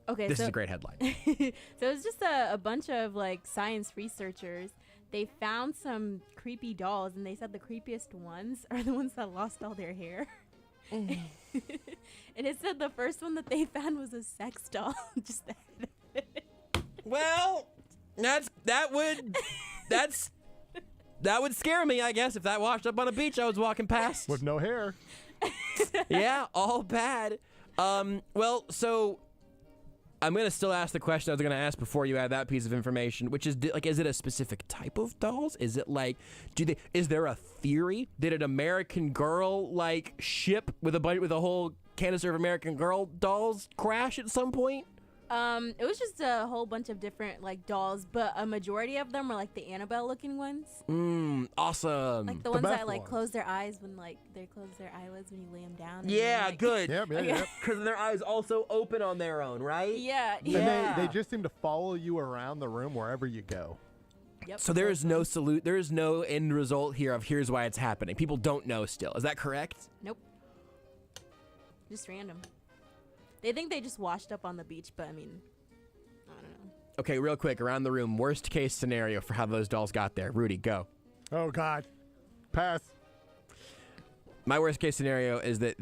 [SPEAKER 18] Okay,
[SPEAKER 1] This is a great headline.
[SPEAKER 18] So it's just a bunch of like science researchers. They found some creepy dolls, and they said the creepiest ones are the ones that lost all their hair. And it said the first one that they found was a sex doll. Just the head of it.
[SPEAKER 1] Well, that would scare me, I guess, if that washed up on a beach I was walking past.
[SPEAKER 2] With no hair.
[SPEAKER 1] Yeah, all bad. Well, so I'm going to still ask the question I was going to ask before you add that piece of information, which is, like, is it a specific type of dolls? Is it like, is there a theory? Did an American Girl, like, ship with a whole canister of American Girl dolls crash at some point?
[SPEAKER 18] It was just a whole bunch of different like dolls, but a majority of them are like the Annabelle looking ones.
[SPEAKER 1] Awesome.
[SPEAKER 18] Like the ones that like close their eyes when like they close their eyelids when you lay them down. And
[SPEAKER 1] Yeah,
[SPEAKER 18] then, like,
[SPEAKER 1] good.
[SPEAKER 2] Yep.
[SPEAKER 1] Because their eyes also open on their own, right?
[SPEAKER 18] Yeah.
[SPEAKER 2] And they just seem to follow you around the room wherever you go.
[SPEAKER 18] Yep.
[SPEAKER 1] So there is no there is no end result here of here's why it's happening. People don't know still. Is that correct?
[SPEAKER 18] Nope. Just random. They think they just washed up on the beach, but I mean, I don't know.
[SPEAKER 1] Okay, real quick, around the room, worst case scenario for how those dolls got there. Rudy, go.
[SPEAKER 2] Oh, God. Pass.
[SPEAKER 1] My worst case scenario is that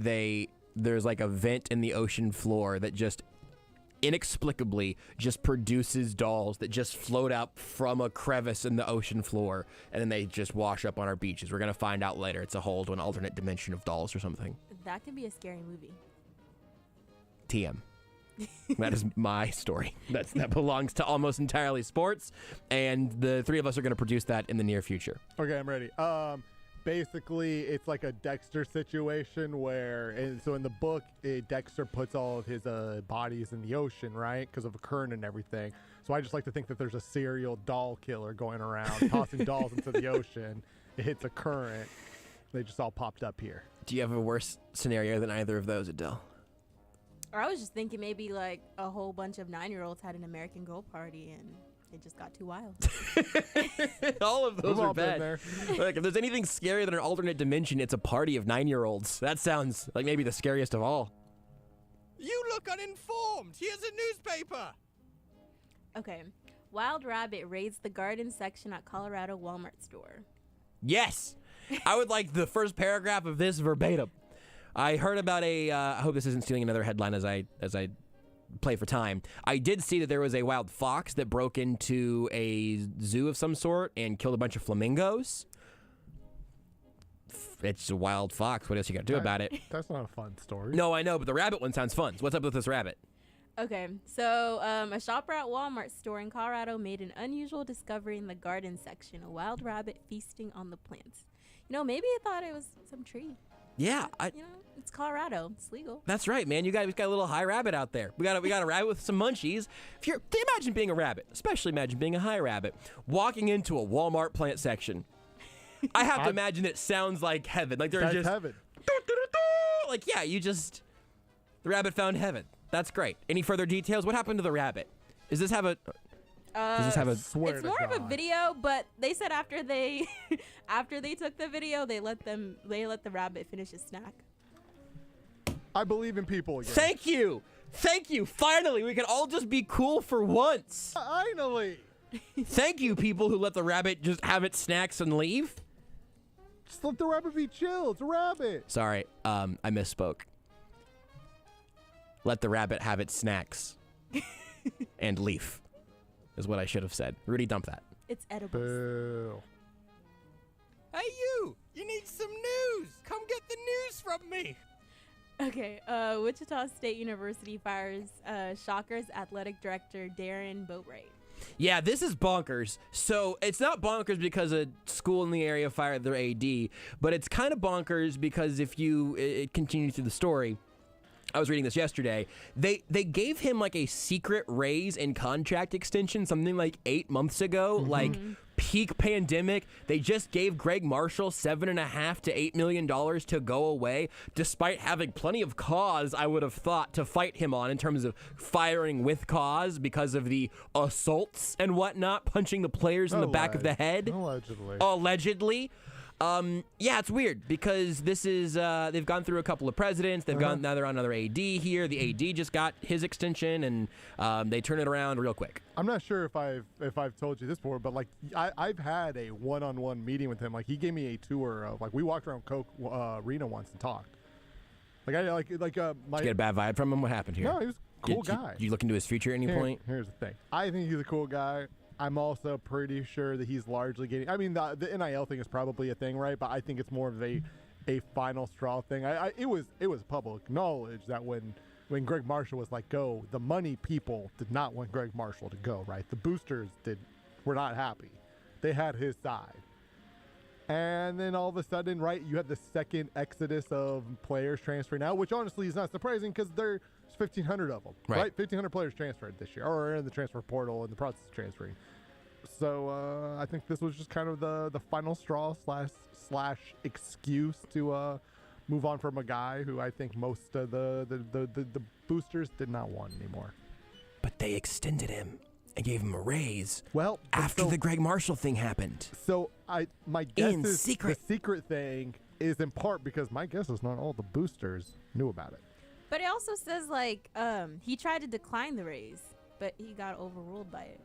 [SPEAKER 1] there's like a vent in the ocean floor that just inexplicably just produces dolls that just float out from a crevice in the ocean floor, and then they just wash up on our beaches. We're going to find out later. It's a hole to an alternate dimension of dolls or something.
[SPEAKER 18] That could be a scary movie.
[SPEAKER 1] TM. That is my story. That belongs to Almost Entirely Sports, and the three of us are going to produce that in the near future.
[SPEAKER 2] Okay, I'm ready. basically, it's like a Dexter situation where, and so in the book, Dexter puts all of his bodies in the ocean, right, because of a current and everything. So I just like to think that there's a serial doll killer going around tossing dolls into the ocean. It hits a current. They just all popped up here.
[SPEAKER 1] Do you have a worse scenario than either of those, Adele?
[SPEAKER 18] Or I was just thinking maybe like a whole bunch of 9-year-olds had an American Girl party and it just got too wild.
[SPEAKER 1] All of those are bad. Like, if there's anything scarier than an alternate dimension, it's a party of 9-year-olds. That sounds like maybe the scariest of all.
[SPEAKER 19] You look uninformed. Here's a newspaper.
[SPEAKER 18] Okay. Wild rabbit raids the garden section at Colorado Walmart store.
[SPEAKER 1] Yes. I would like the first paragraph of this verbatim. I heard about I hope this isn't stealing another headline as I play for time. I did see that there was a wild fox that broke into a zoo of some sort and killed a bunch of flamingos. It's a wild fox. What else you got to do about it?
[SPEAKER 2] That's not a fun story.
[SPEAKER 1] No, I know, but the rabbit one sounds fun. So what's up with this rabbit?
[SPEAKER 18] Okay, so a shopper at Walmart store in Colorado made an unusual discovery in the garden section, a wild rabbit feasting on the plants. You know, maybe it thought it was some tree.
[SPEAKER 1] Yeah,
[SPEAKER 18] you know, it's Colorado. It's legal.
[SPEAKER 1] That's right, man. We got a little high rabbit out there. We got a rabbit with some munchies. Imagine being a rabbit, especially imagine being a high rabbit, walking into a Walmart plant section. I have to imagine it sounds like heaven. Like
[SPEAKER 2] That's heaven.
[SPEAKER 1] Like, yeah, the rabbit found heaven. That's great. Any further details? What happened to the rabbit? Does this have a?
[SPEAKER 18] It's more of a video, but they said after they took the video, they let the rabbit finish his snack.
[SPEAKER 2] I believe in people again.
[SPEAKER 1] Thank you. Finally, we can all just be cool for once.
[SPEAKER 2] Finally.
[SPEAKER 1] Thank you, people who let the rabbit just have its snacks and leave.
[SPEAKER 2] Just let the rabbit be chill. It's a rabbit.
[SPEAKER 1] Sorry, I misspoke. Let the rabbit have its snacks and leave. Is what I should have said. Rudy, dump that.
[SPEAKER 18] It's edible.
[SPEAKER 2] Boo.
[SPEAKER 19] Hey, you! You need some news! Come get the news from me!
[SPEAKER 18] Okay, Wichita State University fires Shockers athletic director Darren Boatwright.
[SPEAKER 1] Yeah, this is bonkers. So it's not bonkers because a school in the area fired their AD, but it's kind of bonkers because if it continues through the story, I was reading this yesterday. They gave him like a secret raise and contract extension something like 8 months ago, like peak pandemic. They just gave Greg Marshall $7.5 to $8 million to go away, despite having plenty of cause, I would have thought, to fight him on in terms of firing with cause because of the assaults and whatnot, punching the players in the back of the head. Allegedly. Yeah, it's weird because this is they've gone through a couple of presidents. They've gone now they're on another AD here. The AD just got his extension, and they turn it around real quick.
[SPEAKER 2] I'm not sure if I've told you this before, but like I've had a one-on-one meeting with him. Like he gave me a tour of we walked around Coke Arena once and talked. Like I
[SPEAKER 1] Did you get a bad vibe from him? What happened here?
[SPEAKER 2] No, he was a cool guy.
[SPEAKER 1] Did you look into his future at any point?
[SPEAKER 2] Here's the thing. I think he's a cool guy. I'm also pretty sure that he's largely getting. I mean, the NIL thing is probably a thing, right? But I think it's more of a final straw thing. It was public knowledge that when Greg Marshall was let go, the money people did not want Greg Marshall to go, right? The boosters were not happy. They had his side. And then all of a sudden, right, you have the second exodus of players transferring out, which honestly is not surprising because there's 1,500 of them, right? 1,500 players transferred this year, or in the transfer portal in the process of transferring. So I think this was just kind of the final straw slash excuse to move on from a guy who I think most of the boosters did not want anymore.
[SPEAKER 1] But they extended him and gave him a raise.
[SPEAKER 2] Well,
[SPEAKER 1] after the Greg Marshall thing happened.
[SPEAKER 2] So my guess is
[SPEAKER 1] secret.
[SPEAKER 2] The secret thing is in part because my guess is not all the boosters knew about it.
[SPEAKER 18] But it also says he tried to decline the raise, but he got overruled by it.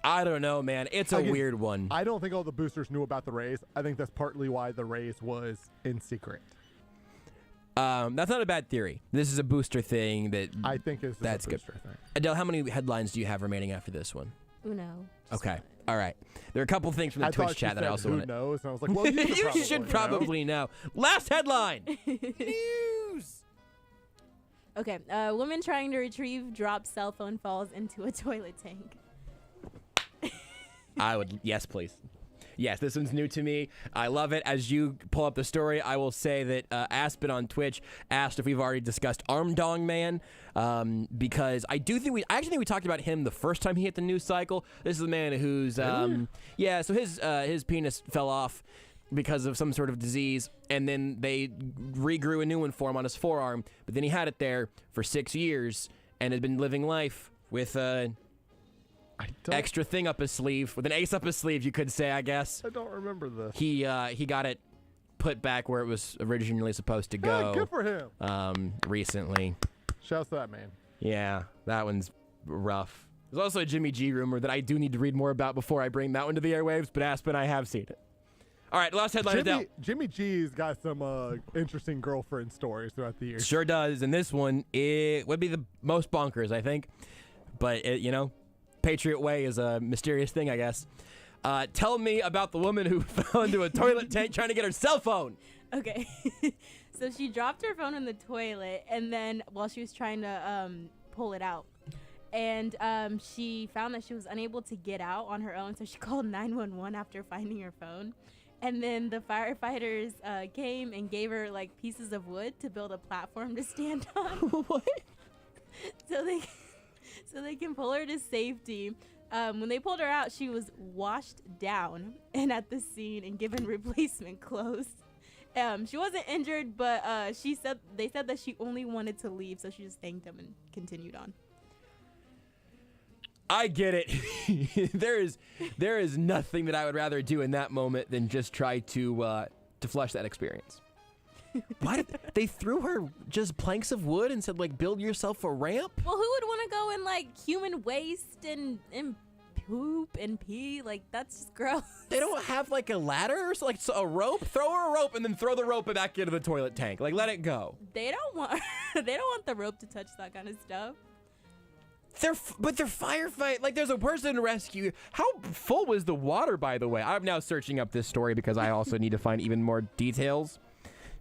[SPEAKER 1] I don't know, man. It's a weird one.
[SPEAKER 2] I don't think all the boosters knew about the raise. I think that's partly why the raise was in secret.
[SPEAKER 1] That's not a bad theory. This is a booster thing that
[SPEAKER 2] I think is
[SPEAKER 1] that's
[SPEAKER 2] a booster
[SPEAKER 1] good.
[SPEAKER 2] thing.
[SPEAKER 1] Adele, how many headlines do you have remaining after this one?
[SPEAKER 18] Uno.
[SPEAKER 1] Okay. All right. There are a couple things from the Twitch chat that I also want to.
[SPEAKER 2] Who knows? And I was like, well,
[SPEAKER 1] you should probably know. Last headline.
[SPEAKER 18] News. Okay. A woman trying to retrieve dropped cell phone falls into a toilet tank.
[SPEAKER 1] Yes, please. Yes, this one's new to me. I love it. As you pull up the story, I will say that Aspen on Twitch asked if we've already discussed Arm Dong Man, because I do think we talked about him the first time he hit the news cycle. This is the man who's so his penis fell off because of some sort of disease, and then they regrew a new one for him on his forearm, but then he had it there for 6 years and had been living life with extra thing up his sleeve, with an ace up his sleeve, you could say, I guess.
[SPEAKER 2] I don't remember this.
[SPEAKER 1] He got it put back where it was originally supposed to go.
[SPEAKER 2] Good for him.
[SPEAKER 1] Recently.
[SPEAKER 2] Shouts to that man.
[SPEAKER 1] Yeah, that one's rough. There's also a Jimmy G rumor that I do need to read more about before I bring that one to the airwaves, but Aspen, I have seen it. All right, last headline is out.
[SPEAKER 2] Jimmy G's got some interesting girlfriend stories throughout the years.
[SPEAKER 1] Sure does, and this one, it would be the most bonkers, I think. But, Patriot Way is a mysterious thing, I guess. Tell me about the woman who fell into a toilet tank trying to get her cell phone.
[SPEAKER 18] Okay. So she dropped her phone in the toilet, and then while she was trying to pull it out, and she found that she was unable to get out on her own, so she called 911 after finding her phone. And then the firefighters came and gave her like pieces of wood to build a platform to stand on.
[SPEAKER 1] What?
[SPEAKER 18] So they can pull her to safety. When they pulled her out, she was washed down and at the scene and given replacement clothes. She wasn't injured, but they said that she only wanted to leave, so she just thanked them and continued on.
[SPEAKER 1] I get it. There is nothing that I would rather do in that moment than just try to flush that experience. Why did they threw her just planks of wood and said, like, build yourself a ramp?
[SPEAKER 18] Well, who would want to go in like human waste and poop and pee? Like, that's just gross.
[SPEAKER 1] They don't have like a ladder or like a rope? Throw her a rope and then throw the rope back into the toilet tank. Like, let it go.
[SPEAKER 18] They don't want the rope to touch that kind of stuff.
[SPEAKER 1] They're firefight. Like, there's a person to rescue. How full was the water, by the way? I'm now searching up this story because I also need to find even more details,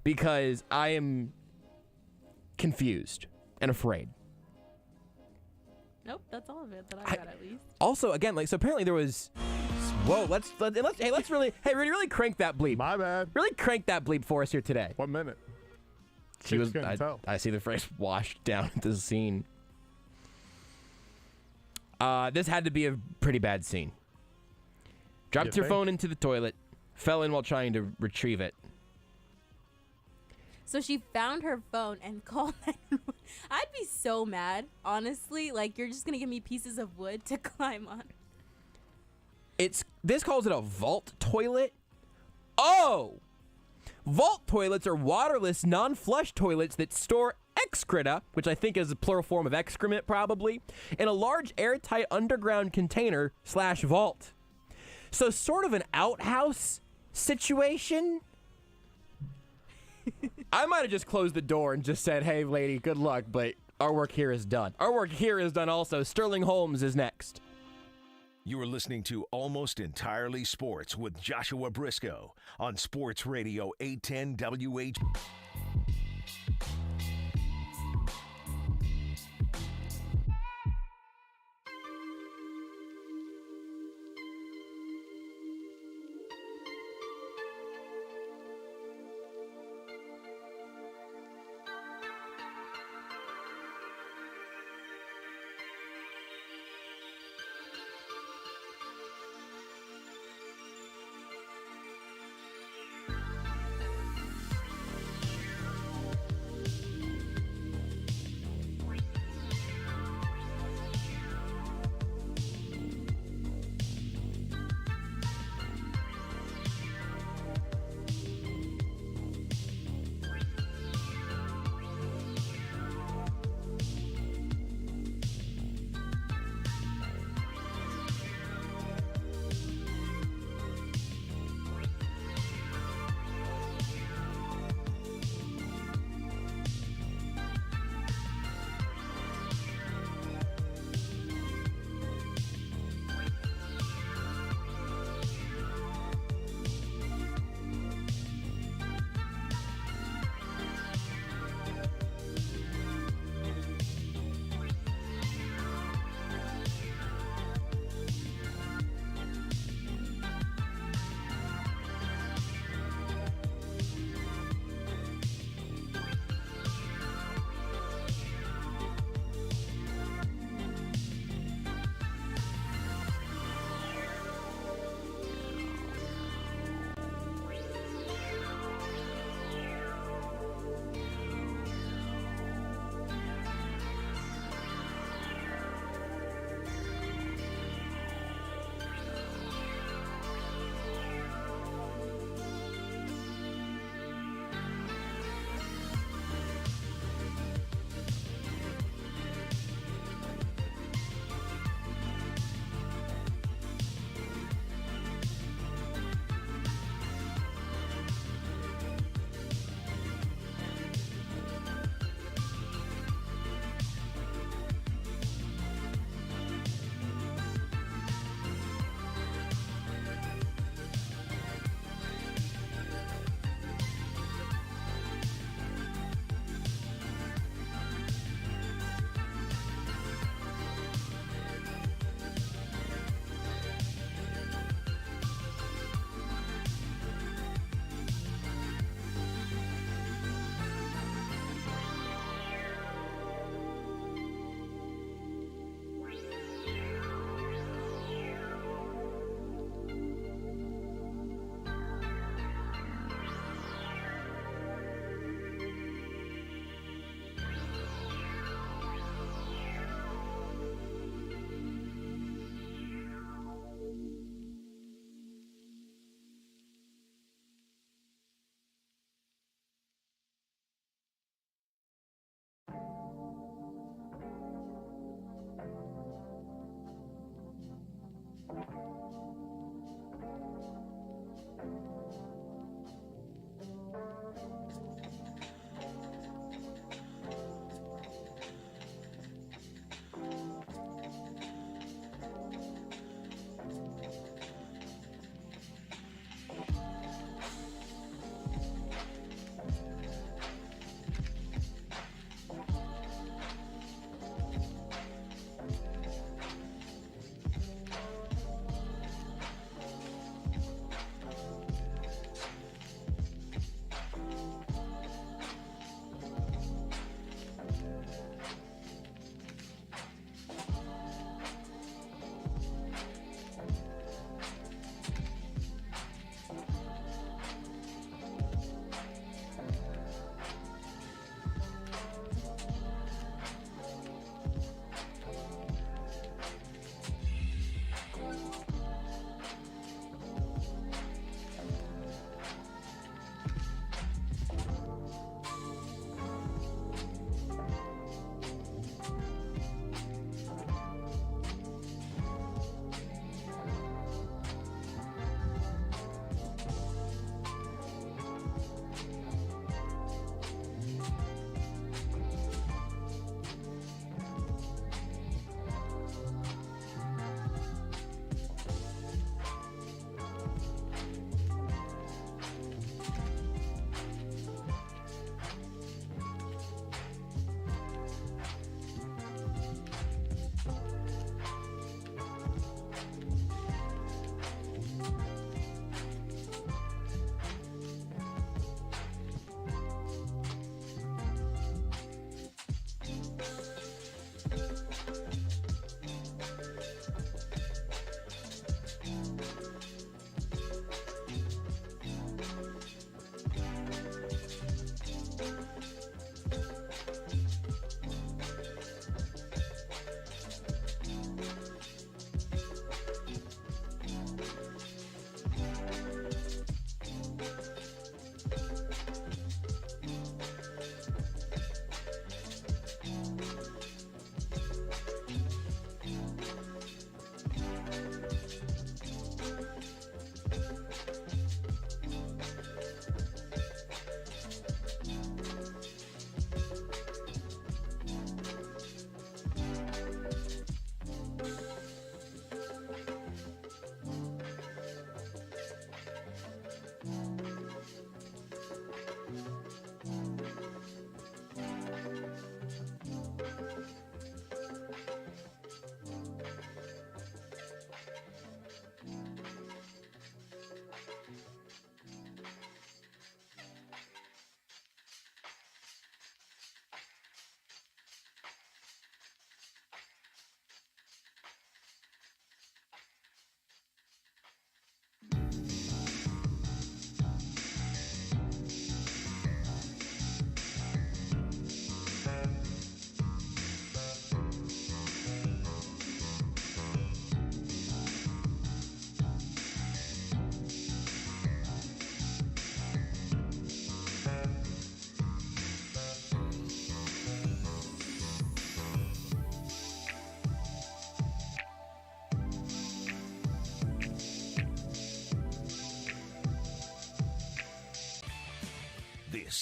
[SPEAKER 1] because I am confused and afraid.
[SPEAKER 18] Nope, that's all of it that I got at least.
[SPEAKER 1] Also, again, so apparently there was. Whoa, let's really crank that bleep.
[SPEAKER 2] My bad.
[SPEAKER 1] Really crank that bleep for us here today.
[SPEAKER 2] 1 minute.
[SPEAKER 1] She was. I see the phrase washed down at the scene. This had to be a pretty bad scene. Dropped her phone into the toilet, fell in while trying to retrieve it.
[SPEAKER 18] So she found her phone and called 911. I'd be so mad, honestly. Like, you're just going to give me pieces of wood to climb on.
[SPEAKER 1] This calls it a vault toilet. Oh! Vault toilets are waterless, non-flush toilets that store excreta, which I think is a plural form of excrement probably, in a large airtight underground container / vault. So sort of an outhouse situation. I might have just closed the door and just said, hey, lady, good luck, but our work here is done. Our work here is done also. Sterling Holmes is next.
[SPEAKER 3] You are listening to Almost Entirely Sports with Joshua Brisco on Sports Radio 810 WH.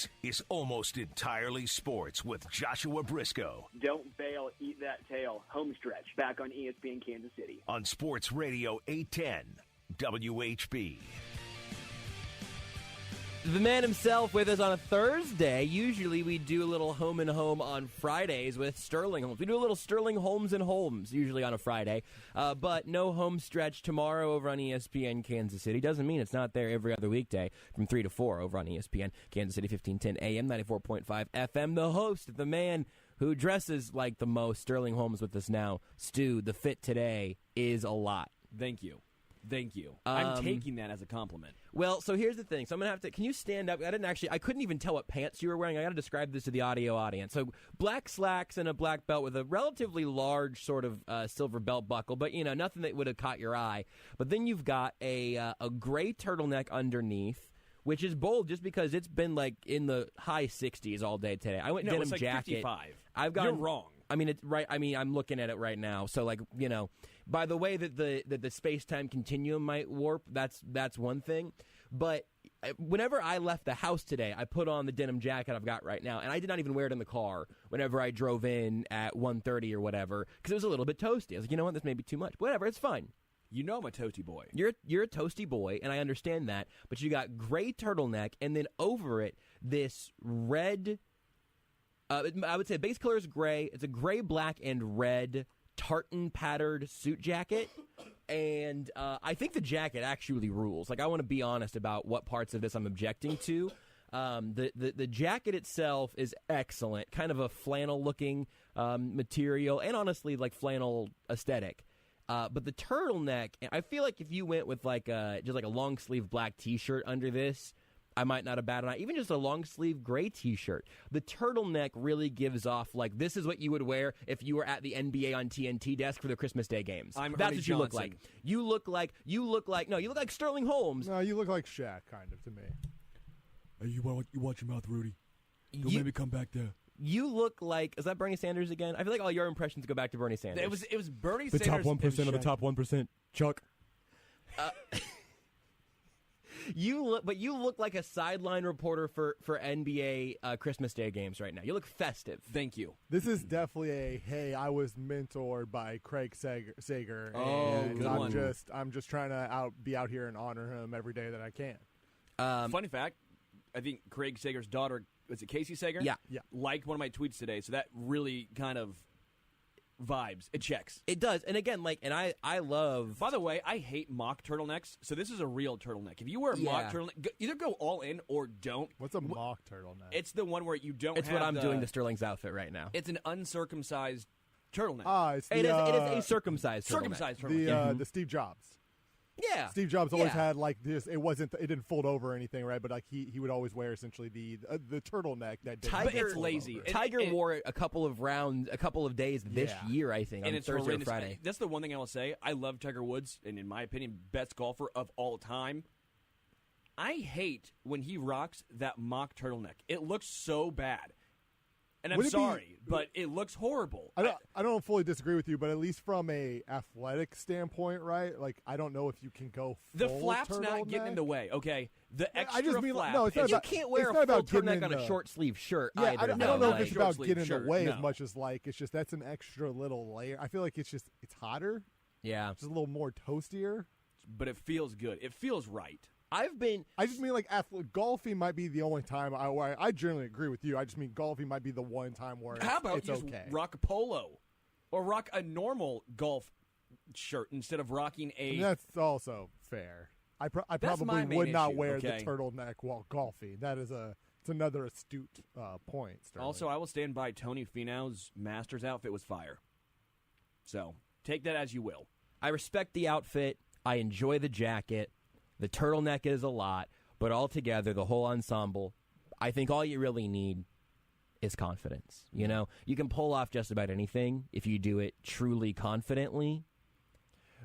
[SPEAKER 3] This is Almost Entirely Sports with Joshua Brisco.
[SPEAKER 20] Don't bail, eat that tail. Homestretch, back on ESPN Kansas City.
[SPEAKER 3] On Sports Radio 810 WHB.
[SPEAKER 1] The man himself with us on a Thursday. Usually we do a little home and home on Fridays with Sterling Holmes. We do a little Sterling Holmes and Holmes usually on a Friday. But no Homestretch tomorrow over on ESPN Kansas City. Doesn't mean it's not there every other weekday from 3 to 4 over on ESPN Kansas City, 1510 AM, 94.5 FM. The host, the man who dresses like the most, Sterling Holmes with us now. Stu, the fit today is a lot.
[SPEAKER 21] Thank you. Thank you. I'm taking that as a compliment.
[SPEAKER 1] Well, so here's the thing. So I'm going to have to... Can you stand up? I couldn't even tell what pants you were wearing. I got to describe this to the audio audience. So black slacks and a black belt with a relatively large sort of silver belt buckle, but, you know, nothing that would have caught your eye. But then you've got a gray turtleneck underneath, which is bold just because it's been, like, in the high 60s all day today. I went denim
[SPEAKER 21] it's like
[SPEAKER 1] jacket.
[SPEAKER 21] 55. You're wrong.
[SPEAKER 1] I mean, it's right. I mean, I'm looking at it right now. So, like, you know, by the way that the space-time continuum might warp, that's one thing. But whenever I left the house today, I put on the denim jacket I've got right now, and I did not even wear it in the car whenever I drove in at 1:30 or whatever, because it was a little bit toasty. I was like, you know what, this may be too much. Whatever, it's fine.
[SPEAKER 21] You know I'm a toasty boy.
[SPEAKER 1] You're a toasty boy, and I understand that. But you got gray turtleneck, and then over it, this red... I would say base color is gray. It's a gray, black, and red tartan-patterned suit jacket. And I think the jacket actually rules. Like, I want to be honest about what parts of this I'm objecting to. The jacket itself is excellent. Kind of a flannel-looking material, and honestly, like, flannel aesthetic. But the turtleneck, I feel like if you went with, like, just like a long-sleeve black T-shirt under this, I might not have batted an eye. Even just a long-sleeve gray T-shirt. The turtleneck really gives off, like, this is what you would wear if you were at the NBA on TNT desk for the Christmas Day games.
[SPEAKER 21] That's
[SPEAKER 1] what you look like. You look like Sterling Holmes.
[SPEAKER 2] No, you look like Shaq, kind of, to me.
[SPEAKER 22] Hey, you watch your mouth, Rudy. Don't make me come back there.
[SPEAKER 1] You look like, is that Bernie Sanders again? I feel like all your impressions go back to Bernie Sanders.
[SPEAKER 21] It was Bernie
[SPEAKER 22] the
[SPEAKER 21] Sanders.
[SPEAKER 22] The top 1% of the top 1%. Chuck.
[SPEAKER 1] You look like a sideline reporter for NBA Christmas Day games right now. You look festive.
[SPEAKER 21] Thank you.
[SPEAKER 2] This is definitely hey, I was mentored by Craig Sager.
[SPEAKER 21] Oh,
[SPEAKER 2] and
[SPEAKER 21] good one.
[SPEAKER 2] I'm just trying to be out here and honor him every day that I can.
[SPEAKER 21] Funny fact, I think Craig Sager's daughter, was it Casey Sager?
[SPEAKER 1] Yeah.
[SPEAKER 21] Liked one of my tweets today, so that really kind of vibes. It checks.
[SPEAKER 1] It does. And again, like, and I love...
[SPEAKER 21] By the way, I hate mock turtlenecks, so this is a real turtleneck. If you wear a mock turtleneck, either go all in or don't.
[SPEAKER 2] What's a mock turtleneck?
[SPEAKER 21] It's the one where you don't
[SPEAKER 1] It's
[SPEAKER 21] have
[SPEAKER 1] what I'm doing to Sterling's outfit right now.
[SPEAKER 21] It's an uncircumcised turtleneck.
[SPEAKER 1] It is a circumcised turtleneck.
[SPEAKER 2] The Steve Jobs.
[SPEAKER 1] Yeah.
[SPEAKER 2] Steve Jobs always had like this. It didn't fold over or anything, right? But like he would always wear essentially the turtleneck that didn't
[SPEAKER 21] but it's lazy.
[SPEAKER 1] Tiger wore it a couple of days this year, I think,
[SPEAKER 21] and
[SPEAKER 1] on
[SPEAKER 21] it's
[SPEAKER 1] Thursday or
[SPEAKER 21] horrendous.
[SPEAKER 1] Friday.
[SPEAKER 21] That's the one thing I will say. I love Tiger Woods, and in my opinion, best golfer of all time. I hate when he rocks that mock turtleneck. It looks so bad. And I'm sorry, but it looks horrible.
[SPEAKER 2] I don't fully disagree with you, but at least from a athletic standpoint, right? Like, I don't know if you can go full
[SPEAKER 21] The flap's not getting in the way, okay? The extra flap.
[SPEAKER 2] No, it's not
[SPEAKER 1] you
[SPEAKER 2] about,
[SPEAKER 1] can't wear
[SPEAKER 2] it's
[SPEAKER 1] a
[SPEAKER 2] not
[SPEAKER 1] full
[SPEAKER 2] about getting
[SPEAKER 1] turtleneck on
[SPEAKER 2] in
[SPEAKER 1] a short sleeve shirt
[SPEAKER 2] Yeah,
[SPEAKER 1] either.
[SPEAKER 2] I don't know if it's about
[SPEAKER 21] short-sleeve
[SPEAKER 2] getting in
[SPEAKER 21] shirt,
[SPEAKER 2] the way
[SPEAKER 21] no.
[SPEAKER 2] as much as like it's just that's an extra little layer. I feel like it's hotter.
[SPEAKER 1] Yeah,
[SPEAKER 2] just a little more toastier.
[SPEAKER 21] But it feels good. It feels right.
[SPEAKER 2] I just mean like golfing might be the only time I generally agree with you. I just mean golfing might be the one time where
[SPEAKER 21] How about
[SPEAKER 2] it's
[SPEAKER 21] you just
[SPEAKER 2] okay.
[SPEAKER 21] rock a polo or rock a normal golf shirt instead of rocking a.
[SPEAKER 2] And that's also fair. I
[SPEAKER 21] That's my
[SPEAKER 2] probably
[SPEAKER 21] main
[SPEAKER 2] would not
[SPEAKER 21] issue,
[SPEAKER 2] wear
[SPEAKER 21] okay?
[SPEAKER 2] the turtleneck while golfing. It's another astute point. Sterling.
[SPEAKER 21] Also, I will stand by Tony Finau's Masters outfit was fire. So take that as you will.
[SPEAKER 1] I respect the outfit. I enjoy the jacket. The turtleneck is a lot, but altogether, the whole ensemble, I think all you really need is confidence. You know, you can pull off just about anything if you do it truly confidently,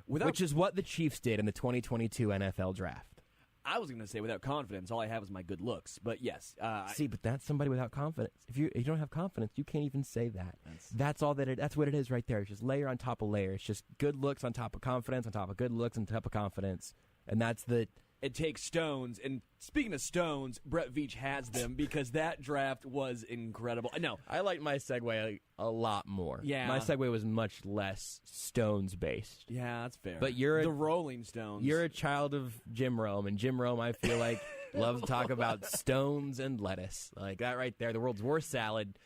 [SPEAKER 1] which is what the Chiefs did in the 2022 NFL Draft.
[SPEAKER 21] I was going to say without confidence, all I have is my good looks. But yes.
[SPEAKER 1] See, but that's somebody without confidence. If you don't have confidence, you can't even say that. That's all that that's what it is right there. It's just layer on top of layer. It's just good looks on top of confidence, on top of good looks, on top of confidence. And that's the
[SPEAKER 21] it takes stones. And speaking of stones, Brett Veach has them because that draft was incredible. No,
[SPEAKER 1] I liked my segue a lot more.
[SPEAKER 21] Yeah.
[SPEAKER 1] My segue was much less stones-based.
[SPEAKER 21] Yeah, that's fair.
[SPEAKER 1] But you're
[SPEAKER 21] the Rolling Stones.
[SPEAKER 1] You're a child of Jim Rome, and Jim Rome, I feel like, loves to talk about stones and lettuce. Like that right there. The world's worst salad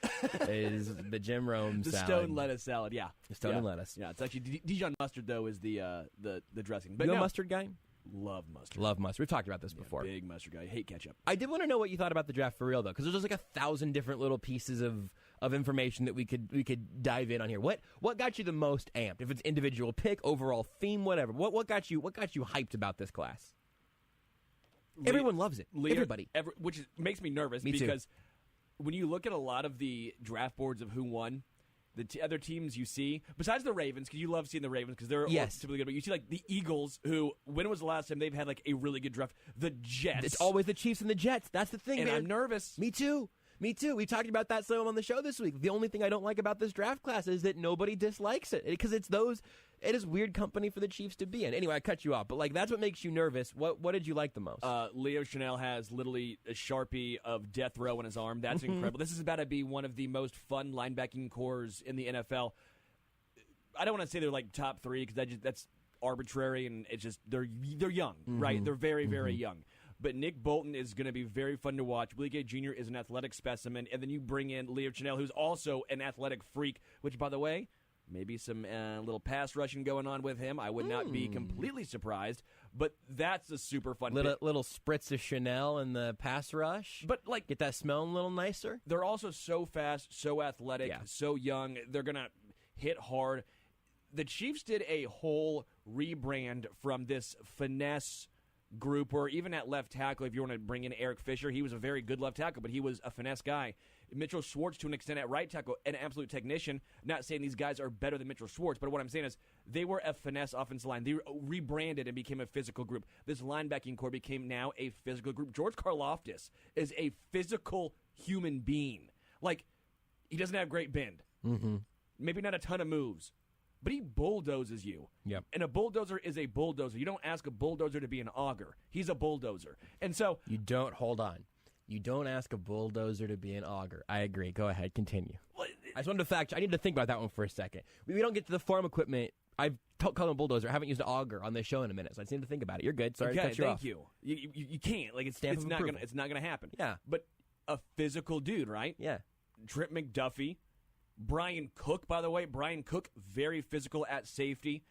[SPEAKER 1] is the Jim Rome
[SPEAKER 21] the
[SPEAKER 1] salad.
[SPEAKER 21] stone lettuce salad, yeah.
[SPEAKER 1] The stone and lettuce.
[SPEAKER 21] Yeah, it's actually Dijon mustard, though, is the dressing. But
[SPEAKER 1] You a
[SPEAKER 21] no,
[SPEAKER 1] mustard guy?
[SPEAKER 21] Love mustard.
[SPEAKER 1] Love mustard. We've talked about this before.
[SPEAKER 21] Big mustard guy. Hate ketchup.
[SPEAKER 1] I did want to know what you thought about the draft for real, though, because there's just like 1,000 different little pieces of information that we could dive in on here. What got you the most amped? If it's individual pick, overall theme, whatever. What got you hyped about this class? Everyone loves it. Everybody.
[SPEAKER 21] Which makes me nervous
[SPEAKER 1] Me too.
[SPEAKER 21] because when you look at a lot of the draft boards of who won, the other teams you see, besides the Ravens, because you love seeing the Ravens because they're typically good, but you see like the Eagles, who, when was the last time they've had like a really good draft? The Jets.
[SPEAKER 1] It's always the Chiefs and the Jets. That's the thing,
[SPEAKER 21] and
[SPEAKER 1] man.
[SPEAKER 21] I'm nervous.
[SPEAKER 1] Me too. We talked about that some on the show this week. The only thing I don't like about this draft class is that nobody dislikes it because it is weird company for the Chiefs to be in. Anyway, I cut you off, but like that's what makes you nervous. What did you like the most?
[SPEAKER 21] Leo Chanel has literally a Sharpie of death row on his arm. That's incredible. This is about to be one of the most fun linebacking cores in the NFL. I don't want to say they're like top three because that's arbitrary and it's just they're young, right? They're very, very young. But Nick Bolton is going to be very fun to watch. Willie Gay Jr. is an athletic specimen. And then you bring in Leo Chanel, who's also an athletic freak, which, by the way, maybe some little pass rushing going on with him. I would not be completely surprised. But that's a super fun pick.
[SPEAKER 1] Little spritz of Chanel in the pass rush.
[SPEAKER 21] But like,
[SPEAKER 1] get that smelling a little nicer.
[SPEAKER 21] They're also so fast, so athletic, so young. They're going to hit hard. The Chiefs did a whole rebrand from this finesse group, or even at left tackle, if you want to bring in Eric Fisher, he was a very good left tackle, but he was a finesse guy. Mitchell Schwartz, to an extent, at right tackle, an absolute technician. Not saying these guys are better than Mitchell Schwartz, but what I'm saying is they were a finesse offensive line. They rebranded and became a physical group. This linebacking core became now a physical group. George Karlaftis is a physical human being. Like, he doesn't have great bend. Maybe not a ton of moves, but he bulldozes you.
[SPEAKER 1] Yep.
[SPEAKER 21] And a bulldozer is a bulldozer. You don't ask a bulldozer to be an auger. He's a bulldozer. And so
[SPEAKER 1] you don't ask a bulldozer to be an auger. I agree. Go ahead. Continue. I just wanted to I need to think about that one for a second. We don't get to the farm equipment. I've called him a bulldozer. I haven't used an auger on this show in a minute, so I just need to think about it. You're good. Sorry to cut you off.
[SPEAKER 21] Thank you. You can't. Like, it's not gonna happen.
[SPEAKER 1] Yeah.
[SPEAKER 21] But a physical dude, right?
[SPEAKER 1] Yeah.
[SPEAKER 21] Trent McDuffie. Brian Cook, by the way. Brian Cook, very physical at safety.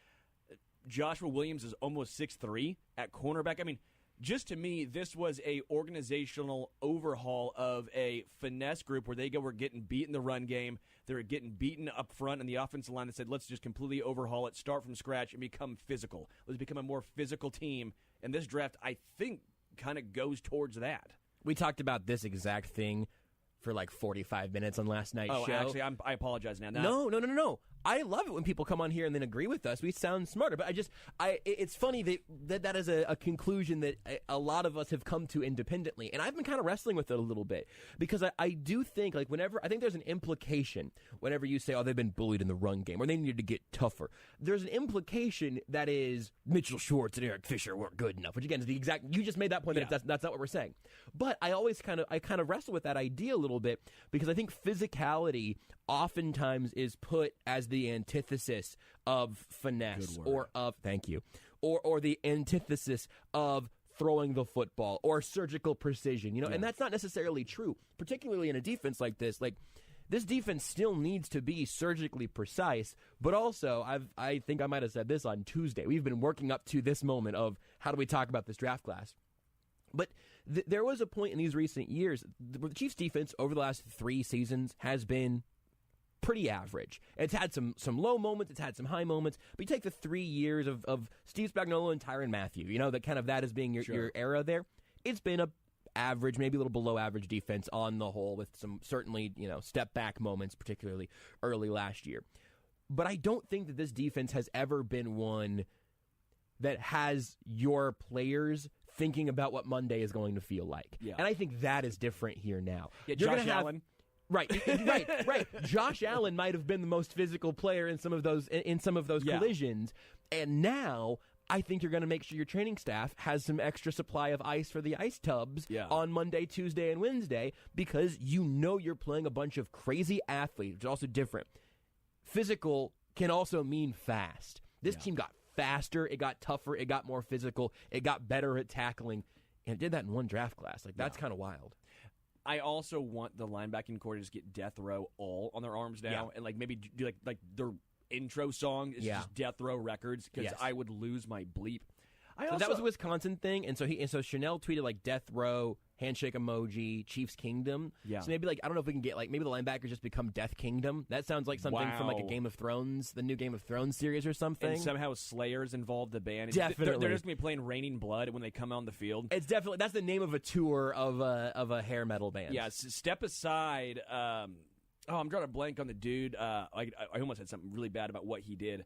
[SPEAKER 21] Joshua Williams is almost 6'3" at cornerback. I mean, just to me, this was a organizational overhaul of a finesse group where they were getting beat in the run game. They were getting beaten up front in the offensive line. That said, let's just completely overhaul it, start from scratch, and become physical. Let's become a more physical team. And this draft, I think, kind of goes towards that.
[SPEAKER 1] We talked about this exact thing for like 45 minutes on last night's show.
[SPEAKER 21] Actually, I apologize now.
[SPEAKER 1] No. I love it when people come on here and then agree with us. We sound smarter. But it's funny that is a conclusion that a lot of us have come to independently. And I've been kind of wrestling with it a little bit because I do think, like, I think there's an implication whenever you say, oh, they've been bullied in the run game or they need to get tougher. There's an implication that is Mitchell Schwartz and Eric Fisher weren't good enough, which again is the exact, you just made that point that that's not what we're saying. But I always kind of wrestle with that idea a little bit because I think physicality oftentimes is put as the antithesis of finesse or of or the antithesis of throwing the football or surgical precision, and that's not necessarily true, particularly in a defense like this. Like, this defense still needs to be surgically precise, but also I think I might have said this on Tuesday. We've been working up to this moment of how do we talk about this draft class. But there was a point in these recent years where the Chiefs defense over the last 3 seasons has been pretty average. It's had some low moments, it's had some high moments, but you take the 3 years of Steve Spagnuolo and Tyrann Mathieu, that as being your era there. It's been a average, maybe a little below average defense on the whole, with some certainly, step back moments, particularly early last year. But I don't think that this defense has ever been one that has your players thinking about what Monday is going to feel like. Yeah. And I think that is different here now.
[SPEAKER 21] Yeah, Josh Allen.
[SPEAKER 1] Right. Josh Allen might have been the most physical player in some of those collisions, and now I think you're going to make sure your training staff has some extra supply of ice for the ice tubs on Monday, Tuesday, and Wednesday, because you know you're playing a bunch of crazy athletes, which is also different. Physical can also mean fast. This team got faster, it got tougher, it got more physical, it got better at tackling, and it did that in one draft class. Like, that's kind of wild.
[SPEAKER 21] I also want the linebacking core to just get death row all on their arms now, and like maybe do like their intro song is just Death Row Records, because I would lose my bleep.
[SPEAKER 1] So that was a Wisconsin thing, and so Chanel tweeted like Death Row, handshake emoji, Chiefs Kingdom. Yeah. So maybe like I don't know if we can get like maybe the linebackers just become Death Kingdom. That sounds like something from like a Game of Thrones, the new Game of Thrones series or something.
[SPEAKER 21] And somehow Slayer's involved the band.
[SPEAKER 1] Definitely,
[SPEAKER 21] they're just gonna be playing Raining Blood when they come on the field.
[SPEAKER 1] It's definitely that's the name of a tour of a hair metal band.
[SPEAKER 21] Yeah. Step Aside. I'm drawing a blank on the dude. I almost said something really bad about what he did.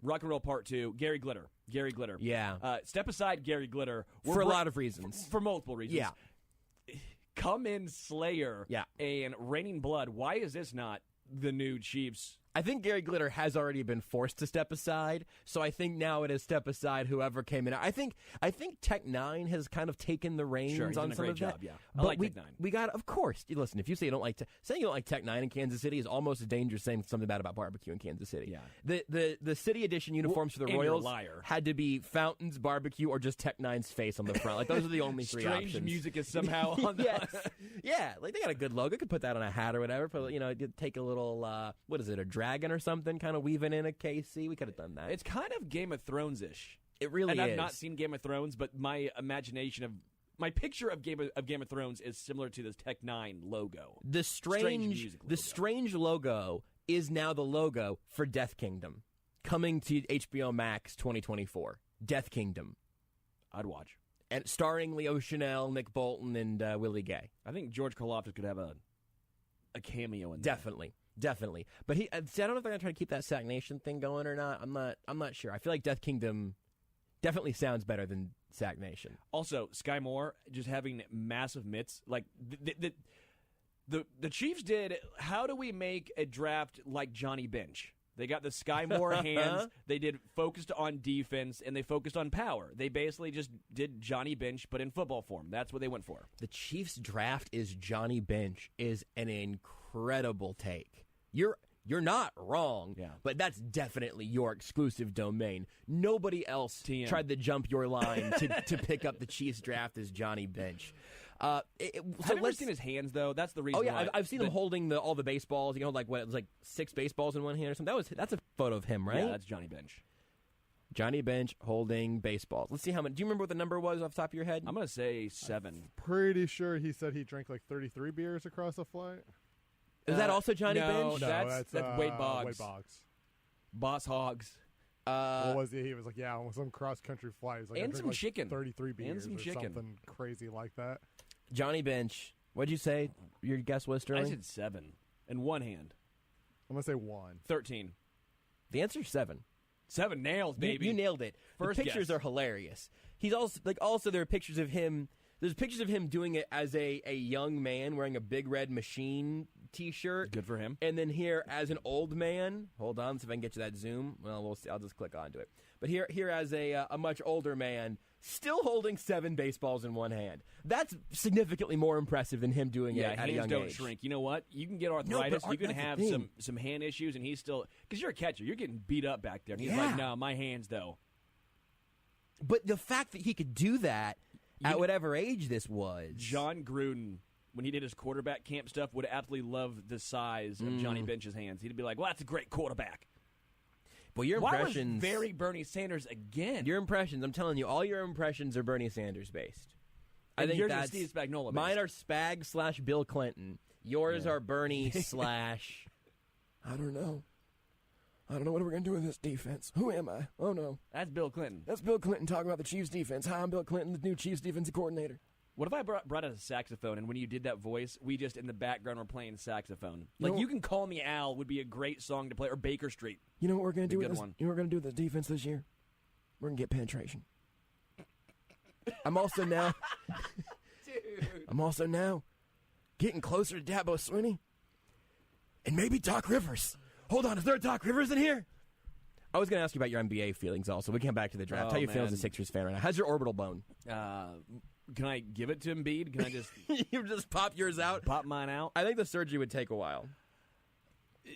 [SPEAKER 21] Rock and Roll Part 2, Gary Glitter. Yeah. Step Aside, Gary Glitter.
[SPEAKER 1] For a lot of reasons.
[SPEAKER 21] For multiple reasons.
[SPEAKER 1] Yeah.
[SPEAKER 21] Come in Slayer and Raining Blood. Why is this not the new Chiefs?
[SPEAKER 1] I think Gary Glitter has already been forced to step aside, so I think now it is step aside whoever came in. I think Tech 9 has kind of taken the reins
[SPEAKER 21] he's
[SPEAKER 1] on
[SPEAKER 21] done a
[SPEAKER 1] some
[SPEAKER 21] great
[SPEAKER 1] of
[SPEAKER 21] job,
[SPEAKER 1] that.
[SPEAKER 21] yeah.
[SPEAKER 1] But
[SPEAKER 21] like Tech 9.
[SPEAKER 1] We got, of course, listen, if you say you don't like saying you don't like Tech 9 in Kansas City is almost as dangerous as saying something bad about barbecue in Kansas City.
[SPEAKER 21] Yeah.
[SPEAKER 1] The city edition uniforms for the
[SPEAKER 21] and
[SPEAKER 1] Royals
[SPEAKER 21] you're a liar.
[SPEAKER 1] had to be Fountains, barbecue, or just Tech 9's face on the front. Like those are the only three
[SPEAKER 21] Strange
[SPEAKER 1] options.
[SPEAKER 21] music is somehow on the
[SPEAKER 1] Yes. Yeah, like they got a good logo. Could put that on a hat or whatever. But take a little what is it, a dragon or something, kind of weaving in a KC. We could have done that.
[SPEAKER 21] It's kind of Game of Thrones-ish.
[SPEAKER 1] It really
[SPEAKER 21] is.
[SPEAKER 1] is.
[SPEAKER 21] I've not seen Game of Thrones, but my imagination of my picture of Game of Thrones is similar to this Tech 9 logo.
[SPEAKER 1] The strange logo is now the logo for Death Kingdom, coming to HBO Max 2024. Death Kingdom.
[SPEAKER 21] I'd watch.
[SPEAKER 1] And starring Leo Chanel, Nick Bolton, and Willie Gay.
[SPEAKER 21] I think George Karlaftis could have a cameo in that.
[SPEAKER 1] Definitely. But I don't know if they're going to try to keep that Sac Nation thing going or not. I'm not sure. I feel like Death Kingdom definitely sounds better than Sac Nation.
[SPEAKER 21] Also, Sky Moore just having massive mitts. Like, the Chiefs did, how do we make a draft like Johnny Bench? They got the Sky Moore hands. They did focused on defense, and they focused on power. They basically just did Johnny Bench, but in football form. That's what they went for.
[SPEAKER 1] The Chiefs draft is Johnny Bench is an incredible take. You're not wrong, but that's definitely your exclusive domain. Nobody else tried to jump your line to pick up the Chiefs draft as Johnny Bench.
[SPEAKER 21] Have you ever seen his hands, though? That's the reason.
[SPEAKER 1] Oh, yeah, I've seen him holding all the baseballs. You know, like it was like 6 baseballs in one hand or something. That's a photo of him, right?
[SPEAKER 21] Yeah, that's Johnny Bench.
[SPEAKER 1] Johnny Bench holding baseballs. Let's see how many. Do you remember what the number was off the top of your head?
[SPEAKER 21] I'm going to say 7.
[SPEAKER 2] Pretty sure he said he drank like 33 beers across a flight.
[SPEAKER 1] Is that also Johnny Bench?
[SPEAKER 2] No,
[SPEAKER 21] that's Wade Boggs.
[SPEAKER 2] Wade Boggs.
[SPEAKER 21] Boss Hogs.
[SPEAKER 2] What was he? He was like, on some cross-country flight. Like,
[SPEAKER 21] and some chicken.
[SPEAKER 2] 33 beers
[SPEAKER 21] and some chicken.
[SPEAKER 2] Something crazy like that.
[SPEAKER 1] Johnny Bench. What'd you say? Your guess was, Sterling?
[SPEAKER 21] I said 7. In one hand.
[SPEAKER 2] I'm going to say 1.
[SPEAKER 21] 13.
[SPEAKER 1] The answer's 7.
[SPEAKER 21] 7 nails, baby.
[SPEAKER 1] You nailed it.
[SPEAKER 21] First
[SPEAKER 1] the pictures
[SPEAKER 21] guess.
[SPEAKER 1] are hilarious. He's also there are pictures of him. There's pictures of him doing it as a young man wearing a Big Red Machine T-shirt.
[SPEAKER 21] Good for him.
[SPEAKER 1] And then here as an old man. Hold on, see if I can get you that zoom. Well, we'll see. I'll just click onto it. But here as a much older man, still holding 7 baseballs in one hand. That's significantly more impressive than him doing it at a young
[SPEAKER 21] don't
[SPEAKER 1] age.
[SPEAKER 21] shrink. You know what? You can get arthritis. You can have some hand issues, and he's still because you're a catcher. You're getting beat up back there. And he's like, no, my hands though.
[SPEAKER 1] But the fact that he could do that at whatever age this was.
[SPEAKER 21] John Gruden, when he did his quarterback camp stuff, would absolutely love the size of Johnny Bench's hands. He'd be like, well, that's a great quarterback.
[SPEAKER 1] Well, your impressions.
[SPEAKER 21] Why was very Bernie Sanders again?
[SPEAKER 1] Your impressions, I'm telling you, all your impressions are Bernie Sanders based.
[SPEAKER 21] And
[SPEAKER 1] I think
[SPEAKER 21] yours
[SPEAKER 1] that's
[SPEAKER 21] are Steve Spagnuolo based.
[SPEAKER 1] Mine are Spag / Bill Clinton. Yours are Bernie / I don't know. I don't know what we're going to do with this defense. Who am I? Oh, no.
[SPEAKER 21] That's Bill Clinton.
[SPEAKER 1] That's Bill Clinton talking about the Chiefs defense. Hi, I'm Bill Clinton, the new Chiefs defensive coordinator.
[SPEAKER 21] What if I brought out a saxophone, and when you did that voice, we just, in the background, were playing saxophone? Like, You Can Call Me Al would be a great song to play, or Baker Street.
[SPEAKER 1] You know what we're going to do with this? You know what we're going to do with this defense this year? We're going to get penetration. I'm also now...
[SPEAKER 21] Dude.
[SPEAKER 1] I'm also now getting closer to Dabo Swinney. And maybe Doc Rivers. Hold on, is there a Doc Rivers in here? I was going to ask you about your NBA feelings also. We can come back to the draft.
[SPEAKER 21] Oh,
[SPEAKER 1] How you feel as a
[SPEAKER 21] man.
[SPEAKER 1] Sixers fan right now? How's your orbital bone?
[SPEAKER 21] Can I give it to Embiid? Can I just
[SPEAKER 1] you just pop yours out?
[SPEAKER 21] Pop mine out?
[SPEAKER 1] I think the surgery would take a while.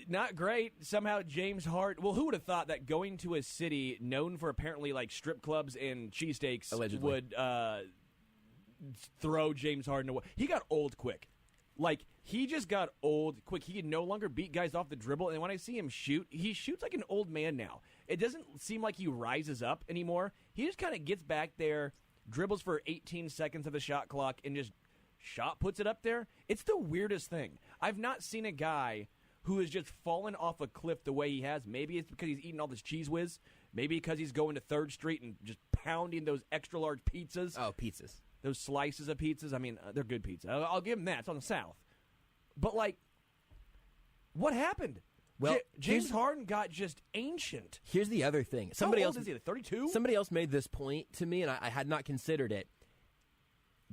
[SPEAKER 21] Not great. Somehow James Harden. Well, who would have thought that going to a city known for apparently like strip clubs and cheesesteaks
[SPEAKER 1] Allegedly.
[SPEAKER 21] would throw James Harden away? He got old quick. Like, he just got old quick. He can no longer beat guys off the dribble. And when I see him shoot, he shoots like an old man now. It doesn't seem like he rises up anymore. He just kind of gets back there, dribbles for 18 seconds of the shot clock, and just puts it up there. It's the weirdest thing. I've not seen a guy who has just fallen off a cliff the way he has. Maybe it's because he's eating all this Cheese Whiz. Maybe because he's going to 3rd Street and just pounding those extra large pizzas.
[SPEAKER 1] Oh, pizzas.
[SPEAKER 21] Those slices of pizzas. I mean, they're good pizza. I'll give him that. It's on the South. But, like, what happened?
[SPEAKER 1] Well,
[SPEAKER 21] James Harden got just ancient.
[SPEAKER 1] Here's the other thing.
[SPEAKER 21] How old is he? 32?
[SPEAKER 1] Somebody else made this point to me, and I had not considered it.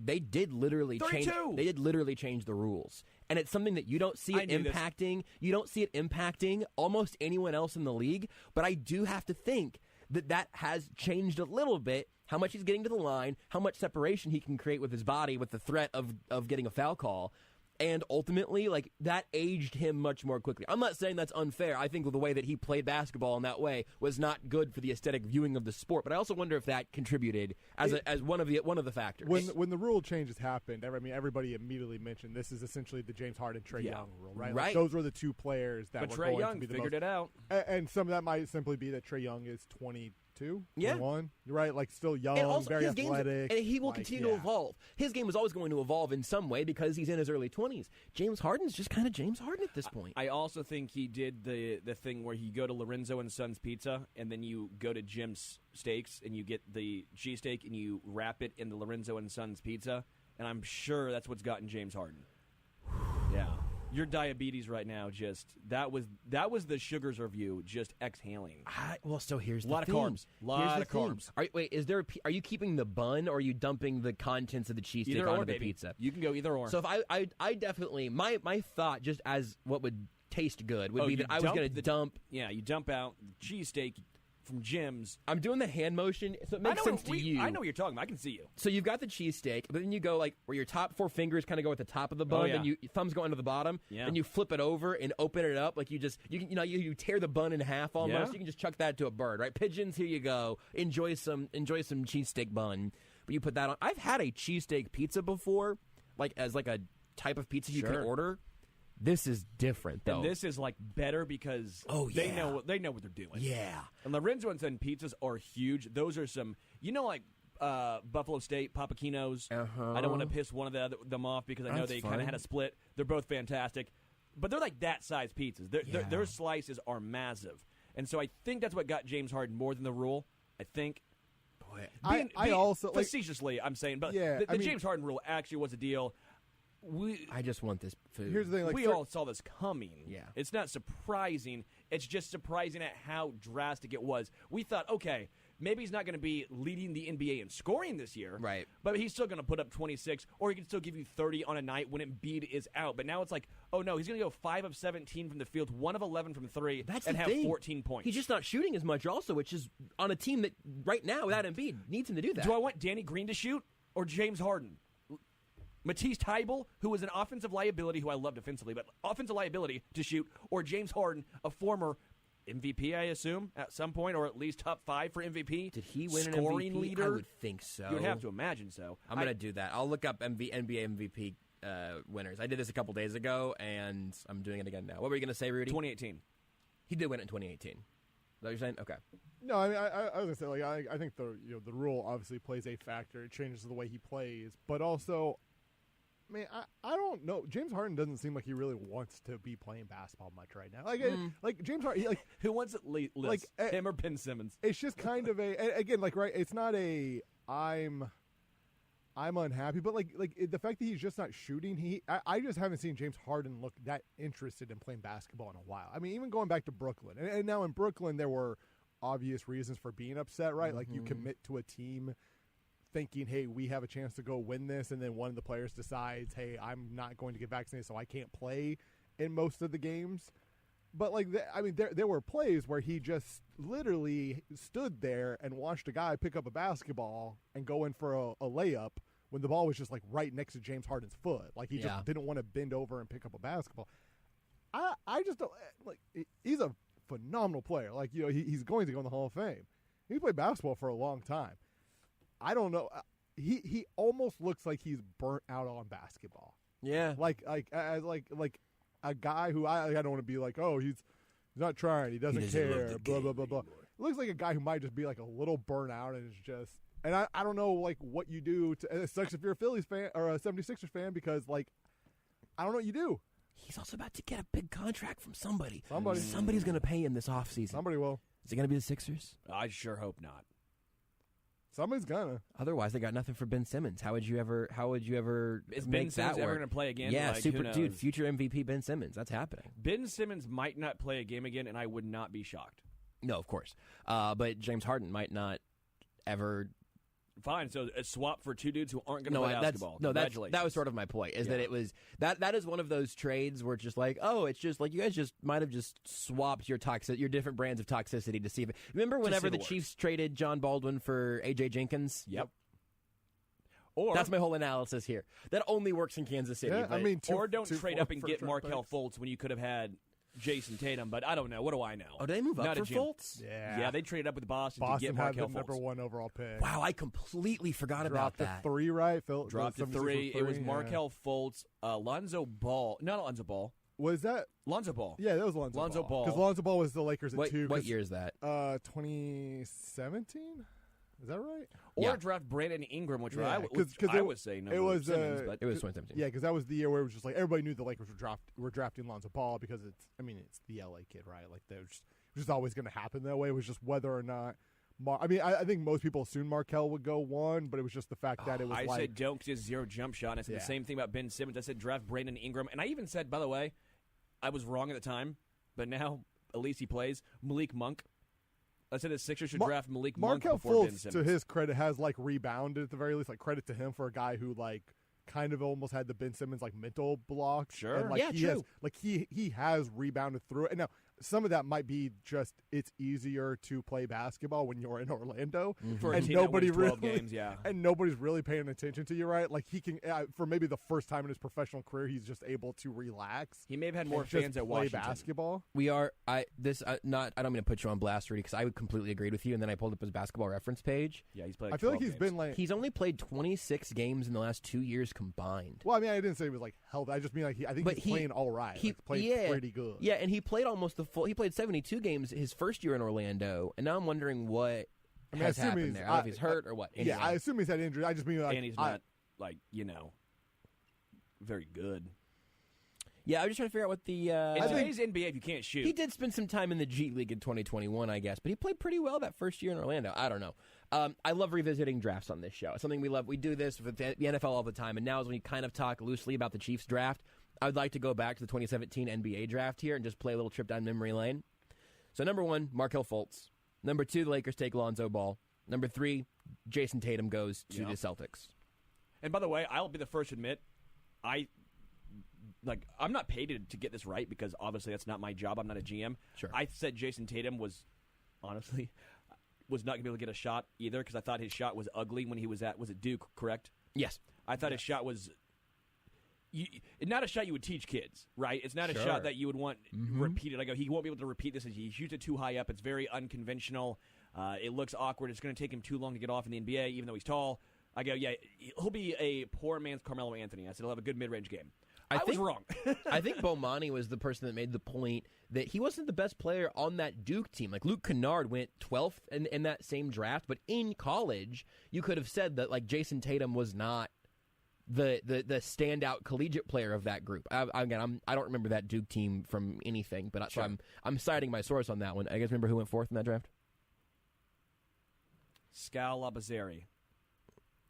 [SPEAKER 1] They did literally change.
[SPEAKER 21] 32!
[SPEAKER 1] They did literally change the rules, and it's something that you don't see it impacting. You don't see it impacting almost anyone else in the league. But I do have to think that has changed a little bit. How much he's getting to the line, how much separation he can create with his body, with the threat of getting a foul call. And ultimately, like, that aged him much more quickly. I'm not saying that's unfair. I think the way that he played basketball in that way was not good for the aesthetic viewing of the sport. But I also wonder if that contributed as one of the factors.
[SPEAKER 2] When the rule changes happened, everybody immediately mentioned this is essentially the James Harden, Trae Young rule, right? Like, those were the two players that
[SPEAKER 21] But
[SPEAKER 2] were
[SPEAKER 21] Trae
[SPEAKER 2] going
[SPEAKER 21] Young
[SPEAKER 2] to be the
[SPEAKER 21] figured
[SPEAKER 2] most,
[SPEAKER 21] it out.
[SPEAKER 2] And some of that might simply be that Trae Young is 22,
[SPEAKER 1] Yeah.
[SPEAKER 2] 21, right? Like, still young,
[SPEAKER 1] And also,
[SPEAKER 2] very
[SPEAKER 1] his game's-
[SPEAKER 2] athletic.
[SPEAKER 1] and he will continue to evolve. His game is always going to evolve in some way because he's in his early 20s. James Harden's just kind of James Harden at this point.
[SPEAKER 21] I also think he did the thing where you go to Lorenzo and Son's Pizza, and then you go to Jim's Steaks, and you get the cheesesteak, and you wrap it in the Lorenzo and Son's Pizza. And I'm sure that's what's gotten James Harden. Yeah. Your diabetes right now that was the sugars review just exhaling.
[SPEAKER 1] So here's
[SPEAKER 21] a
[SPEAKER 1] the
[SPEAKER 21] lot
[SPEAKER 1] thing.
[SPEAKER 21] of carbs. Lot of carbs.
[SPEAKER 1] Are you keeping the bun, or are you dumping the contents of the cheesesteak
[SPEAKER 21] Either
[SPEAKER 1] onto
[SPEAKER 21] or,
[SPEAKER 1] the
[SPEAKER 21] baby.
[SPEAKER 1] pizza?
[SPEAKER 21] You can go either or.
[SPEAKER 1] So if I definitely my thought, just as what would taste good, would be that I was going to dump.
[SPEAKER 21] Yeah, you dump out the cheesesteak from Jim's.
[SPEAKER 1] I'm doing the hand motion, so it makes sense to you.
[SPEAKER 21] I know what you're talking about. I can see you.
[SPEAKER 1] So you've got the cheesesteak, but then you go like where your top 4 fingers kind of go at the top of the bun,
[SPEAKER 21] yeah.
[SPEAKER 1] and your thumbs go under the bottom,
[SPEAKER 21] Yeah.
[SPEAKER 1] and you flip it over and open it up like you you tear the bun in half almost.
[SPEAKER 21] Yeah.
[SPEAKER 1] You can just chuck that to a bird, right? Pigeons, here you go. Enjoy some cheesesteak bun. But you put that on. I've had a cheesesteak pizza before, like as like a type of pizza you can
[SPEAKER 21] Sure.
[SPEAKER 1] order. This is different, though.
[SPEAKER 21] And this is like better because they know what they're doing.
[SPEAKER 1] Yeah.
[SPEAKER 21] And Lorenzo and Son pizzas are huge. Those are some, like Buffalo State Papaquinos. I don't want to piss one of them off because I know
[SPEAKER 1] That's
[SPEAKER 21] they kind of
[SPEAKER 1] fine.
[SPEAKER 21] had a split. They're both fantastic, but they're like that size pizzas. Their slices are massive, and so I think that's what got James Harden more than the rule. I think.
[SPEAKER 2] I also like,
[SPEAKER 21] facetiously, I'm saying, but
[SPEAKER 2] Yeah,
[SPEAKER 21] the
[SPEAKER 2] I mean-
[SPEAKER 21] James Harden rule actually was a deal.
[SPEAKER 1] I just want this food.
[SPEAKER 2] Here's the thing, like,
[SPEAKER 21] we all saw this coming.
[SPEAKER 1] Yeah.
[SPEAKER 21] It's not surprising. It's just surprising at how drastic it was. We thought, okay, maybe he's not going to be leading the NBA in scoring this year.
[SPEAKER 1] Right.
[SPEAKER 21] But he's still going to put up 26, or he can still give you 30 on a night when Embiid is out. But now it's like, oh, no, he's going to go 5 of 17 from the field, 1 of 11 from 3,
[SPEAKER 1] That's
[SPEAKER 21] and
[SPEAKER 1] the
[SPEAKER 21] have
[SPEAKER 1] thing.
[SPEAKER 21] 14 points.
[SPEAKER 1] He's just not shooting as much also, which is on a team that right now without Embiid needs him to do that.
[SPEAKER 21] Do I want Danny Green to shoot or James Harden? Matisse Thybulle, who was an offensive liability, who I love defensively, but offensive liability to shoot, or James Harden, a former MVP, I assume, at some point, or at least top 5 for MVP.
[SPEAKER 1] Did he win
[SPEAKER 21] scoring
[SPEAKER 1] an MVP?
[SPEAKER 21] leader?
[SPEAKER 1] I would think so.
[SPEAKER 21] You would have to imagine so.
[SPEAKER 1] I'm going to do that. I'll look up NBA MVP winners. I did this a couple days ago, and I'm doing it again now. What were you going to say, Rudy?
[SPEAKER 21] 2018.
[SPEAKER 1] He did win it in 2018. Is that what you're saying? Okay.
[SPEAKER 2] No, I mean, I was gonna say, like, I think the rule obviously plays a factor. It changes the way he plays, but also, I mean, I don't know. James Harden doesn't seem like he really wants to be playing basketball much right now. Like James Harden,
[SPEAKER 21] who wants it less, him or Ben Simmons?
[SPEAKER 2] It's just kind of again, like, right. It's not I'm unhappy, but the fact that he's just not shooting. I just haven't seen James Harden look that interested in playing basketball in a while. I mean, even going back to Brooklyn, and now in Brooklyn there were obvious reasons for being upset, right? Like, you commit to a team thinking, hey, we have a chance to go win this, and then one of the players decides, hey, I'm not going to get vaccinated, so I can't play in most of the games. But like, there were plays where he just literally stood there and watched a guy pick up a basketball and go in for a layup when the ball was just like right next to James Harden's foot. Like he just didn't want to bend over and pick up a basketball. I just don't like. He's a phenomenal player. Like, you know, he's going to go in the Hall of Fame. He played basketball for a long time. I don't know. He almost looks like he's burnt out on basketball.
[SPEAKER 1] Yeah,
[SPEAKER 2] like a guy who I don't want to be like, oh, he's not trying, he doesn't care, blah blah blah blah. It looks like a guy who might just be like a little burnt out and is just. And I don't know like what you do. It sucks if you're a Phillies fan or a 76ers fan because like I don't know what you do.
[SPEAKER 1] He's also about to get a big contract from somebody.
[SPEAKER 2] Somebody's
[SPEAKER 1] going to pay him this offseason.
[SPEAKER 2] Somebody will.
[SPEAKER 1] Is it going to be the Sixers?
[SPEAKER 21] I sure hope not.
[SPEAKER 2] Somebody's gonna.
[SPEAKER 1] Otherwise, they got nothing for Ben Simmons. How would you ever?
[SPEAKER 21] Is
[SPEAKER 1] make
[SPEAKER 21] Ben Simmons
[SPEAKER 1] that
[SPEAKER 21] ever
[SPEAKER 1] work?
[SPEAKER 21] going to play again?
[SPEAKER 1] Yeah,
[SPEAKER 21] Like,
[SPEAKER 1] dude, future MVP Ben Simmons. That's happening.
[SPEAKER 21] Ben Simmons might not play a game again, and I would not be shocked.
[SPEAKER 1] No, of course. But James Harden might not ever.
[SPEAKER 21] Fine, so a swap for two dudes who aren't going to play basketball. Congratulations.
[SPEAKER 1] That was sort of my point. Is that it was that is one of those trades where it's just like, oh, it's just like you guys just might have just swapped your different brands of toxicity to see if. Remember whenever the Chiefs traded John Baldwin for AJ Jenkins?
[SPEAKER 21] Yep.
[SPEAKER 1] Or that's my whole analysis here. That only works in Kansas City.
[SPEAKER 2] Yeah,
[SPEAKER 1] but,
[SPEAKER 2] I mean,
[SPEAKER 21] or don't trade up and get Markelle Fultz when you could have had Jason Tatum, but I don't know. What do I know?
[SPEAKER 1] Oh, did they move up
[SPEAKER 21] Not
[SPEAKER 1] for
[SPEAKER 21] a gym.
[SPEAKER 1] Fultz?
[SPEAKER 2] Yeah,
[SPEAKER 21] they traded up with Boston to get
[SPEAKER 2] had
[SPEAKER 21] Markelle
[SPEAKER 2] the number
[SPEAKER 21] Fultz.
[SPEAKER 2] 1 overall pick.
[SPEAKER 1] Wow, I completely forgot
[SPEAKER 2] Dropped
[SPEAKER 1] about that.
[SPEAKER 2] to 3, right?
[SPEAKER 21] Dropped to 3. It was Markelle Fultz, Lonzo Ball. Not Lonzo Ball.
[SPEAKER 2] Was that
[SPEAKER 21] Lonzo Ball?
[SPEAKER 2] Yeah, that was Lonzo Ball. Because Lonzo Ball was the Lakers at 2.
[SPEAKER 1] What year is that?
[SPEAKER 2] 2017. Is that right?
[SPEAKER 21] Or draft Brandon Ingram, which I was saying
[SPEAKER 2] it was
[SPEAKER 21] Simmons, but
[SPEAKER 1] it was 2017.
[SPEAKER 2] Yeah, because that was the year where it was just like everybody knew the Lakers were drafting Lonzo Ball because it's the LA kid, right? Like it was just always going to happen that way. It was just whether or not. I think most people assumed Markelle would go 1, but it was just the fact that it was.
[SPEAKER 21] I said don't because he has 0 jump shot. And I said the same thing about Ben Simmons. I said draft Brandon Ingram, and I even said, by the way, I was wrong at the time, but now at least he plays Malik Monk. I said the Sixers should draft Malik Monk before Ben Simmons.
[SPEAKER 2] To his credit, has like rebounded at the very least. Like credit to him for a guy who like kind of almost had the Ben Simmons like mental block.
[SPEAKER 21] Sure,
[SPEAKER 2] and, like, he has rebounded through it. And now some of that might be just it's easier to play basketball when you're in Orlando
[SPEAKER 21] for a
[SPEAKER 2] and
[SPEAKER 21] team
[SPEAKER 2] nobody
[SPEAKER 21] that wins 12
[SPEAKER 2] really
[SPEAKER 21] games, yeah,
[SPEAKER 2] and nobody's really paying attention to you, right? Like he can for maybe the first time in his professional career, he's just able to relax.
[SPEAKER 21] He may have had more fans at Washington.
[SPEAKER 2] Play basketball.
[SPEAKER 1] We are. I don't mean to put you on blast, Rudy, because I would completely agreed with you. And then I pulled up his basketball reference page.
[SPEAKER 21] Yeah, he's played.
[SPEAKER 2] I feel like
[SPEAKER 21] he's
[SPEAKER 2] been like
[SPEAKER 1] he's only played 26 games in the last 2 years combined.
[SPEAKER 2] Well, I mean, I didn't say he was like healthy. I just mean like I think he's playing all right. He played pretty good.
[SPEAKER 1] Yeah, and he played almost the full. He played 72 games his first year in Orlando, and now I'm wondering what has happened there. I don't know if he's hurt or what.
[SPEAKER 2] Anyway. Yeah, I assume he's had injury. I just mean like,
[SPEAKER 21] and he's not very good.
[SPEAKER 1] Yeah, I'm just trying to figure out what the.
[SPEAKER 21] In today's NBA, if you can't shoot,
[SPEAKER 1] he did spend some time in the G League in 2021, I guess, but he played pretty well that first year in Orlando. I don't know. I love revisiting drafts on this show. It's something we love. We do this with the NFL all the time, and now is when we kind of talk loosely about the Chiefs draft. I would like to go back to the 2017 NBA draft here and just play a little trip down memory lane. So number 1, Markelle Fultz. Number 2, the Lakers take Lonzo Ball. Number 3, Jason Tatum goes to the Celtics.
[SPEAKER 21] And by the way, I'll be the first to admit, I'm not paid to get this right because obviously that's not my job. I'm not a GM.
[SPEAKER 1] Sure.
[SPEAKER 21] I said Jason Tatum was not going to be able to get a shot either because I thought his shot was ugly when he was at Duke, correct?
[SPEAKER 1] Yes.
[SPEAKER 21] I thought his shot was not a shot you would teach kids, right? It's not a shot that you would want repeated. I go, he won't be able to repeat this. He shoots it too high up. It's very unconventional. It looks awkward. It's going to take him too long to get off in the NBA, even though he's tall. I go, yeah, he'll be a poor man's Carmelo Anthony. I said he'll have a good mid-range game. I was wrong.
[SPEAKER 1] I think Bomani was the person that made the point that he wasn't the best player on that Duke team. Like Luke Kennard went 12th in that same draft, but in college, you could have said that like Jason Tatum was not the standout collegiate player of that group. I don't remember that Duke team from anything, but so I'm citing my source on that one. I guys remember who went 4th in that draft?
[SPEAKER 21] Scal Labazzeri.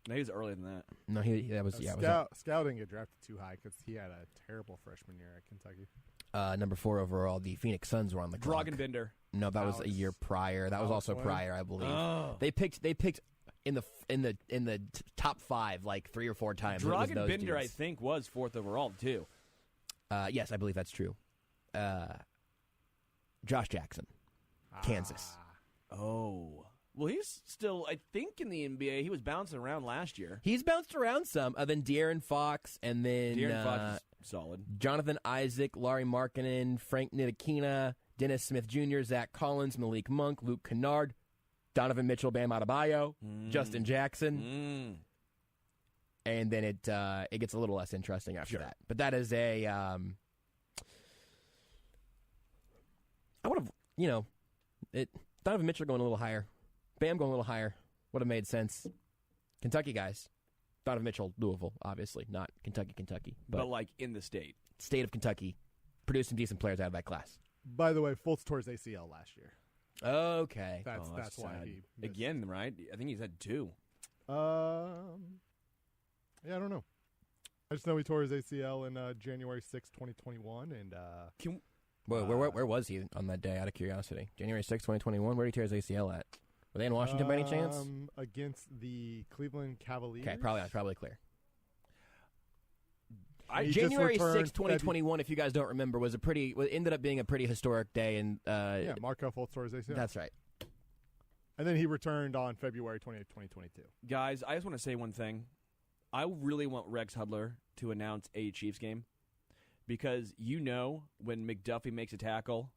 [SPEAKER 21] No, he was earlier than that.
[SPEAKER 1] No,
[SPEAKER 2] Scal didn't get drafted too high because he had a terrible freshman year at Kentucky.
[SPEAKER 1] Number 4 overall, the Phoenix Suns were on the clock.
[SPEAKER 21] Dragan
[SPEAKER 1] No, that was a year prior. That was also prior, I believe. Oh. They picked in the top 5 like 3 or 4 times.
[SPEAKER 21] Dragan Bender, I think, was 4th overall too.
[SPEAKER 1] Yes, I believe that's true. Josh Jackson, Kansas.
[SPEAKER 21] Oh. Well, he's still, I think, in the NBA. He was bouncing around last year.
[SPEAKER 1] He's bounced around some. Then De'Aaron Fox, and then
[SPEAKER 21] De'Aaron Fox is solid.
[SPEAKER 1] Jonathan Isaac, Larry Markkinen, Frank Ntilikina, Dennis Smith Jr., Zach Collins, Malik Monk, Luke Kennard, Donovan Mitchell, Bam Adebayo, Justin Jackson. And then it gets a little less interesting after that. But that is a I would have, Donovan Mitchell going a little higher. Bam going a little higher. Would have made sense. Kentucky guys. Donovan Mitchell, Louisville, obviously. Not Kentucky.
[SPEAKER 21] But like in the state.
[SPEAKER 1] State of Kentucky. Produced some decent players out of that class.
[SPEAKER 2] By the way, Fultz tore his ACL last year.
[SPEAKER 1] Okay.
[SPEAKER 2] That's why he missed.
[SPEAKER 21] Again, right? I think he's had 2.
[SPEAKER 2] Yeah, I don't know. I just know he tore his ACL in January 6, 2021. And
[SPEAKER 1] where was he on that day, out of curiosity? January 6, 2021? Where did he tear his ACL at? Were they in Washington by any chance?
[SPEAKER 2] Against the Cleveland Cavaliers.
[SPEAKER 1] Okay, probably clear. January 6, 2021, if you guys don't remember, ended up being a pretty historic day. And
[SPEAKER 2] Markelle Fultz tore his ACL.
[SPEAKER 1] That's right.
[SPEAKER 2] And then he returned on February 28, 2022.
[SPEAKER 21] Guys, I just want to say one thing. I really want Rex Hudler to announce a Chiefs game because when McDuffie makes a tackle,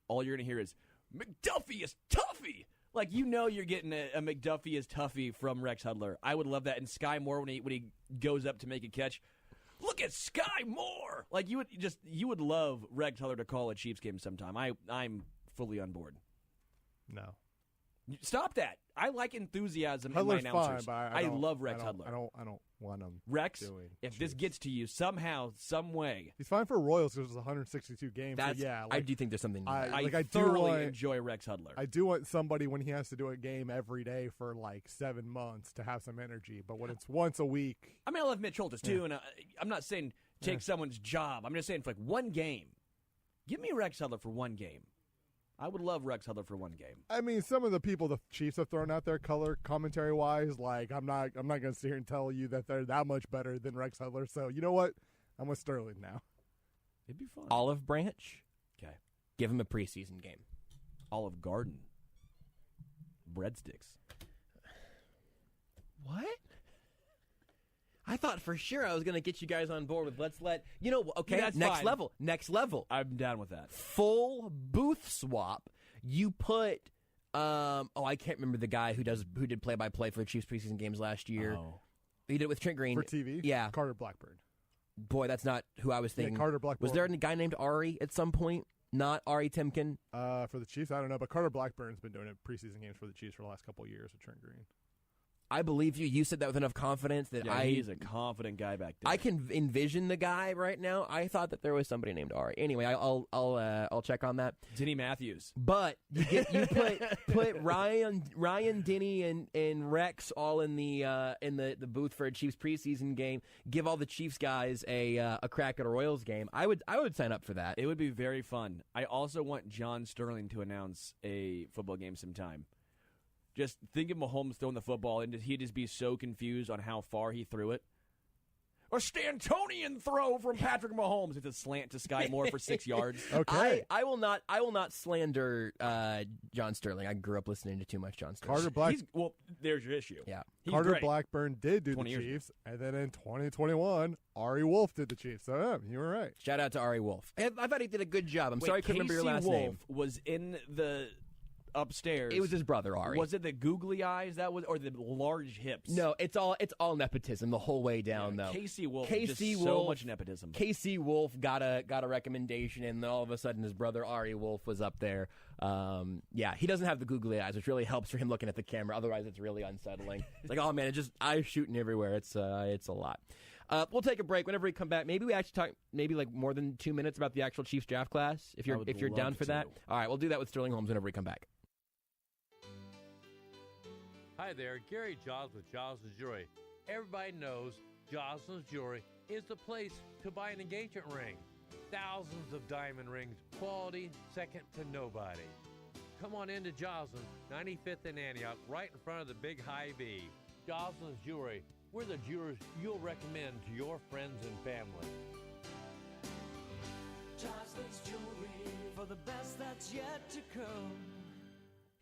[SPEAKER 21] all you're going to hear is, McDuffie is toughy! Like, you're getting a McDuffie is toughy from Rex Hudler. I would love that. And Sky Moore, when he goes up to make a catch, look at Sky Moore! Like, you would love Rex Hudler to call a Chiefs game sometime. I'm fully on board.
[SPEAKER 2] No.
[SPEAKER 21] Stop that. I like enthusiasm
[SPEAKER 2] Hudler's
[SPEAKER 21] in my announcers.
[SPEAKER 2] Fine, but
[SPEAKER 21] I love Rex Hudler.
[SPEAKER 2] I don't want him.
[SPEAKER 21] Rex,
[SPEAKER 2] doing
[SPEAKER 21] if
[SPEAKER 2] Chiefs.
[SPEAKER 21] this gets to you somehow, some way.
[SPEAKER 2] He's fine for Royals because it was 162 games.
[SPEAKER 1] I do think there's something to that.
[SPEAKER 21] I thoroughly enjoy Rex Hudler.
[SPEAKER 2] I do want somebody when he has to do a game every day for like 7 months to have some energy. But when it's once a week.
[SPEAKER 21] I mean, I love Mitch Holtis too, and I'm not saying take someone's job. I'm just saying for like one game. Give me Rex Hudler for one game. I would love Rex Hudler for one game.
[SPEAKER 2] I mean, some of the people the Chiefs have thrown out there color commentary wise, like I'm not going to sit here and tell you that they're that much better than Rex Hudler. So you know what? I'm with Sterling now.
[SPEAKER 21] It'd be fun.
[SPEAKER 1] Olive Branch.
[SPEAKER 21] Okay.
[SPEAKER 1] Give him a preseason game.
[SPEAKER 21] Olive Garden. Breadsticks.
[SPEAKER 1] What? I thought for sure I was going to get you guys on board with next level.
[SPEAKER 21] I'm down with that.
[SPEAKER 1] Full booth swap. You put, I can't remember the guy who did play-by-play for the Chiefs preseason games last year.
[SPEAKER 21] Oh.
[SPEAKER 1] He did it with Trent Green.
[SPEAKER 2] For TV?
[SPEAKER 1] Yeah.
[SPEAKER 2] Carter Blackburn.
[SPEAKER 1] Boy, that's not who I was thinking.
[SPEAKER 2] Yeah, Carter Blackburn.
[SPEAKER 1] Was there a guy named Ari at some point? Not Ari Timken?
[SPEAKER 2] For the Chiefs, I don't know, but Carter Blackburn's been doing it preseason games for the Chiefs for the last couple of years with Trent Green.
[SPEAKER 1] I believe you. You said that with enough confidence that
[SPEAKER 21] he's a confident guy back there.
[SPEAKER 1] I can envision the guy right now. I thought that there was somebody named Ari. Anyway, I'll check on that.
[SPEAKER 21] Denny Matthews.
[SPEAKER 1] But you put Ryan, Denny, and Rex all in the booth for a Chiefs preseason game. Give all the Chiefs guys a crack at a Royals game. I would sign up for that.
[SPEAKER 21] It would be very fun. I also want John Sterling to announce a football game sometime. Just think of Mahomes throwing the football, and he'd just be so confused on how far he threw it. A Stantonian throw from Patrick Mahomes. It's a slant to Sky Moore for 6 yards.
[SPEAKER 2] Okay.
[SPEAKER 1] I will not slander John Sterling. I grew up listening to too much John Sterling.
[SPEAKER 21] There's your issue.
[SPEAKER 1] Yeah.
[SPEAKER 2] Carter Blackburn did do the Chiefs, and then in 2021, Ari Wolf did the Chiefs. So, yeah, you were right.
[SPEAKER 1] Shout out to Ari Wolf. I thought he did a good job. Sorry I couldn't remember your last name.
[SPEAKER 21] Was in the upstairs.
[SPEAKER 1] It was his brother, Ari.
[SPEAKER 21] Was it the googly eyes or the large hips?
[SPEAKER 1] No, it's all nepotism the whole way down, though.
[SPEAKER 21] Casey Wolf, so much nepotism.
[SPEAKER 1] Casey Wolf got a recommendation, and all of a sudden his brother Ari Wolf was up there. He doesn't have the googly eyes, which really helps for him looking at the camera. Otherwise, it's really unsettling. It's like, oh man, it's just eyes shooting everywhere. It's a lot. We'll take a break. Whenever we come back, maybe we actually talk like more than 2 minutes about the actual Chiefs draft class. If you're down for that, all right, we'll do that with Sterling Holmes whenever we come back.
[SPEAKER 16] Hi there, Gary Giles with Giles & Jewelry. Everybody knows Giles & Jewelry is the place to buy an engagement ring. Thousands of diamond rings, quality, second to nobody. Come on into Giles, 95th and Antioch, right in front of the big Hy-Vee. Giles & Jewelry, we're the jewelers you'll recommend to your friends and family.
[SPEAKER 17] Joslin's Jewelry for the best that's yet to come.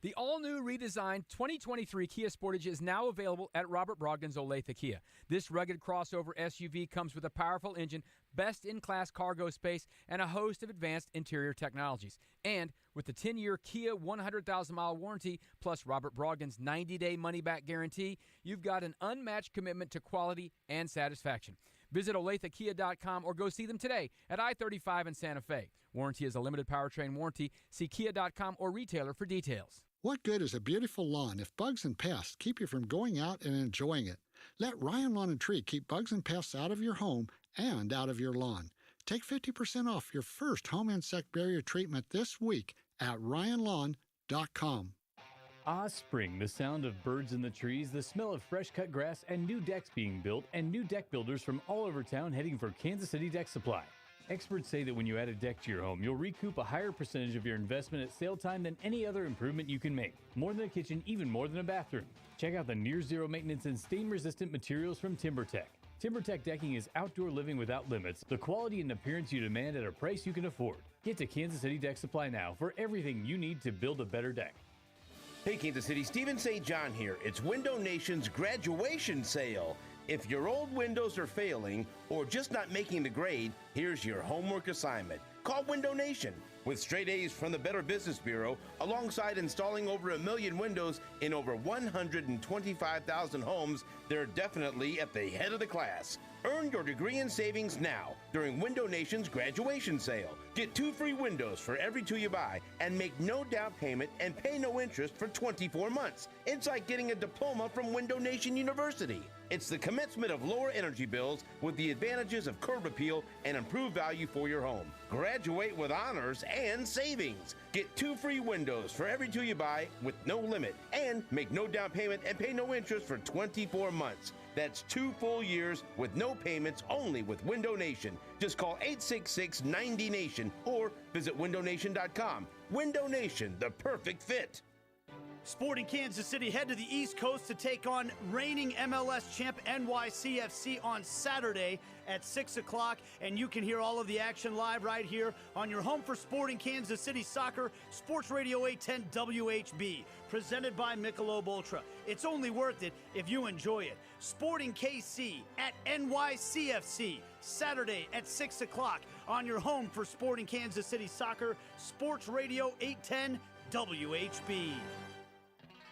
[SPEAKER 4] The all-new redesigned 2023 Kia Sportage is now available at Robert Brogdon's Olathe Kia. This rugged crossover SUV comes with a powerful engine, best-in-class cargo space, and a host of advanced interior technologies. And with the 10-year Kia 100,000-mile warranty plus Robert Brogdon's 90-day money-back guarantee, you've got an unmatched commitment to quality and satisfaction. Visit OlatheKia.com or go see them today at I-35 in Santa Fe. Warranty is a limited powertrain warranty. See Kia.com or retailer for details.
[SPEAKER 5] What good is a beautiful lawn if bugs and pests keep you from going out and enjoying it? Let Ryan Lawn and Tree keep bugs and pests out of your home and out of your lawn. Take 50% off your first home insect barrier treatment this week at RyanLawn.com.
[SPEAKER 23] Spring, the sound of birds in the trees, the smell of fresh cut grass, and new decks being built, and new deck builders from all over town heading for Kansas City Deck Supply. Experts say that when you add a deck to your home, you'll recoup a higher percentage of your investment at sale time than any other improvement you can make. More than a kitchen, even more than a bathroom. Check out the near zero maintenance and stain resistant materials from TimberTech. TimberTech decking is outdoor living without limits, the quality and appearance you demand at a price you can afford. Get to Kansas City Deck Supply now for everything you need to build a better deck.
[SPEAKER 24] Hey Kansas City, Steven St. John here. It's Window Nation's graduation sale. If your old windows are failing or just not making the grade, here's your homework assignment. Call Window Nation. With straight A's from the Better Business Bureau, alongside installing over 1 million windows in over 125,000 homes, they're definitely at the head of the class. Earn your degree in savings now during Window Nation's graduation sale. Get 2 free windows for every 2 you buy and make no down payment and pay no interest for 24 months. It's like getting a diploma from Window Nation University. It's the commencement of lower energy bills with the advantages of curb appeal and improved value for your home. Graduate with honors and savings. Get 2 free windows for every 2 you buy with no limit and make no down payment and pay no interest for 24 months. That's 2 full years with no payments only with Window Nation. Just call 866-90-NATION or visit windownation.com. Window Nation, the perfect fit.
[SPEAKER 25] Sporting Kansas City head to the East Coast to take on reigning MLS champ NYCFC on Saturday at 6 o'clock. And you can hear all of the action live right here on your home for Sporting Kansas City Soccer, Sports Radio 810 WHB, presented by Michelob Ultra. It's only worth it if you enjoy it. Sporting KC at NYCFC, Saturday at 6 o'clock on your home for Sporting Kansas City Soccer, Sports Radio 810 WHB.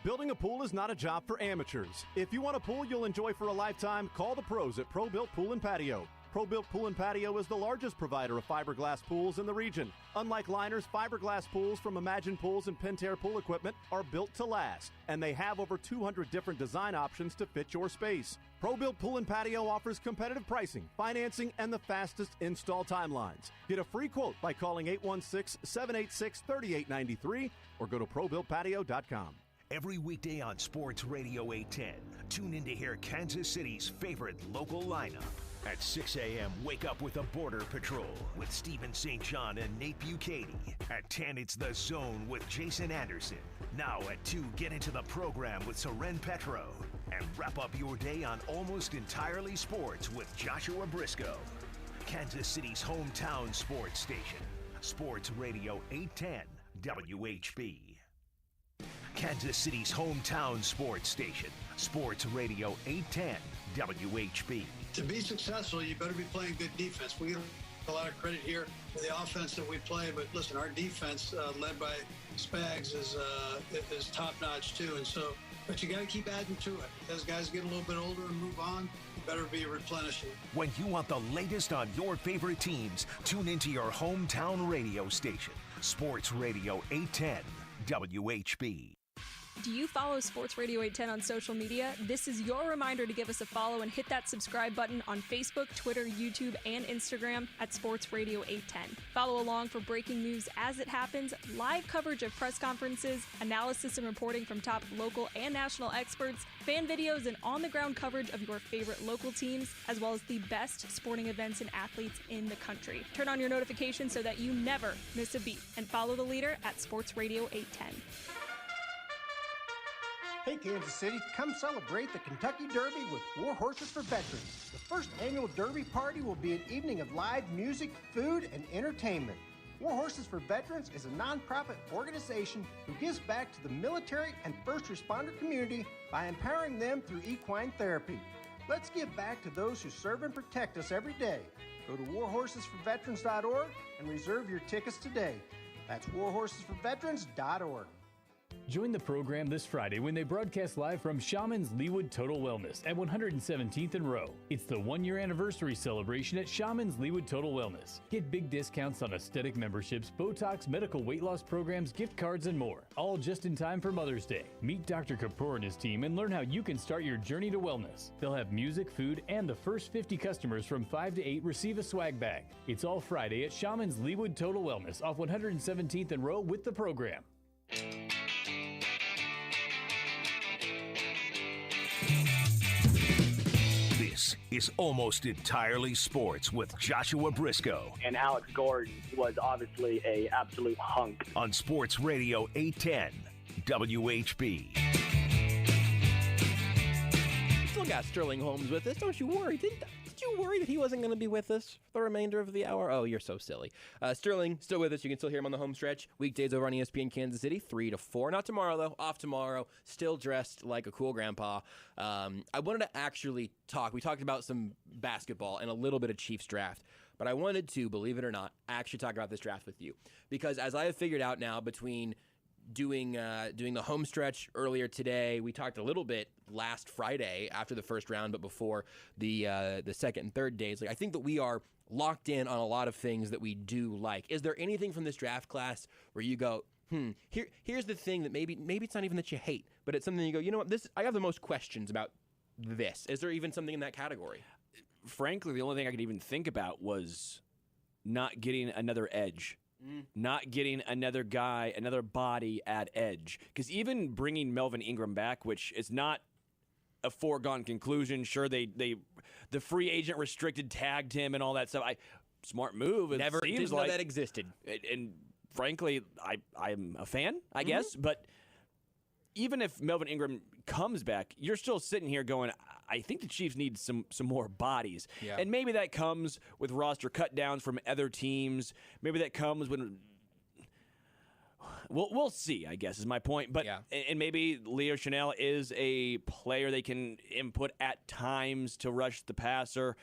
[SPEAKER 26] Building a pool is not a job for amateurs. If you want a pool you'll enjoy for a lifetime, call the pros at ProBuilt Pool and Patio. ProBuilt Pool and Patio is the largest provider of fiberglass pools in the region. Unlike liners, fiberglass pools from Imagine Pools and Pentair Pool Equipment are built to last, and they have over 200 different design options to fit your space. ProBuilt Pool and Patio offers competitive pricing, financing, and the fastest install timelines. Get a free quote by calling 816-786-3893 or go to ProBuiltPatio.com.
[SPEAKER 3] Every weekday on Sports Radio 810, tune in to hear Kansas City's favorite local lineup. At 6 a.m., wake up with the Border Patrol with Steven St. John and Nate Bucati. At 10, it's The Zone with Jason Anderson. Now at 2, get into the program with Soren Petro. And wrap up your day on Almost Entirely Sports with Joshua Brisco. Kansas City's hometown sports station. Sports Radio 810 WHB. Kansas City's hometown sports station. Sports Radio 810 WHB.
[SPEAKER 27] To be successful, you better be playing good defense. We get a lot of credit here for the offense that we play, but listen, our defense, led by Spags, is top-notch too. And so, but you got to keep adding to it. As guys get a little bit older and move on, you better be replenishing.
[SPEAKER 3] When you want the latest on your favorite teams, tune into your hometown radio station. Sports Radio 810 WHB.
[SPEAKER 28] Do you follow Sports Radio 810 on social media? This is your reminder to give us a follow and hit that subscribe button on Facebook, Twitter, YouTube, and Instagram at Sports Radio 810. Follow along for breaking news as it happens, live coverage of press conferences, analysis and reporting from top local and national experts, fan videos, and on-the-ground coverage of your favorite local teams, as well as the best sporting events and athletes in the country. Turn on your notifications so that you never miss a beat, and follow the leader at Sports Radio 810.
[SPEAKER 29] Hey Kansas City, come celebrate the Kentucky Derby with War Horses for Veterans. The first annual Derby party will be an evening of live music, food, and entertainment. War Horses for Veterans is a nonprofit organization who gives back to the military and first responder community by empowering them through equine therapy. Let's give back to those who serve and protect us every day. Go to warhorsesforveterans.org and reserve your tickets today. That's warhorsesforveterans.org.
[SPEAKER 23] Join the program this Friday when they broadcast live from Shaman's Leawood Total Wellness at 117th and Row. It's the 1-year anniversary celebration at Shaman's Leawood Total Wellness. Get big discounts on aesthetic memberships, Botox, medical weight loss programs, gift cards, and more. All just in time for Mother's Day. Meet Dr. Kapoor and his team and learn how you can start your journey to wellness. They'll have music, food, and the first 50 customers from 5 to 8 receive a swag bag. It's all Friday at Shaman's Leawood Total Wellness off 117th and Row with the program.
[SPEAKER 3] This is Almost Entirely Sports with Joshua Brisco.
[SPEAKER 20] And Alex Gordon was obviously a absolute hunk.
[SPEAKER 3] On Sports Radio 810 WHB.
[SPEAKER 1] Still got Sterling Holmes with us. Don't you worry. Did you worry that he wasn't going to be with us for the remainder of the hour? Oh, you're so silly. Sterling, still with us. You can still hear him on the Homestretch. Weekdays over on ESPN Kansas City, 3 to 4. Not tomorrow, though. Off tomorrow. Still dressed like a cool grandpa. I wanted to actually talk. We talked about some basketball and a little bit of Chiefs draft. But I wanted to, believe it or not, actually talk about this draft with you. Because as I have figured out now, between doing the Homestretch earlier today, we talked a little bit last Friday after the first round, but before the second and third days. Like, I think that we are locked in on a lot of things that we do like. Is there anything from this draft class where you go, here's the thing that maybe it's not even that you hate, but it's something you go, you know what, this I have the most questions about this. Is there even something in that category?
[SPEAKER 21] Frankly, the only thing I could even think about was not getting another edge. Not getting another guy, another body at edge. Because even bringing Melvin Ingram back, which is not a foregone conclusion. Sure, the free agent restricted tagged him and all that stuff. Smart move. It
[SPEAKER 1] Never
[SPEAKER 21] seems
[SPEAKER 1] didn't
[SPEAKER 21] like
[SPEAKER 1] know that existed.
[SPEAKER 21] And frankly, I'm a fan, I guess. But even if Melvin Ingram comes back, you're still sitting here going, I think the Chiefs need some more bodies.
[SPEAKER 1] Yeah.
[SPEAKER 21] And maybe that comes with roster cut downs from other teams. Maybe that comes when we'll see, I guess, is my point. But and maybe Leo Chanel is a player they can input at times to rush the passer.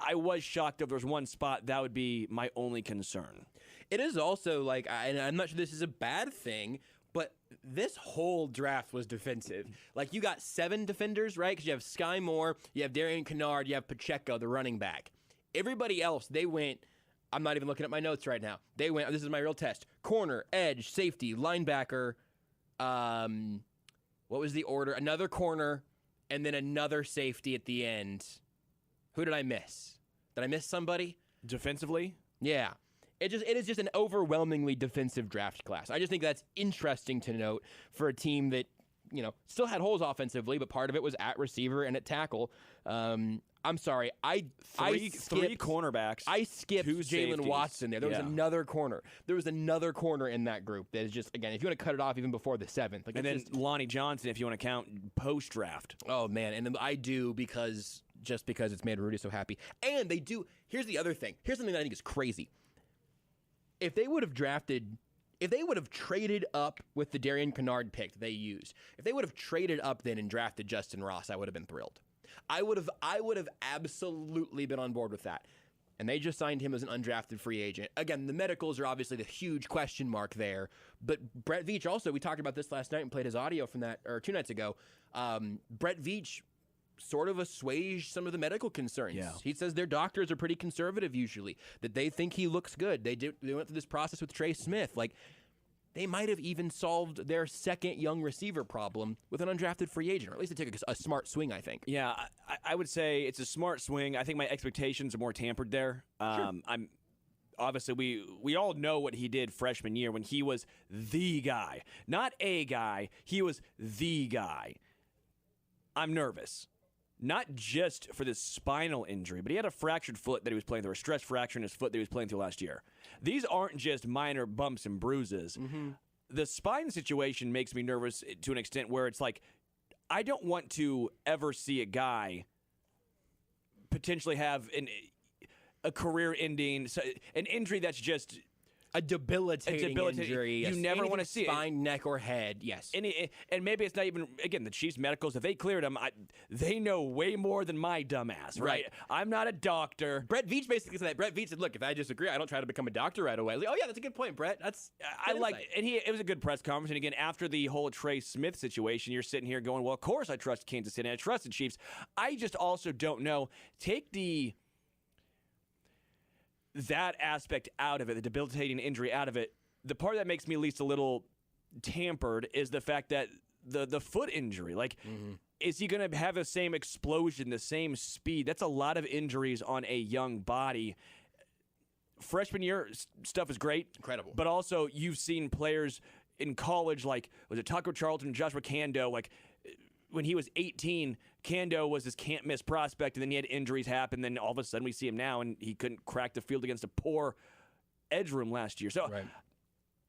[SPEAKER 21] I was shocked if there's one spot that would be my only concern.
[SPEAKER 1] It is also like, and I'm not sure this is a bad thing, but this whole draft was defensive. Like, you got 7 defenders, right? Because you have Sky Moore, you have Darian Kennard, you have Pacheco, the running back. Everybody else, they went, I'm not even looking at my notes right now. They went, this is my real test, corner, edge, safety, linebacker, what was the order? Another corner, and then another safety at the end. Who did I miss? Did I miss somebody?
[SPEAKER 21] Defensively?
[SPEAKER 1] Yeah. It is just an overwhelmingly defensive draft class. I just think that's interesting to note for a team that, still had holes offensively, but part of it was at receiver and at tackle. I'm sorry,
[SPEAKER 21] three cornerbacks.
[SPEAKER 1] I skipped Jalen
[SPEAKER 21] safeties.
[SPEAKER 1] Watson there. There was another corner. There was another corner in that group that is just, again, if you want to cut it off even before the 7th. Like,
[SPEAKER 21] and then Lonnie Johnson, if you want to count post-draft.
[SPEAKER 1] Oh, man, and then I do because it's made Rudy so happy. And they do, here's the other thing. Here's something that I think is crazy. If they would have traded up with the Darian Kennard pick they used, if they would have traded up then and drafted Justin Ross, I would have been thrilled. I would have absolutely been on board with that. And they just signed him as an undrafted free agent. Again, the medicals are obviously the huge question mark there. But Brett Veach also, we talked about this last night and played his audio from that, or 2 nights ago. Brett Veach sort of assuage some of the medical concerns.
[SPEAKER 21] Yeah.
[SPEAKER 1] He says their doctors are pretty conservative usually, that they think he looks good. They went through this process with Trey Smith. Like, they might have even solved their second young receiver problem with an undrafted free agent, or at least they took a smart swing, I think.
[SPEAKER 21] Yeah, I would say it's a smart swing. I think my expectations are more tampered there.
[SPEAKER 1] Sure.
[SPEAKER 21] Obviously, we all know what he did freshman year when he was the guy. Not a guy, he was the guy. I'm nervous. Not just for this spinal injury, but he had a fractured foot that he was playing through, a stress fracture in his foot that he was playing through last year. These aren't just minor bumps and bruises.
[SPEAKER 1] Mm-hmm.
[SPEAKER 21] The spine situation makes me nervous to an extent where it's like, I don't want to ever see a guy potentially have a career-ending, an injury that's just
[SPEAKER 1] a debilitating injury.
[SPEAKER 21] You never want to see it.
[SPEAKER 1] Spine, neck, or head. Yes.
[SPEAKER 21] And maybe it's not even, again, the Chiefs medicals, if they cleared him, they know way more than my dumbass, right? I'm not a doctor.
[SPEAKER 1] Brett Veach basically said that. Brett Veach said, look, if I disagree, I don't try to become a doctor right away. Like, oh, yeah, that's a good point, Brett.
[SPEAKER 21] It was a good press conference. And again, after the whole Trey Smith situation, you're sitting here going, well, of course I trust Kansas City. I trust the Chiefs. I just also don't know. Take that aspect out of it, the debilitating injury out of it. The part that makes me at least a little tampered is the fact that the foot injury, is he going to have the same explosion, the same speed? That's a lot of injuries on a young body. Freshman year stuff is great.
[SPEAKER 1] Incredible.
[SPEAKER 21] But also you've seen players in college, like, was it Tucker Charlton and Joshua Kando, like, when he was 18, Kando was this can't-miss prospect, and then he had injuries happen. Then all of a sudden we see him now, and he couldn't crack the field against a poor edge room last year. So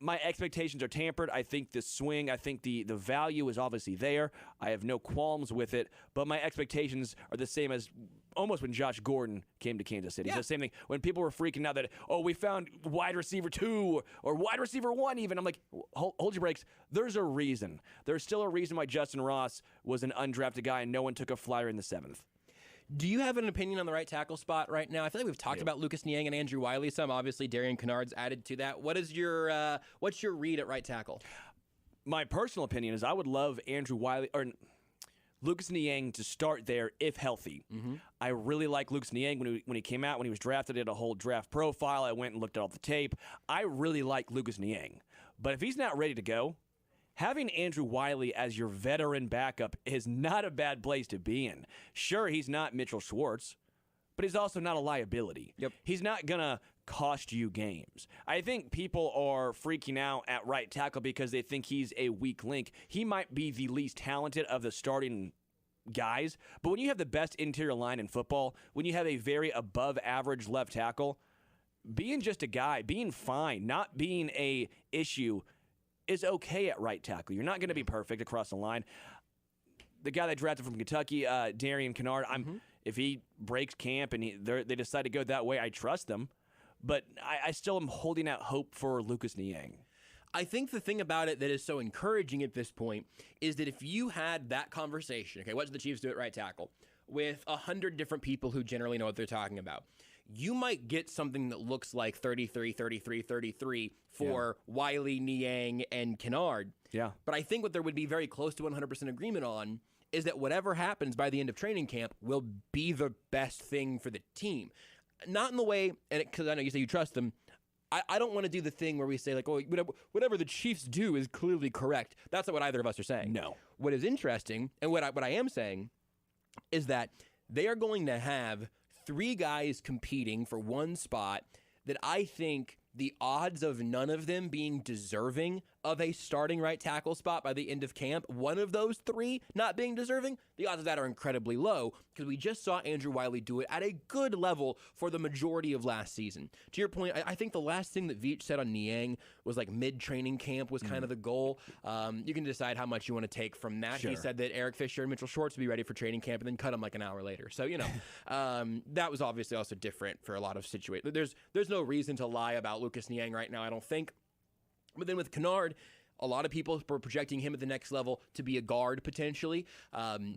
[SPEAKER 21] my expectations are tampered. I think the swing, I think the value is obviously there. I have no qualms with it, but my expectations are the same as almost when Josh Gordon came to Kansas City. It's the same thing. When people were freaking out that, we found wide receiver 2 or wide receiver 1 even. I'm like, hold your brakes. There's a reason. There's still a reason why Justin Ross was an undrafted guy and no one took a flyer in the 7th.
[SPEAKER 1] Do you have an opinion on the right tackle spot right now? I feel like we've talked about Lucas Niang and Andrew Wiley some. Obviously, Darian Kennard's added to that. What's your read at right tackle?
[SPEAKER 21] My personal opinion is I would love Andrew Wiley or Lucas Niang to start there if healthy. I really like Lucas Niang when he came out, when he was drafted. I did a whole draft profile. I went and looked at all the tape. I really like Lucas Niang. But if he's not ready to go, having Andrew Wiley as your veteran backup is not a bad place to be in. Sure, he's not Mitchell Schwartz, but he's also not a liability. He's not going to cost you games. I think people are freaking out at right tackle because they think he's a weak link. He might be the least talented of the starting guys, but when you have the best interior line in football, when you have a very above average left tackle, being just a guy, being fine, not being a issue is okay at right tackle. You're not going to be perfect across the line. The guy that drafted from Kentucky, Darian Kennard, if he breaks camp and they decide to go that way, I trust them. But I still am holding out hope for Lucas Niang.
[SPEAKER 1] I think the thing about it that is so encouraging at this point is that if you had that conversation, okay, what did the Chiefs do at right tackle, with 100 different people who generally know what they're talking about, you might get something that looks like 33, 33, 33 for Wiley, Niang, and Kennard.
[SPEAKER 21] Yeah.
[SPEAKER 1] But I think what there would be very close to 100% agreement on is that whatever happens by the end of training camp will be the best thing for the team. Not in the way, and because I know you say you trust them, I don't want to do the thing where we say, like, oh, whatever the Chiefs do is clearly correct. That's not what either of us are saying.
[SPEAKER 21] No.
[SPEAKER 1] What is interesting, and what I am saying, is that they are going to have 3 guys competing for one spot that I think the odds of none of them being deserving of a starting right tackle spot by the end of camp, one of those 3 not being deserving, the odds of that are incredibly low because we just saw Andrew Wiley do it at a good level for the majority of last season. To your point, I think the last thing that Veach said on Niang was like mid-training camp was kind of the goal. You can decide how much you want to take from that.
[SPEAKER 21] Sure.
[SPEAKER 1] He said that Eric Fisher and Mitchell Schwartz would be ready for training camp and then cut him like an hour later. So, that was obviously also different for a lot of situations. There's no reason to lie about Lucas Niang right now, I don't think. But then with Kennard, a lot of people were projecting him at the next level to be a guard potentially.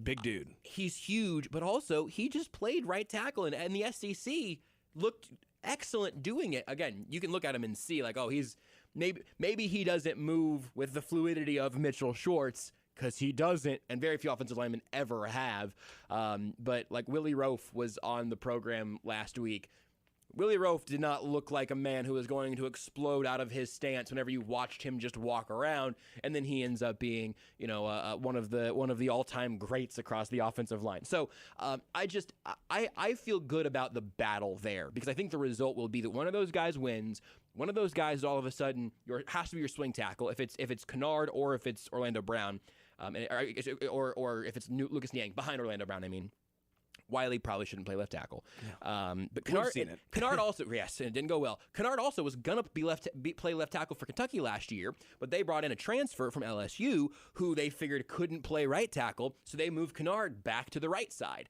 [SPEAKER 21] Big dude.
[SPEAKER 1] He's huge, but also he just played right tackle, and the SEC looked excellent doing it. Again, you can look at him and see like, oh, he's maybe he doesn't move with the fluidity of Mitchell Schwartz, because he doesn't, and very few offensive linemen ever have. But like Willie Roaf was on the program last week. Willie Roaf did not look like a man who was going to explode out of his stance whenever you watched him just walk around, and then he ends up being, one of the all-time greats across the offensive line. So I feel good about the battle there because I think the result will be that one of those guys wins. One of those guys all of a sudden has to be your swing tackle if it's Kennard or if it's Orlando Brown, or if it's Lucas Niang behind Orlando Brown. I mean. Wiley probably shouldn't play left tackle. But Kennard also, yes, and it didn't go well. Kennard also was going to play left tackle for Kentucky last year, but they brought in a transfer from LSU who they figured couldn't play right tackle, so they moved Kennard back to the right side.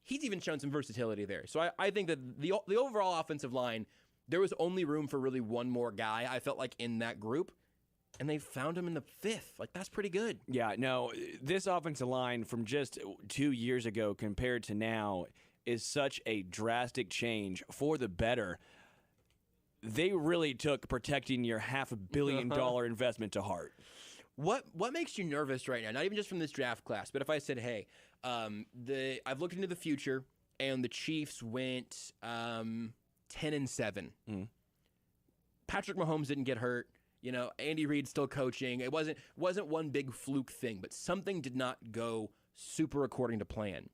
[SPEAKER 1] he's even shown some versatility there. So I think that the overall offensive line, there was only room for really one more guy, I felt like, in that group. And they found him in the 5th. Like, that's pretty good.
[SPEAKER 21] Yeah, no, this offensive line from just 2 years ago compared to now is such a drastic change for the better. They really took protecting your $500 million investment to heart.
[SPEAKER 1] What makes you nervous right now? Not even just from this draft class, but if I said, hey, I've looked into the future, and the Chiefs went 10-7. Patrick Mahomes didn't get hurt. You know, Andy Reid's still coaching. It wasn't one big fluke thing, but something did not go super according to plan.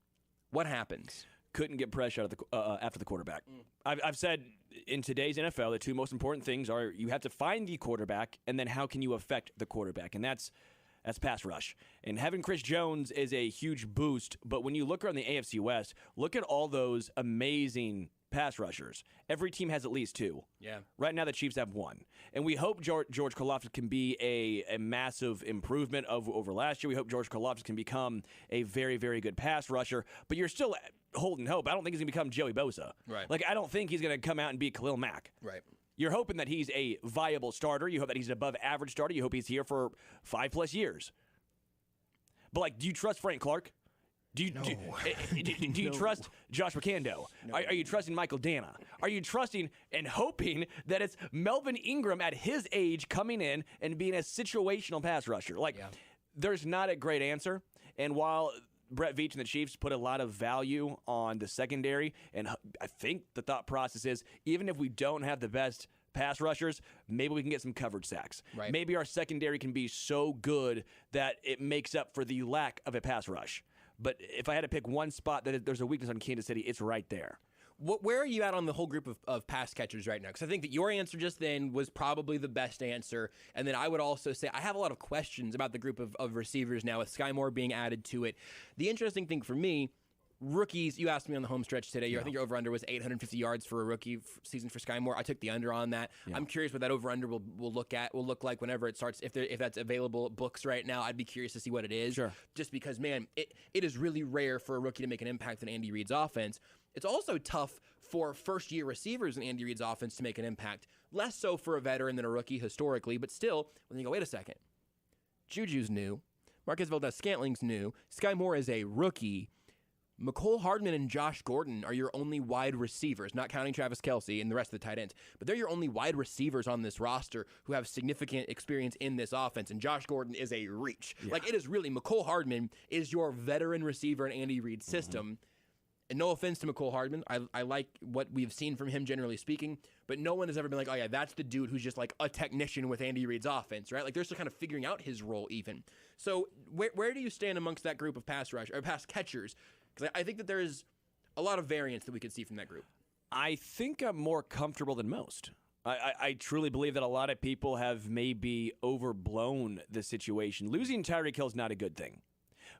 [SPEAKER 1] What happens?
[SPEAKER 21] Couldn't get pressure out of after the quarterback. I've said in today's NFL, the two most important things are you have to find the quarterback, and then how can you affect the quarterback, and that's pass rush. And having Chris Jones is a huge boost, but when you look around the AFC West, look at all those amazing pass rushers. Every team has at least 2.
[SPEAKER 1] Yeah.
[SPEAKER 21] Right now, the Chiefs have 1. And we hope George Karlaftis can be a massive improvement over last year. We hope George Karlaftis can become a very, very good pass rusher. But you're still holding hope. I don't think he's going to become Joey Bosa.
[SPEAKER 1] Right.
[SPEAKER 21] Like, I don't think he's going to come out and be Khalil Mack.
[SPEAKER 1] Right.
[SPEAKER 21] You're hoping that he's a viable starter. You hope that he's an above-average starter. You hope he's here for 5+ years. But, like, do you trust Frank Clark? Do you trust Josh McCando?
[SPEAKER 1] No.
[SPEAKER 21] Are you trusting Michael Dana? Are you trusting and hoping that it's Melvin Ingram at his age coming in and being a situational pass rusher? Like, there's not a great answer. And while Brett Veach and the Chiefs put a lot of value on the secondary, and I think the thought process is even if we don't have the best pass rushers, maybe we can get some coverage sacks.
[SPEAKER 1] Right.
[SPEAKER 21] Maybe our secondary can be so good that it makes up for the lack of a pass rush. But if I had to pick one spot that there's a weakness on Kansas City, it's right there.
[SPEAKER 1] Where are you at on the whole group of pass catchers right now? Because I think that your answer just then was probably the best answer. And then I would also say I have a lot of questions about the group of receivers now with Sky Moore being added to it. The interesting thing for me, rookies, you asked me on the home stretch today. I think your over-under was 850 yards for a rookie season for Sky Moore. I took the under on that. Yeah. I'm curious what that over-under will look like whenever it starts. If that's available at books right now, I'd be curious to see what it is.
[SPEAKER 21] Sure.
[SPEAKER 1] Just because, man, it is really rare for a rookie to make an impact in Andy Reid's offense. It's also tough for first-year receivers in Andy Reid's offense to make an impact. Less so for a veteran than a rookie historically, but still, when you go, wait a second. Juju's new. Marquez Valdes-Scantling's new. Sky Moore is a rookie. Mecole Hardman and Josh Gordon are your only wide receivers, not counting Travis Kelce and the rest of the tight ends, but they're your only wide receivers on this roster who have significant experience in this offense, and Josh Gordon is a reach. Yeah. Like, it is really, Mecole Hardman is your veteran receiver in Andy Reid's system. And no offense to Mecole Hardman. I like what we've seen from him, generally speaking, but no one has ever been like, oh yeah, that's the dude who's just like a technician with Andy Reid's offense, right? Like, they're still kind of figuring out his role even. So where do you stand amongst that group of pass catchers? Because I think that there is a lot of variance that we could see from that group.
[SPEAKER 21] I think I'm more comfortable than most. I truly believe that a lot of people have maybe overblown the situation. Losing Tyreek Hill is not a good thing,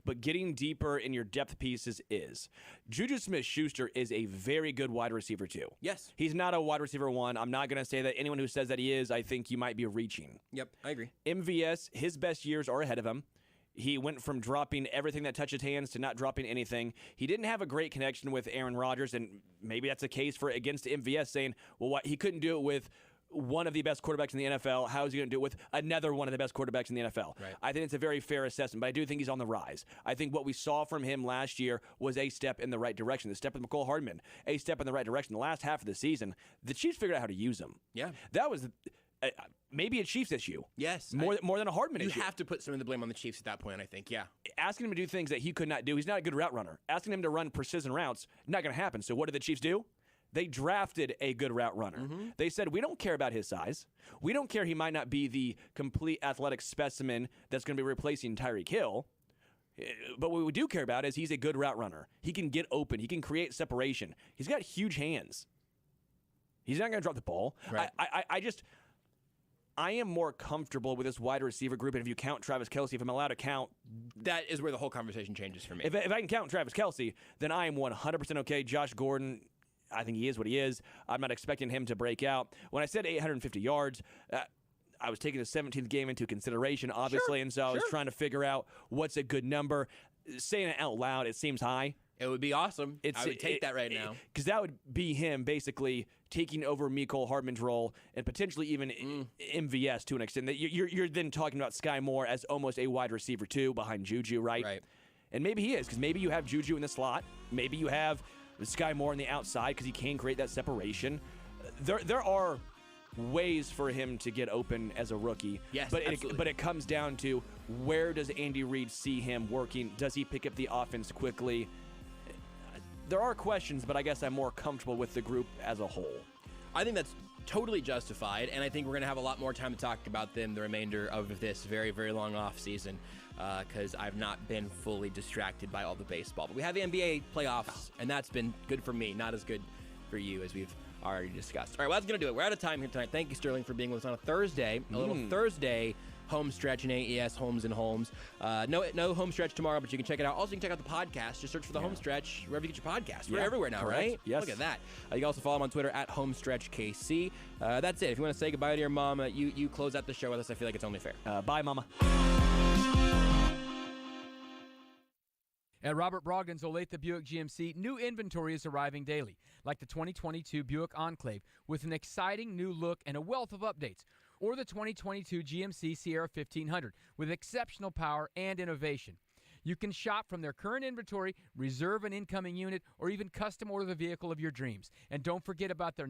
[SPEAKER 21] but getting deeper in your depth pieces is. Juju Smith-Schuster is a very good wide receiver, too.
[SPEAKER 1] Yes.
[SPEAKER 21] He's not a wide receiver one. I'm not going to say that anyone who says that he is, I think you might be reaching.
[SPEAKER 1] Yep, I agree.
[SPEAKER 21] MVS, his best years are ahead of him. He went from dropping everything that touched his hands to not dropping anything. He didn't have a great connection with Aaron Rodgers, and maybe that's a case for against MVS saying, well, what, he couldn't do it with one of the best quarterbacks in the NFL. How is he going to do it with another one of the best quarterbacks in the NFL?
[SPEAKER 1] Right.
[SPEAKER 21] I think it's a very fair assessment, but I do think he's on the rise. I think what we saw from him last year was a step in the right direction. The step with Mecole Hardman, a step in the right direction. The last half of the season, the Chiefs figured out how to use him.
[SPEAKER 1] Yeah.
[SPEAKER 21] That was maybe a Chiefs issue.
[SPEAKER 1] Yes.
[SPEAKER 21] More than a Hardman issue.
[SPEAKER 1] You have to put some of the blame on the Chiefs at that point, I think, yeah.
[SPEAKER 21] Asking him to do things that he could not do. He's not a good route runner. Asking him to run precision routes, not going to happen. So what did the Chiefs do? They drafted a good route runner. Mm-hmm. They said, we don't care about his size. We don't care he might not be the complete athletic specimen that's going to be replacing Tyreek Hill. But what we do care about is he's a good route runner. He can get open. He can create separation. He's got huge hands. He's not going to drop the ball.
[SPEAKER 1] Right.
[SPEAKER 21] I am more comfortable with this wide receiver group, and if you count Travis Kelce, if I'm allowed to count...
[SPEAKER 1] That is where the whole conversation changes for me.
[SPEAKER 21] If I can count Travis Kelce, then I am 100% okay. Josh Gordon, I think he is what he is. I'm not expecting him to break out. When I said 850 yards, I was taking the 17th game into consideration, obviously, and so I was trying to figure out what's a good number. saying it out loud, it seems high.
[SPEAKER 1] It would be awesome. I would take that right now.
[SPEAKER 21] Because that would be him basically taking over Mecole Hardman's role and potentially even MVS to an extent. You're then talking about Sky Moore as almost a wide receiver too behind Juju, right?
[SPEAKER 1] Right.
[SPEAKER 21] And maybe he is, because maybe you have Juju in the slot. Maybe you have Sky Moore on the outside because he can create that separation. There are ways for him to get open as a rookie.
[SPEAKER 1] Yes,
[SPEAKER 21] but it comes down to, where does Andy Reid see him working? Does he pick up the offense quickly? There are questions, but I guess I'm more comfortable with the group as a whole.
[SPEAKER 1] I think that's totally justified, and I think we're going to have a lot more time to talk about them the remainder of this very, very long off season, because I've not been fully distracted by all the baseball. But we have the NBA playoffs, and that's been good for me, not as good for you, as we've already discussed. All right, well, that's going to do it. We're out of time here tonight. Thank you, Sterling, for being with us on a Thursday, a little Thursday Homestretch in AES, Holmes and Holmes. No Homestretch tomorrow, but you can check it out. Also, you can check out the podcast. Just search for the Homestretch wherever you get your podcast. We're everywhere now,
[SPEAKER 21] correct.
[SPEAKER 1] right?
[SPEAKER 21] Yes.
[SPEAKER 1] Look at that. You can also follow him on Twitter at HomestretchKC. That's it. If you want to say goodbye to your mom, you close out the show with us. I feel like it's only fair.
[SPEAKER 21] Bye, Mama.
[SPEAKER 4] At Robert Brogdon's Olathe Buick GMC, new inventory is arriving daily, like the 2022 Buick Enclave, with an exciting new look and a wealth of updates, or the 2022 GMC Sierra 1500, with exceptional power and innovation. You can shop from their current inventory, reserve an incoming unit, or even custom order the vehicle of your dreams. And don't forget about their